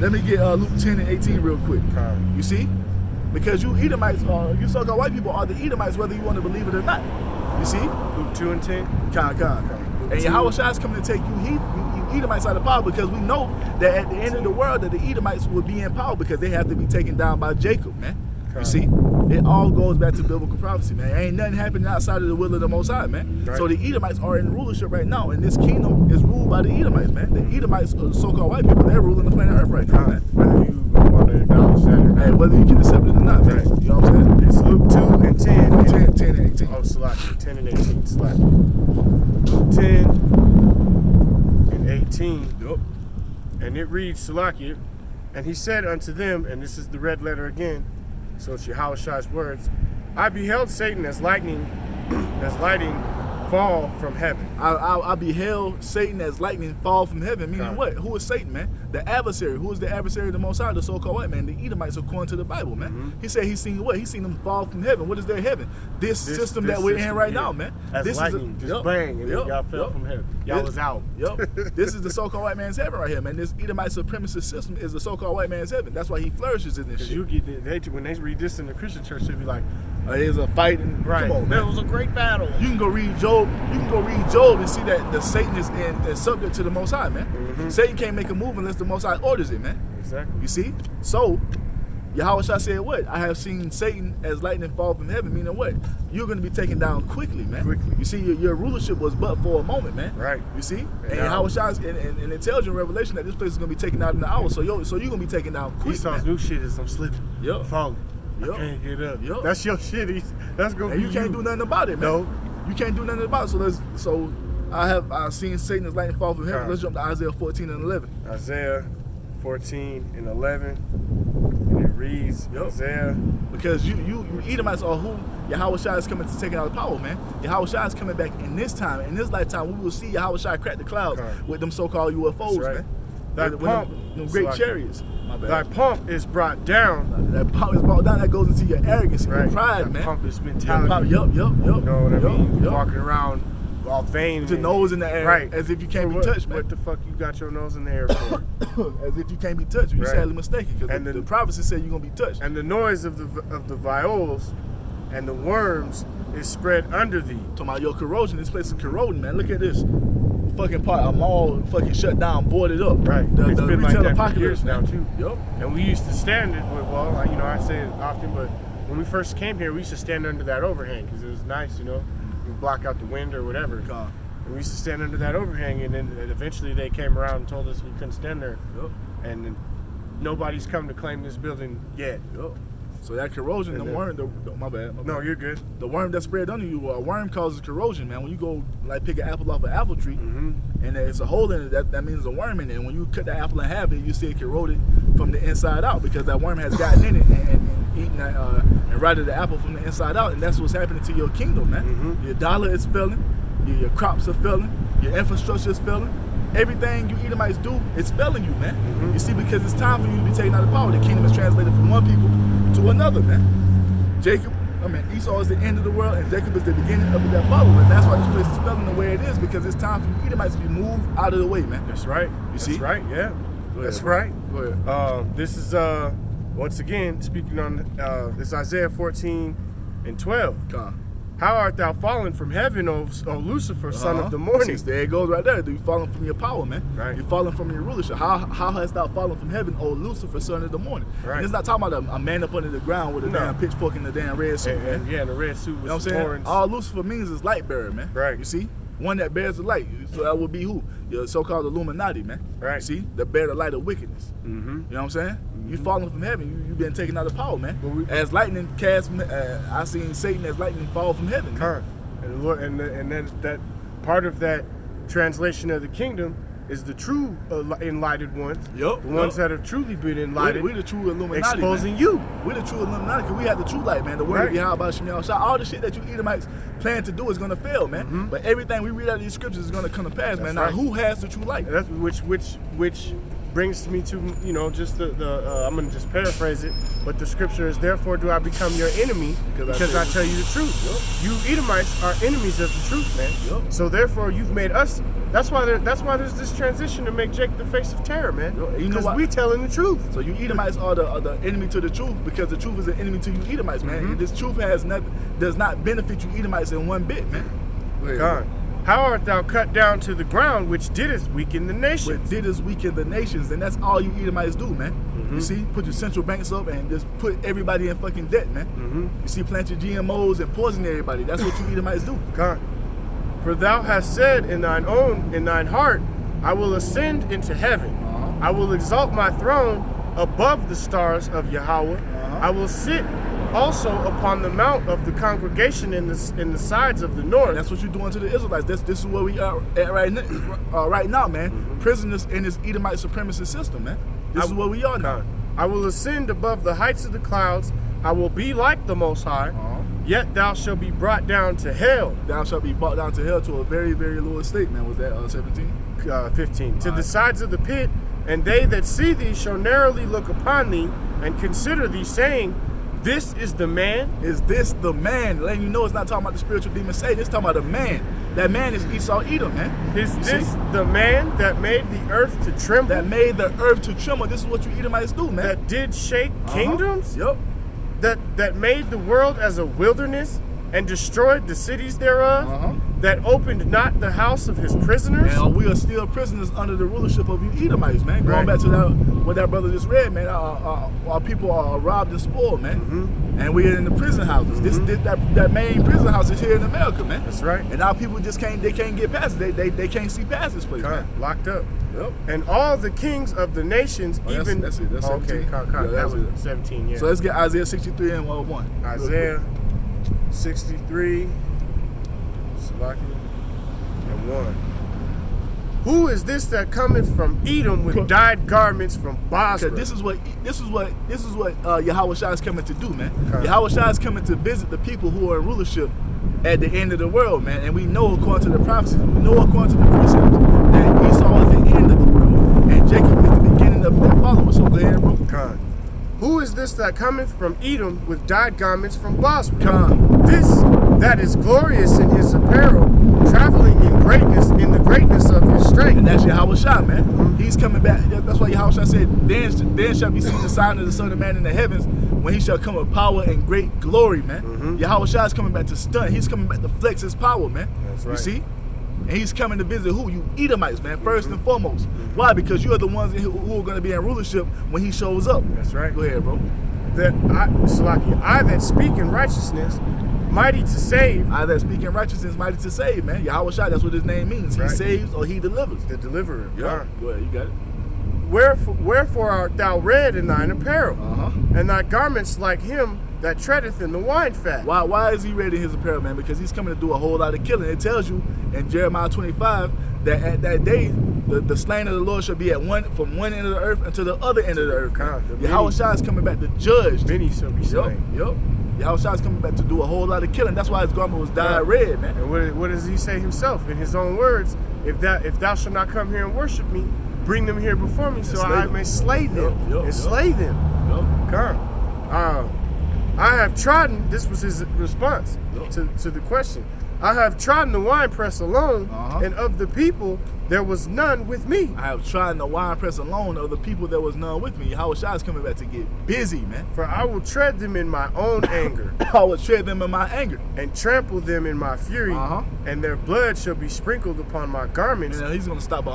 Let me get Luke 10 and 18 real quick. You see? Because you Edomites, you so-called white people are the Edomites, whether you want to believe it or not. You see? Luke 2 and 10. And Yahushua is coming to take you Edomites out of power, because we know that at the end of the world that the Edomites will be in power because they have to be taken down by Jacob, man. You see? It all goes back to biblical prophecy, man. Ain't nothing happening outside of the will of the Most High, man. Right. So the Edomites are in rulership right now, and this kingdom is ruled by the Edomites, man. The Edomites, so-called white people, they're ruling the planet Earth right now, man. Whether you want to acknowledge that or not. Hey, whether you can accept it or not, man. Right. You know what I'm saying? It's Luke 2 and 10. 10 and 18. Oh, Salakia. 10 and 18. Salakia. Luke 10 and 18. Yup. And it reads, Salakia, and he said unto them, and this is the red letter again, so it's Yahushua's words, I beheld Satan as lighting fall from heaven. I beheld Satan as lightning fall from heaven. Meaning what? Who is Satan, man? The adversary. Who is the adversary of the Most High? The so-called white man. The Edomites, according to the Bible, man. He said he's seen what? He's seen them fall from heaven. What is their heaven? This system that we're in right now, man. As this lightning, just bang, and y'all fell from heaven. Y'all was out. This is the so-called white man's heaven right here, man. This Edomite supremacist system is the so-called white man's heaven. That's why he flourishes in this shit. You get when they read this in the Christian church, they'll be like, there's a fight. Right. Come on, man. That was a great battle. You can go read Job. You can go read Job and see that the Satan is subject to the Most High, man. Satan can't make a move unless the Most High orders it, man. Exactly. You see? So, Yahweh Shah said what? I have seen Satan as lightning fall from heaven, meaning what? You're going to be taken down quickly, man. Quickly. You see, your rulership was but for a moment, man. Right. You see? And Yahweh Shah, and it tells you in Revelation that this place is going to be taken out in an hour. So you're going to be taken down quickly. Esau's new shit is I'm slipping. Falling. Yep. I can't get up. That's your shit. That's gonna and be you can't do nothing about it, man. No. You can't do nothing about it. So I've seen Satan as lightning fall from heaven. Let's jump to Isaiah 14 and 11. Isaiah 14 and 11. And it reads, Isaiah. Because you Edomites are who Yahweh Shah is coming to take out of power, man. Yahweh Shah is coming back in this time. In this lifetime, we will see Yahweh Shah crack the clouds with them so-called UFOs, man. Thy pomp, them great chariots. My bad. Thy pomp is brought down. That pomp is brought down. That goes into your arrogance and your pride, that man. Pompous mentality. Yup. You know what I mean? Walking around all vain. With your nose in the air, as if you can't be touched, man. What the fuck you got your nose in the air for? As if you can't be touched. You're sadly mistaken, because the prophecy said you're gonna be touched. And the noise of the viols and the worms is spread under thee. Talking about your corrosion. This place is corroding, man. Look at this. Fucking part, a mall fucking shut down, boarded up. Right. It's been like that for years now too. Yup. And we used to stand it. Well, I say it often, but when we first came here, we used to stand under that overhang because it was nice, You block out the wind or whatever. And we used to stand under that overhang, and then eventually they came around and told us we couldn't stand there. And then nobody's come to claim this building yet. So that corrosion, the worm, my bad. No, you're good. The worm that spread under you, a worm causes corrosion, man. When you go like pick an apple off an apple tree, and there's a hole in it, that means a worm in it. And when you cut the apple in half, you see it corroded from the inside out because that worm has gotten in it and eaten that and rotted the apple from the inside out. And that's what's happening to your kingdom, man. Your dollar is failing, your crops are failing, your infrastructure is failing. Everything you Edomites do is failing you, man. You see, because it's time for you to be taken out of power. The kingdom is translated from one people to another, man. Esau is the end of the world, and Jacob is the beginning of that following. And that's why this place is failing the way it is, because it's time for you Edomites to be moved out of the way, man. That's right. You see? That's right, yeah. That's right. Go ahead. This is, once again, speaking on, this Isaiah 14 and 12. How art thou fallen from heaven, O Lucifer, son of the morning? There it goes right there. You're falling from your power, man. Right. You're falling from your rulership. How hast thou fallen from heaven, O Lucifer, son of the morning? Right. And it's not talking about a man up under the ground with a damn pitchfork and a damn red suit, man. Yeah, and a red suit with you know what I'm horns. saying? All Lucifer means is light bearer, man. Right. You see? One that bears the light. So that would be who? Your so-called Illuminati, man. Right. You see? That bear the light of wickedness. You know what I'm saying? You falling from heaven. You've been taken out of power, man. As lightning cast, I seen Satan as lightning fall from heaven. And Lord, and then that part of that translation of the kingdom is the true enlightened ones. The ones that have truly been enlightened. We the true Illuminati, exposing man. you. We the true Illuminati, because we have the true light, man. The word of Yahweh Shemiah Shah. All the shit that you Edomites plan to do is going to fail, man. But everything we read out of these scriptures is going to come to pass, man. Now, who has the true light? That's which brings me to, just the I'm going to just paraphrase it, but the scripture is, therefore do I become your enemy because I tell you the truth. You Edomites are enemies of the truth, man. So therefore you've made us, that's why there's this transition to make Jake the face of terror, man. Because we telling the truth. So you Edomites are the enemy to the truth, because the truth is an enemy to you Edomites, man. And this truth does not benefit you Edomites in one bit, man. God. How art thou cut down to the ground, which didst weaken the nations? Which didst weaken the nations, and that's all you Edomites do, man. You see, put your central banks up and just put everybody in fucking debt, man. You see, plant your GMOs and poison everybody. That's what you Edomites do. God. For thou hast said in thine heart, I will ascend into heaven. I will exalt my throne above the stars of Yahweh. I will sit also upon the mount of the congregation in the sides of the north. And that's what you're doing to the Israelites. This is where we are at right now, man. Prisoners in this Edomite supremacist system, man. This is where we are now. I will ascend above the heights of the clouds. I will be like the Most High. Yet thou shalt be brought down to hell. Thou shalt be brought down to hell to a very, very low estate, man. Was that 17? 15. To All the right. sides of the pit, and they that see thee shall narrowly look upon thee, and consider thee, saying, This is the man. Is this the man? Letting you know it's not talking about the spiritual demon Satan. It's talking about a man. That man is Esau Edom, man. Is You this see? the man that made the earth to tremble? That made the earth to tremble. This is what you Edomites do, man. that did shake Uh-huh. kingdoms? Yep. That made the world as a wilderness and destroyed the cities thereof? Uh-huh. That opened not the house of his prisoners? And we are still prisoners under the rulership of you Edomites, man. Going Right. back to that, what that brother just read, man. Our people are robbed and spoiled, man. Mm-hmm. And we're in the prison houses. That main prison house is here in America, man. That's right. And our people just can't get past it. They can't see past this place, man. Locked up. Yep. And all the kings of the nations, Oh, that's- even that's it. That's okay, 17. Yeah, that that's was it. 17. Yeah. So let's get Isaiah 63 and 1. Isaiah 63, Salaki, and 1. Who is this that cometh from Edom with dyed garments from Basra? This is what Yahweh Shai is coming to do, man. Okay. Yahweh Shai is coming to visit the people who are in rulership at the end of the world, man. And we know according to the prophecies, we know according to the precepts, that Esau is the end of the world, and Jacob is the beginning of their followers. So go ahead, bro. Con. Who is this that cometh from Edom with dyed garments from Basra? Con. This that is glorious in his apparel, traveling in greatness, in the greatness of his strength. And that's Yahweh Shai, man. He's coming back. That's why Yahweh Shai said, then shall be seen the sign of the Son of Man in the heavens, when he shall come with power and great glory, man. Yahweh Shai is coming back to stunt. He's coming back to flex his power, man. That's right. You see? And he's coming to visit who? You Edomites, man, first and foremost. Why? Because you are the ones who are going to be in rulership when he shows up. That's right. Go ahead, bro. I that speak in righteousness, mighty to save, I that speak in righteousness, mighty to save, man. Yahweh Shai, that's what his name means. He Right. saves or he delivers. the deliverer. Yeah. Go ahead, you got it. Wherefore art thou red in thine apparel, Uh-huh. and thy garments like him that treadeth in the wine fat? Why is he red in his apparel, man? Because he's coming to do a whole lot of killing. It tells you in Jeremiah 25 that at that day, the slain of the Lord shall be from one end of the earth until the other end of the earth. God, the Yahweh many- Shai is coming back to judge. Many shall be Yup, slain. yup. Yahweh Shai is coming back to do a whole lot of killing. That's why his garment was dyed Yeah. red, man. And what does he say himself in his own words? If thou shalt not come here and worship me, bring them here before me, so slay I them. may slay them Yup, and slay them. Yup. Come. I have trodden, this was his response to the question. I have trodden the winepress alone, Uh-huh. and of the people there was none with me. I have tried the wine press alone of the people there was none with me. Yahweh Shai is coming back to get busy, man. For I will tread them in my own anger, I will tread them in my anger. and trample them in my fury, Uh-huh. and their blood shall be sprinkled upon my garments. And he's gonna stomp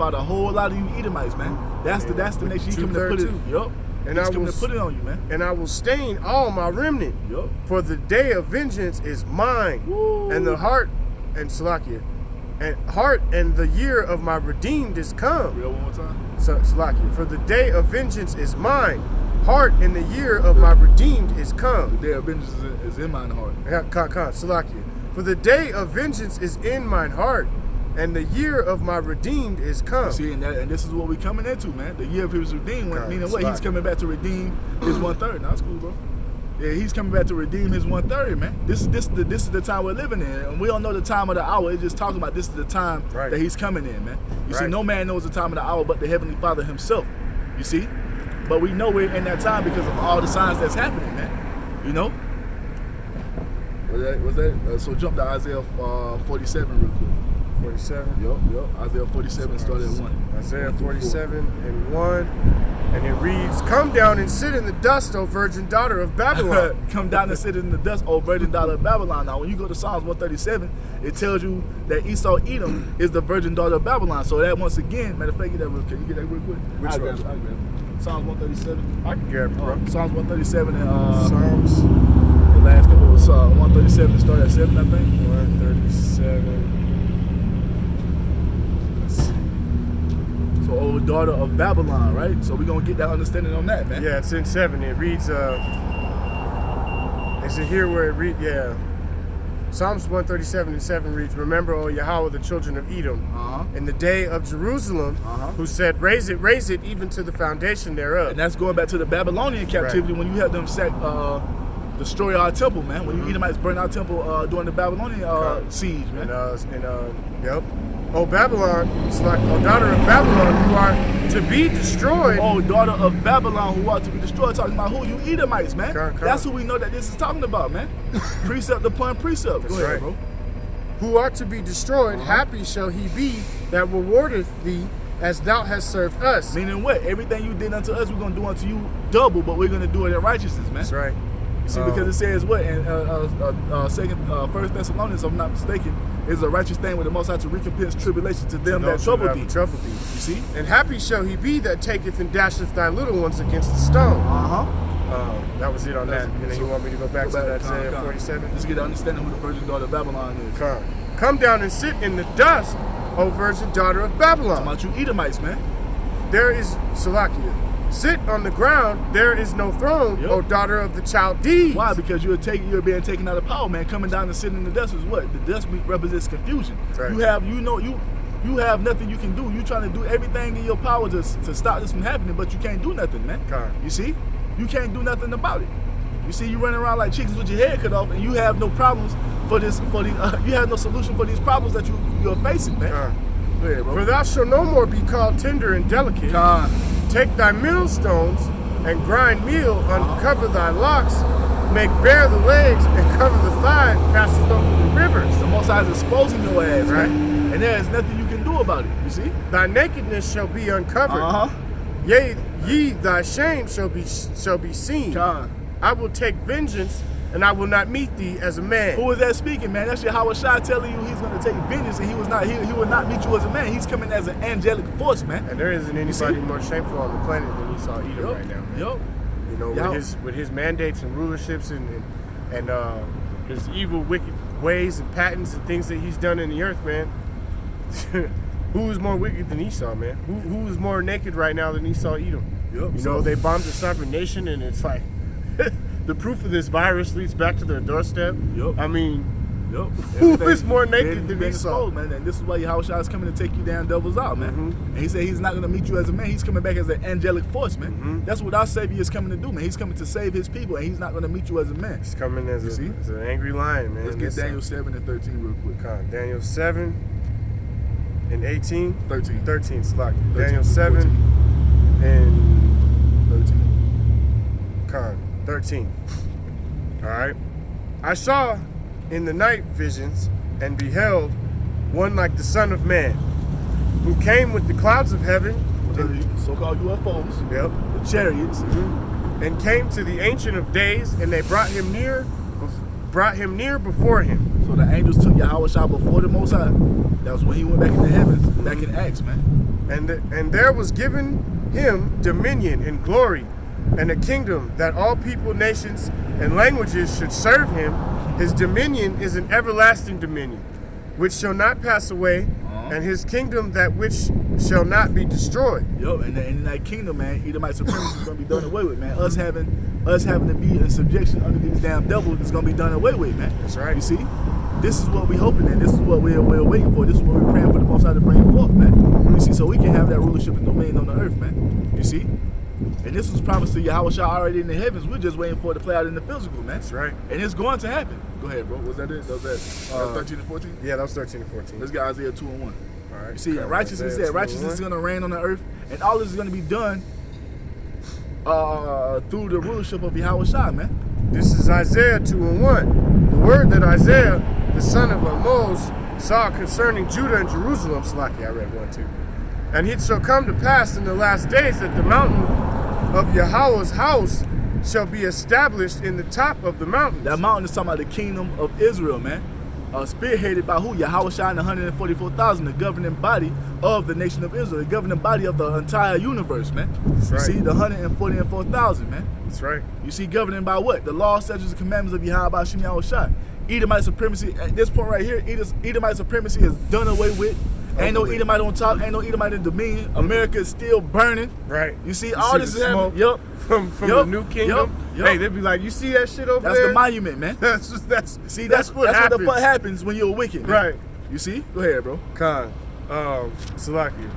out a whole lot of you Edomites, man. That's the nation he's coming to put it. 2:32. Yup. And He's I coming will to put it on you, man. And I will stain all my remnant. Yup. For the day of vengeance is mine, Woo. and the heart and Salakia, and the year of my redeemed is come. Real one more time. So Salakia, for the day of vengeance is mine, heart and the year of my redeemed is come. The day of vengeance is in mine heart. Salakia, for the day of vengeance is in mine heart, and the year of my redeemed is come. See, and this is what we coming into, man. The year of his redeemed, God, meaning it's what? He's like- coming back to redeem his 1/3. Now that's cool, bro. Yeah, he's coming back to redeem his 1/3, man. This is the time we're living in, and we don't know the time of the hour. It's just talking about this is the time Right. that he's coming in, man. You see, Right. no man knows the time of the hour but the Heavenly Father Himself. You see, but we know we're in that time because of all the signs that's happening, man. You know. Was that? So jump to Isaiah 47 real quick. 47. Yup. Isaiah 47 started at 1. Isaiah 47 and 1, and it reads, "Come down and sit in the dust, O virgin daughter of Babylon." Come down and sit in the dust, O virgin daughter of Babylon. Now, when you go to Psalms 137, it tells you that Esau Edom is the virgin daughter of Babylon. So that once again, matter of fact, get that real quick. Can you get that real quick? Which I'll one? grab it. Psalms 137. I can grab it, bro. Psalms 137 and Psalms the last couple was 137 and start at 7, I think. 137. So, O daughter of Babylon, right? So we're gonna get that understanding on that, man. Yeah, it's in 7. It reads, is it here where it reads, yeah. Psalms 137 and 7 reads, "Remember, O Yahweh, the children of Edom, in the day of Jerusalem, who said, raise it, even to the foundation thereof." And that's going back to the Babylonian captivity when you have them sack destroy our temple, man. When you Edomites burn our temple during the Babylonian siege, man. Yep. Oh, Babylon, it's like, oh, daughter of Babylon, who are to be destroyed. Oh, daughter of Babylon, who are to be destroyed. Talking about who? You Edomites, man. That's who we know that this is talking about, man. Precept upon precept. Go ahead, bro. Who are to be destroyed, happy shall he be that rewardeth thee as thou hast served us. Meaning what? Everything you did unto us, we're going to do unto you double, but we're going to do it in righteousness, man. That's right. You see, because it says what? In First Thessalonians, if I'm not mistaken, is a righteous thing with the Most High to recompense tribulation to them that trouble thee. You see? And happy shall he be that taketh and dasheth thy little ones against the stone. That was it on that. And then you want me to go back to that Isaiah 47? Just get to understanding who the virgin daughter of Babylon is. Come down and sit in the dust, O virgin daughter of Babylon. Talking about you Edomites, man. There is Salakia. Sit on the ground, there is no throne, O daughter of the Chaldees. Why? Because you're being taken out of power, man. Coming down and sitting in the dust is what? The dust represents confusion. Right. You have nothing you can do. You trying to do everything in your power to stop this from happening, but you can't do nothing, man. You see? You can't do nothing about it. You see, you running around like chickens with your head cut off, and you have no problems you have no solution for these problems that you're facing, man. Go ahead, bro. For thou shalt no more be called tender and delicate. Take thy millstones and grind meal, uncover thy locks, make bare the legs and cover the thigh, pass it over the rivers. The Most High is exposing your ass, right? And there is nothing you can do about it. You see? Thy nakedness shall be uncovered. Yea, thy shame shall be seen. I will take vengeance, and I will not meet thee as a man. Who is that speaking, man? That's Yahweh Shai telling you he's going to take vengeance, and he will not meet you as a man. He's coming as an angelic force, man. And there isn't anybody more shameful on the planet than Esau Edom right now, man. You know, with his mandates and rulerships and his evil, wicked ways and patents and things that he's done in the earth, man. Who is more wicked than Esau, man? Who is more naked right now than Esau Edom? You know, they bombed the sovereign nation, and it's like the proof of this virus leads back to their doorstep. I mean, who is more naked than Esau? Man, and this is why Yahweh Shai is coming to take you down, devils out, man. And he said he's not going to meet you as a man. He's coming back as an angelic force, man. That's what our Savior is coming to do, man. He's coming to save his people, and he's not going to meet you as a man. He's coming as an angry lion, man. Let's get Daniel 7 and 13 real quick. Daniel 7 and 18? 13. 13, Slack. Daniel 7 and 13. 13. All right. I saw in the night visions and beheld one like the Son of Man, who came with the clouds of heaven, so-called UFOs, the chariots, and came to the Ancient of Days, and they brought him near before him. So the angels took Yahweh Shai before the Most High. That was when he went back in the heavens, back in Acts, man. And there was given him dominion and glory, and a kingdom that all people, nations, and languages should serve him. His dominion is an everlasting dominion, which shall not pass away, and his kingdom that which shall not be destroyed. And in that kingdom, man, Edomite supremacy is going to be done away with, man. Us having to be in subjection under these damn devils is going to be done away with, man. That's right. You see? This is what we're hoping and this is what we're waiting for. This is what we're praying for the Most High to bring forth, man. You see? So we can have that rulership and domain on the earth, man. You see? And this was promised to Yahweh Shai already in the heavens. We're just waiting for it to play out in the physical, man. That's right. And it's going to happen. Go ahead, bro. Was that it? Was that 13 and 14? Yeah, that was 13 and 14. Let's get Isaiah 2 and 1. All right. You see, righteousness is going to reign on the earth, and all this is going to be done through the rulership of Yahweh Shai, man. This is Isaiah 2 and 1. The word that Isaiah, the son of Amoz, saw concerning Judah and Jerusalem. Slaki, I read 1 too. And it shall come to pass in the last days that the mountain of Yahweh's house shall be established in the top of the mountains. That mountain is talking about the kingdom of Israel, man. Spearheaded by who? Yahweh Shai and 144,000, the governing body of the nation of Israel, the governing body of the entire universe, man. That's right. You see, the 144,000, man. That's right. You see, governing by what? The law, statutes, and commandments of Yahweh Shem Yahweh Shai. Edomite supremacy, at this point right here, Edomite supremacy is done away with. Ain't no Edomite on top, ain't no Edomite in dominion. America is still burning. Right. You see, all this is happening. Yup. From the new kingdom. Hey, they'd be like, you see that shit over there? That's the monument, man. That's what happens. What the fuck happens when you're wicked, man. Right. You see? Go ahead, bro. Salakia.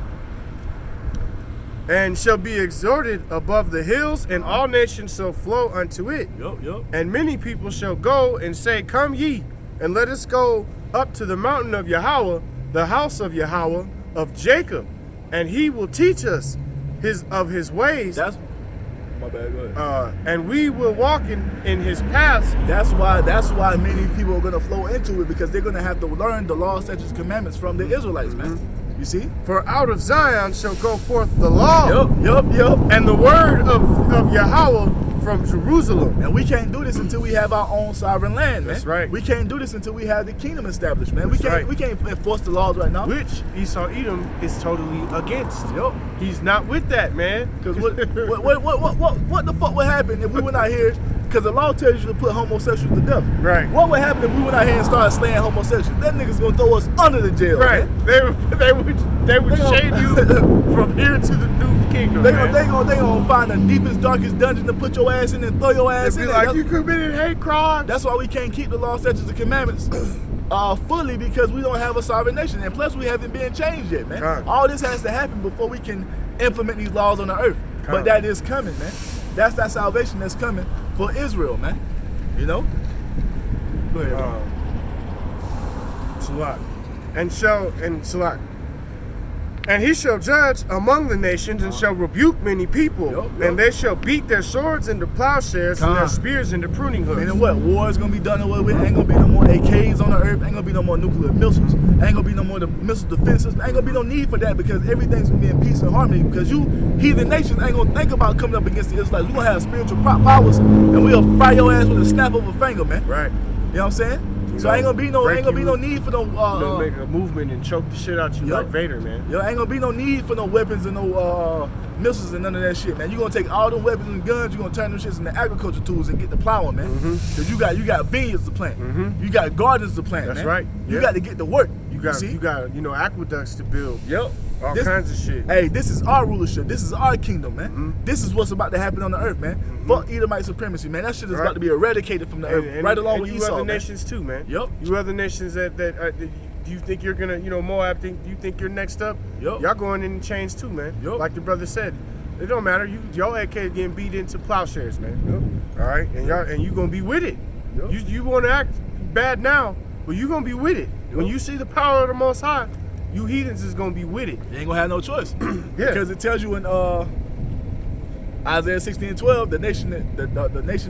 and shall be exalted above the hills, and all nations shall flow unto it. Yup. And many people shall go and say, Come ye, and let us go up to the mountain of Yahweh, the house of Yahweh of Jacob, and he will teach us of his ways. That's my bad. Go ahead. And we will walk in his paths. That's why many people are gonna flow into it, because they're gonna have to learn the law, statutes, commandments from the Israelites, man. You see? For out of Zion shall go forth the law. Yup. And the word of Yahweh from Jerusalem. And we can't do this until we have our own sovereign land, man. That's right. We can't do this until we have the kingdom established, man. That's We can't enforce the laws right now. Which Esau Edom is totally against. Yup. He's not with that, man. Because what the fuck would happen if we went out here? Because the law tells you to put homosexuals to death. Right. What would happen if we went out here and started slaying homosexuals? That nigga's gonna throw us under the jail. Right. Man. They would shade you from here to the new kingdom. They man. gonna find the deepest, darkest dungeon to put your ass in and throw your ass They'd in be there. like, you committed hate crimes. That's why we can't keep the law, statutes, and commandments fully, because we don't have a sovereign nation, and plus we haven't been changed yet, man. Come. All this has to happen before we can implement these laws on the earth. Come. But that is coming, man. That's that salvation that's coming for Israel, man. You know? Go ahead, bro. Salak. Salak. And he shall judge among the nations, and shall rebuke many people, Yup. and they shall beat their swords into plowshares and their spears into pruning hooks. Meaning what? War is gonna be done away with. Ain't gonna be no more AKs on the earth. Ain't gonna be no more nuclear missiles. Ain't gonna be no more missile defenses. Ain't gonna be no need for that, because everything's gonna be in peace and harmony. Because you heathen nations ain't gonna think about coming up against the Israelites. We gonna have spiritual powers, and we'll fire your ass with a snap of a finger, man. Right. You know what I'm saying? So ain't gonna be no need for no make a movement and choke the shit out you like Vader, man. Yo, ain't gonna be no need for no weapons and no missiles and none of that shit, man. You gonna take all the weapons and guns, you gonna turn them shits into agriculture tools and get the plowing, man. Cause you got vineyards to plant, you got gardens to plant. That's man. right. You got to get to work. You got aqueducts to build. Yep. All kinds of shit. Hey, this is our rulership. This is our kingdom, man. This is what's about to happen on the earth, man. Fuck Edomite supremacy, man. That shit is about to be eradicated from the earth, right along with Esau, other man. nations too, man. Yep. You other nations that do you think you're gonna, Moab? Do you think you're next up? Yep. Y'all going in chains too, man. Yep. Like the brother said, it don't matter. Your AK getting beat into plowshares, man. Yep. All right, and you gonna be with it. Yep. You want to act bad now, but you gonna be with it. When you see the power of the Most High, you heathens is gonna be with it. You ain't gonna have no choice. Yeah. Because it tells you in Isaiah 16:12, the nation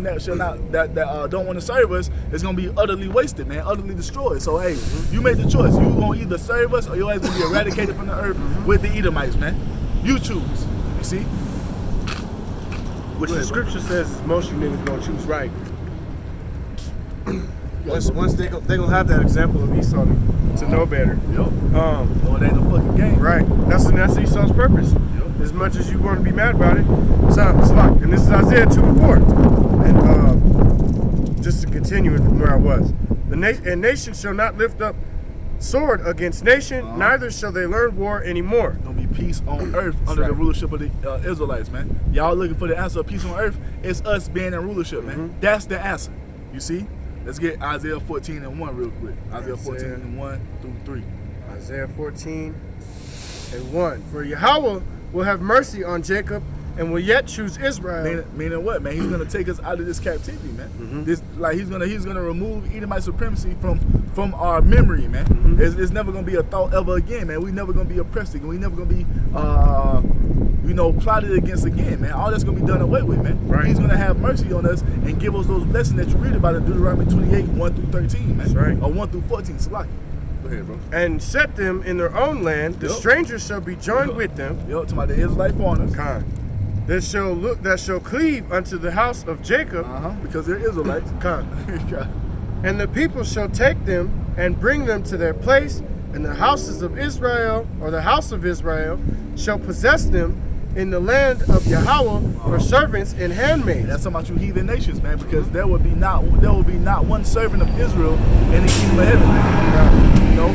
that shall not that don't want to serve us is gonna be utterly wasted, man, utterly destroyed. So hey, you make the choice. You gonna either serve us or your ass gonna be eradicated from the earth with the Edomites, man. You choose. You see? Which the scripture says is most you niggas gonna choose right. Once they gonna have that example of Esau to know better. Yep. No, it ain't no fucking game. Right. That's Esau's purpose. Yep. As much as you want to be mad about it, and this is Isaiah 2:4. And just to continue it from where I was, and nation shall not lift up sword against nation, neither shall they learn war anymore. Gonna be peace on earth under the rulership of the Israelites, man. Y'all looking for the answer of peace on earth? It's us being in rulership, man. That's the answer. You see? Let's get Isaiah 14:1 real quick. Isaiah 14:1 through 3. Isaiah 14:1. For Yahweh will have mercy on Jacob and will yet choose Israel. Meaning what, man? He's gonna take us out of this captivity, man. This he's gonna remove Edomite supremacy from our memory, man. It's never gonna be a thought ever again, man. We never gonna be oppressed again. We never gonna be plotted against again, man. All that's gonna be done away with, man. Right. He's gonna have mercy on us and give us those blessings that you read about in Deuteronomy 28:1 through 13, man. That's right. Or 1 through 14. Salaki. Go ahead, bro. And set them in their own land. The strangers shall be joined with them. Talking about the Israelite foreigners. That shall cleave unto the house of Jacob. Because they're Israelites. And the people shall take them and bring them to their place, and the houses of Israel, or the house of Israel, shall possess them in the land of Yahweh for servants and handmaids. That's talking about you heathen nations, man, because there will be not one servant of Israel in the kingdom of heaven, man.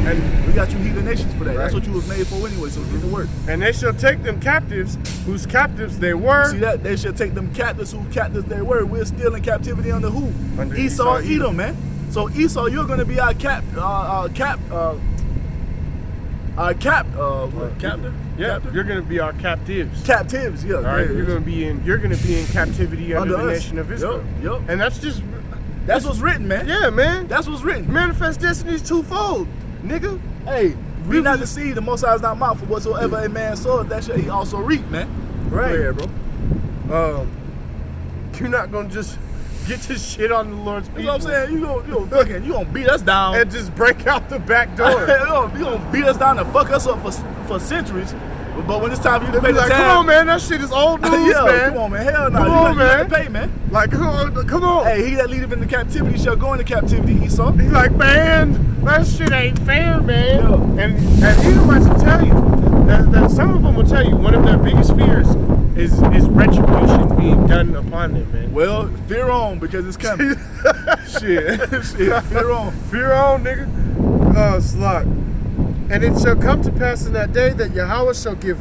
And we got you heathen nations for that. Right. That's what you was made for anyway, so get to work. And they shall take them captives, whose captives they were. See that? They shall take them captives, whose captives they were. We're still in captivity under who? Under Esau, Edom, man. So Esau, you're going to be our Captain? Yeah, Captain? you're gonna be our captives. Captives, yeah. All right, yeah, you're gonna be in captivity under the us. nation of Israel. Yup. And that's just That's what's written, man. yeah, man. That's what's written. Manifest destiny is twofold, nigga. Hey, we not deceived. The Most High is not mocked, for whatsoever a man soweth, that shall he also reap, man. Right. Go ahead, bro. You're not gonna just get this shit on the Lord's people. You know what I'm saying? You gonna beat us down. and just break out the back door. you gonna beat us down and fuck us up for centuries. But when it's time for you to pay the Like, tab, come on, man, that shit is old news, yeah, man. come on, man. Hell no. Come on, You got man. to pay, man. Like, come on. Hey, he that leadeth into captivity shall go into captivity, Esau. He's like, man, that shit ain't fair, man. Yeah. And Edomites will tell you that some of them will tell you one of their biggest fears is retribution being done upon them, man. Well, fear on, because it's coming. shit, fear on. Fear on, nigga. Slot. And it shall come to pass in that day that Yahweh shall give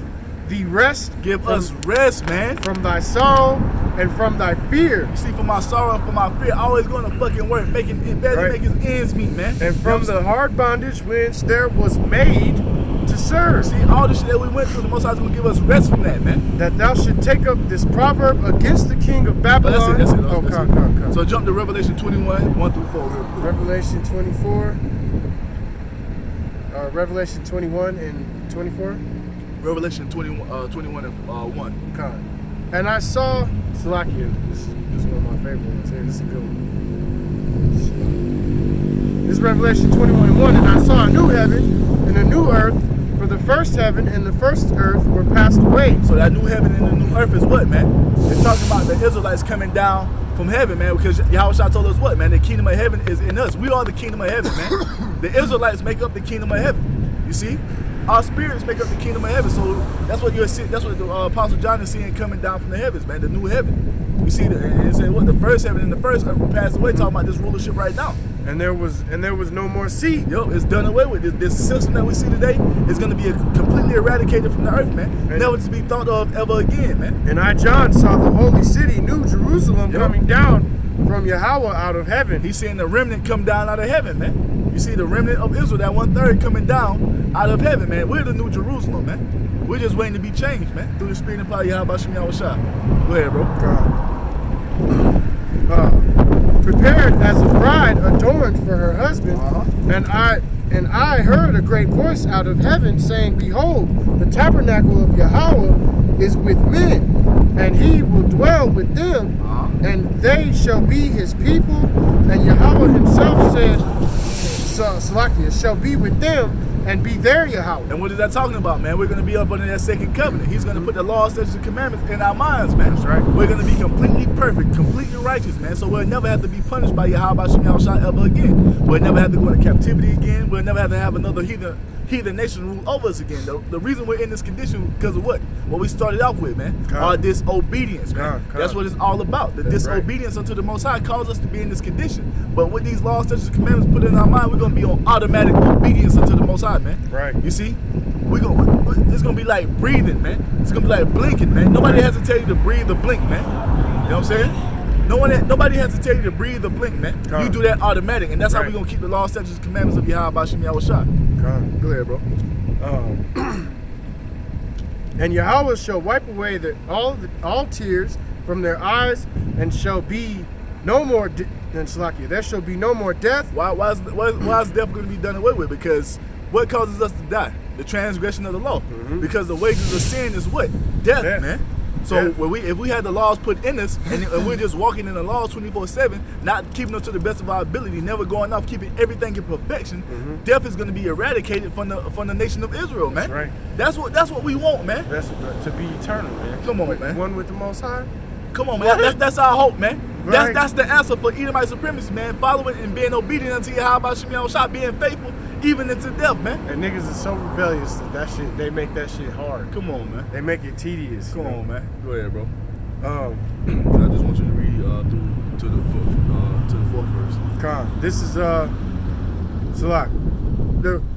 thee rest. Give us rest, man. From thy sorrow and from thy fear. You see, for my sorrow and for my fear, always going to fucking work, making it better, Right. making ends meet, man. And from the hard bondage which there was made to serve. See, all the shit that we went through, the Most High is going to give us rest from that, man. That thou should take up this proverb against the king of Babylon. That's it. Oh, That's it. come. So jump to Revelation 21, 1 through 4 real quick. Revelation 24. Revelation 21 and 24. Revelation 21 and 1. Con. And I saw Salakia. This is one of my favorite ones here. This is a good one. This is Revelation 21 and 1. And I saw a new heaven and a new earth, for the first heaven and the first earth were passed away. So that new heaven and the new earth is what, man? It's talking about the Israelites coming down from heaven, man, because Yahushua told us what, man? The kingdom of heaven is in us. We are the kingdom of heaven, man. The Israelites make up the kingdom of heaven. You see? Our spirits make up the kingdom of heaven. So that's what you're seeing. That's what the Apostle John is seeing coming down from the heavens, man. The new heaven. You see, it said what? The first heaven and the first earth will pass away. Talking about this rulership right now. And there was no more sea. Yo, it's done away with. This system that we see today is going to be completely eradicated from the earth, man. And never to be thought of ever again, man. And I, John, saw the holy city, New Jerusalem, coming down from Yahweh out of heaven. He's seeing the remnant come down out of heaven, man. You see the remnant of Israel, that 1/3 coming down out of heaven, man. We're the New Jerusalem, man. We're just waiting to be changed, man. Through the spirit and power of Yahweh Shem Yahushua. Go ahead, bro. Prepared as a bride adorned for her husband. And I heard a great voice out of heaven saying, Behold, the tabernacle of Yahweh is with men, and he will dwell with them, and they shall be his people, and Yahweh himself said, Salakia, shall be with them, and be their Yahweh. And what is that talking about, man? We're going to be up under that second covenant. He's going to put the law, statutes, and commandments in our minds, man. That's right. We're going to be completely perfect, completely righteous, man. So we'll never have to be punished by Yahweh Shem Yahushua ever again. We'll never have to go into captivity again. We'll never have to have another heathen nation rule over us again. The reason we're in this condition because of what? What we started off with, man. Our disobedience, man. That's what it's all about. The disobedience unto the Most High caused us to be in this condition. But with these laws, statutes, and commandments put in our mind, we're going to be on automatic obedience unto the Most High, man. Right. You see? It's going to be like breathing, man. It's going to be like blinking, man. Nobody has to tell you to breathe or blink, man. You know what I'm saying? Nobody has to tell you to breathe or blink, man. You do that automatic, and that's how we're going to keep the law, statutes, and commandments of Yahweh Shem Yahushua. Go ahead, bro. And Yahweh shall wipe away all tears from their eyes, and shall be no more there shall be no more death. Why is death going to be done away with? Because what causes us to die? The transgression of the law. Because the wages of sin is what? Death. Man. So if we had the laws put in us, and we're just walking in the laws 24/7, not keeping them to the best of our ability, never going off, keeping everything in perfection, death is going to be eradicated from the nation of Israel, man. That's right. That's what we want, man. That's to be eternal, man. Come on, man. One with the Most High. Come on, man. That's our hope, man. Right. That's the answer for Edomite supremacy, man. Following and being obedient unto Yahweh Shem Yahushua, being faithful even into death, man. And niggas is so rebellious that shit, they make that shit hard. Come on, man. They make it tedious. Come on, man. Go ahead, bro. I just want you to read through to the fourth verse. This is Salak.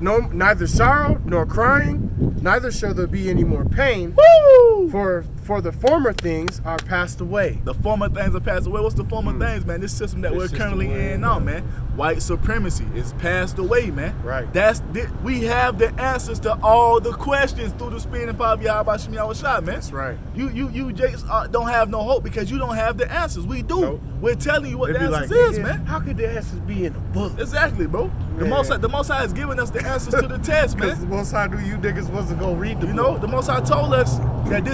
Neither sorrow nor crying, neither shall there be any more pain. Woo! For For the former things are passed away. The former things are passed away. What's the former things, man? This system that we're currently in now, man. White supremacy is passed away, man. Right. We have the answers to all the questions through the spirit and power of Yahweh Shem Yahweh Shai, man. That's right. You Jakes don't have no hope because you don't have the answers. We do. Nope. We're telling you what the answers is, man. How could the answers be in the book? Exactly, bro. The Most High is giving us the answers to the test, man. Because the Most High knew you niggas wasn't gonna read the book. You know, the Most High told us that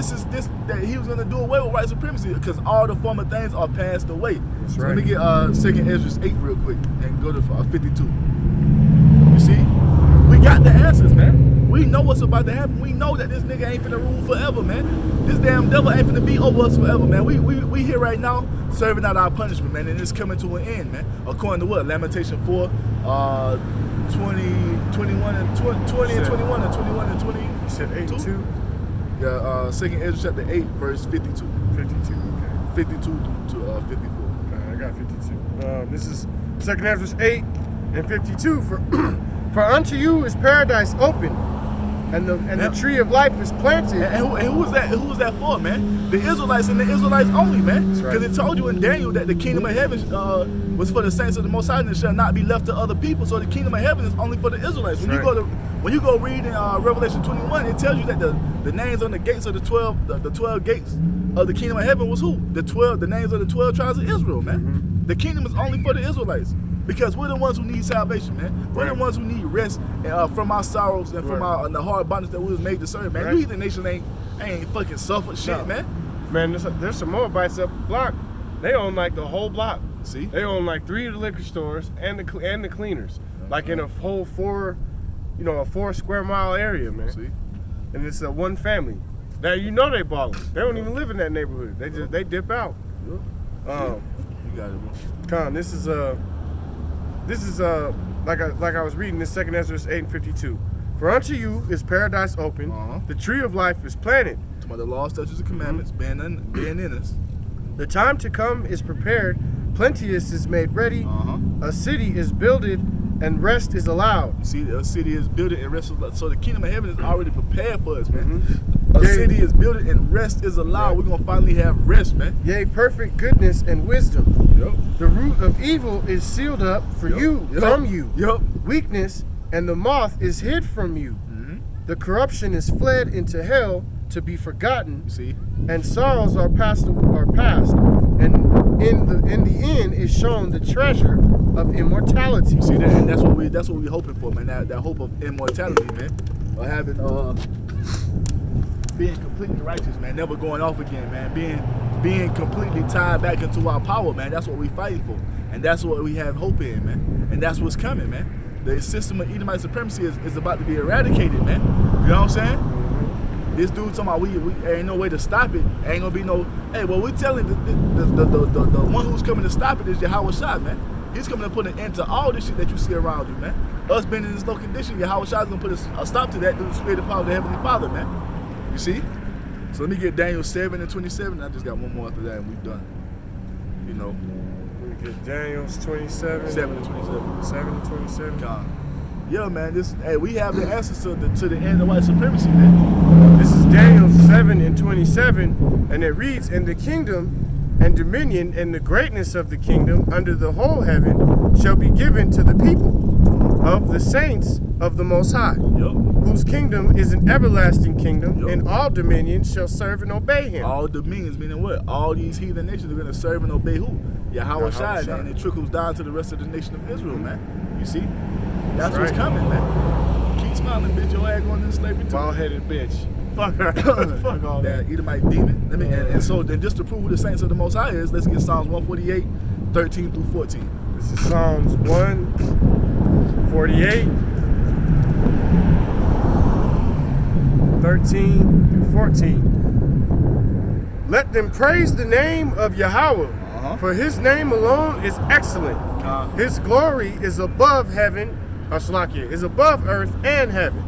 that He was gonna do away with white supremacy because all the former things are passed away. That's so right. let me get 2nd Ezra 8 real quick and go to 52. You see, we got the answers, man. We know what's about to happen. We know that this nigga ain't finna rule forever, man. This damn devil ain't finna be over us forever, man. We here right now serving out our punishment, man, and it's coming to an end, man. According to what? Lamentation 4, 21 and 21 and 20. You said 8 and 2? Yeah, 2nd Ezra chapter 8, verse 52. 52, okay. 52 to 54. I got 52. This is 2nd Ezra 8 and 52. For unto you is paradise open, and the tree of life is planted. And who was that? Who was that for, man? The Israelites and the Israelites only, man. That's right. Because it told you in Daniel that the kingdom of heaven was for the saints of the Most High and it shall not be left to other people. So the kingdom of heaven is only for the Israelites. When you go read in Revelation 21, it tells you that the names on the gates of the 12 gates of the kingdom of heaven was who? The names of the 12 tribes of Israel, man. Mm-hmm. The kingdom is only for the Israelites. Because we're the ones who need salvation, man. We're the ones who need rest from our sorrows and from the hard bondage that we was made to serve, man. You the nation ain't fucking suffered shit, man. Man, there's some Moabites up the block. They own like the whole block. See? They own like 3 of the liquor stores and the cleaners, like in a whole 4 square mile area, man. See? And it's one family. Now you know they ballin'. They don't even live in that neighborhood. They dip out. You got it, bro. Con, this is like I was reading this 2nd Ezra 8 and 52. For unto you is paradise open, the tree of life is planted. Talking about the law, statutes, and commandments being in us. The time to come is prepared, plenteous is made ready, a city is builded, and rest is allowed. See, a city is built and rest is allowed. So the kingdom of heaven is already prepared for us, man. Mm-hmm. A city is built and rest is allowed. We're gonna finally have rest, man. Yea, perfect goodness and wisdom. Yep. The root of evil is sealed up for you, from you. Yep. Weakness and the moth is hid from you. The corruption is fled into hell to be forgotten. See? And sorrows are past, and in the end is shown the treasure of immortality. See that? And that's what we hoping for, man. That hope of immortality, man. Or having being completely righteous, man. Never going off again, man. Being completely tied back into our power, man. That's what we fighting for, and that's what we have hope in, man. And that's what's coming, man. The system of Edomite supremacy is about to be eradicated, man. You know what I'm saying? This dude talking about we ain't no way to stop it. Ain't gonna be no. Hey, well, we're telling the one who's coming to stop it is Yahweh Shai, man. He's coming to put an end to all this shit that you see around you, man. Us being in this low condition, Yahweh Shai is gonna put a stop to that through the spirit and power of the Heavenly Father, man. You see? So let me get Daniel 7 and 27. I just got one more after that and we done. You know. Let me get Daniel's 27. 7 and 27. 7 and 27. God. Yeah, man. We have the answers to the end of white supremacy, man. This is Daniel 7 and 27, and it reads, "And the kingdom and dominion and the greatness of the kingdom under the whole heaven shall be given to the people of the saints of the Most High, whose kingdom is an everlasting kingdom, and all dominions shall serve and obey him." All dominions, meaning what? All these heathen nations are going to serve and obey who? Yahweh Shai, man. And it trickles down to the rest of the nation of Israel, man. You see? That's what's coming, man. Keep smiling, bitch. Your ass going into slavery too. Bald-headed bitch. Fuck her. Fuck all that. Edomite demon. And so then just to prove who the saints of the Most High is, let's get Psalms 148, 13 through 14. This is Psalms 148, 13 through 14. Let them praise the name of Yahweh, for his name alone is excellent. His glory is above heaven, is above earth and heaven.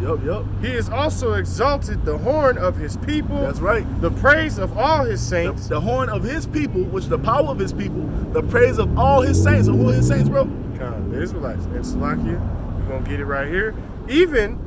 He has also exalted the horn of his people. That's right. The praise of all his saints. The horn of his people, which is the power of his people, the praise of all his saints. And who are his saints, bro? The Israelites. And Salakia, we're going to get it right here. Even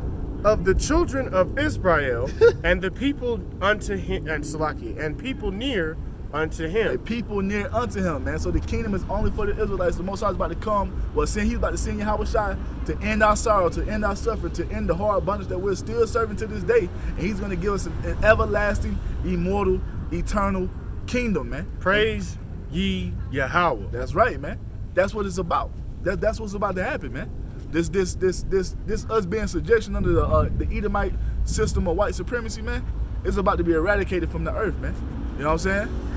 of the children of Israel, and the people unto him, and Salaki, and people near unto A him. people near unto him, man. So the kingdom is only for the Israelites. The Most High is about to come. Well, he's about to send Yahweh Shai to end our sorrow, to end our suffering, to end the hard bondage that we're still serving to this day. And he's going to give us an everlasting, immortal, eternal kingdom, man. Praise ye Yahweh. That's right, man. That's what it's about. That's what's about to happen, man. This us being subjection under the Edomite system of white supremacy, man, is about to be eradicated from the earth, man. You know what I'm saying?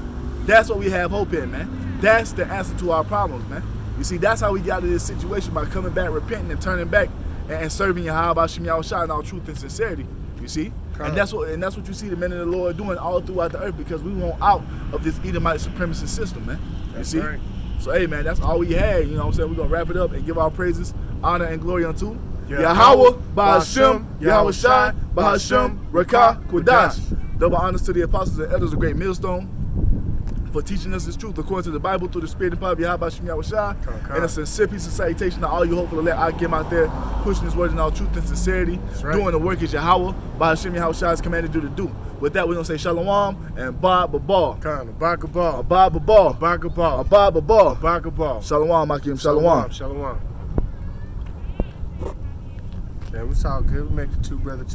That's what we have hope in, man. That's the answer to our problems, man. You see, that's how we got to this situation, by coming back, repenting, and turning back, and serving Yahweh Shem Shai in all truth and sincerity. You see? And that's what you see the men of the Lord doing all throughout the earth, because we want out of this Edomite supremacy system, man. That's you see? right. So, hey, man, that's all we had. You know what I'm saying? We're going to wrap it up and give our praises, honor, and glory unto Yahweh, Bahashem, Yahweh Shai, Bahashem, Rakah, Quadash. Double honors to the apostles and elders of Great Millstone for teaching us this truth according to the Bible through the Spirit and power of Yahweh Shem Yahweh Shai. And a sincere piece of salutation to all you hopefully let I get out there, pushing this word in all truth and sincerity, doing the work as Yahweh, Bahashem Yahweh Shai is commanded you to do. With that, we're going to say Shalom and Ba Babal. Ba Gabal. Ba Babal. Ba Gabal. Ba Babal. Ba Gabal. Shalom, Akim. Shalom. Shalom. Man, we saw good. We make the two brothers.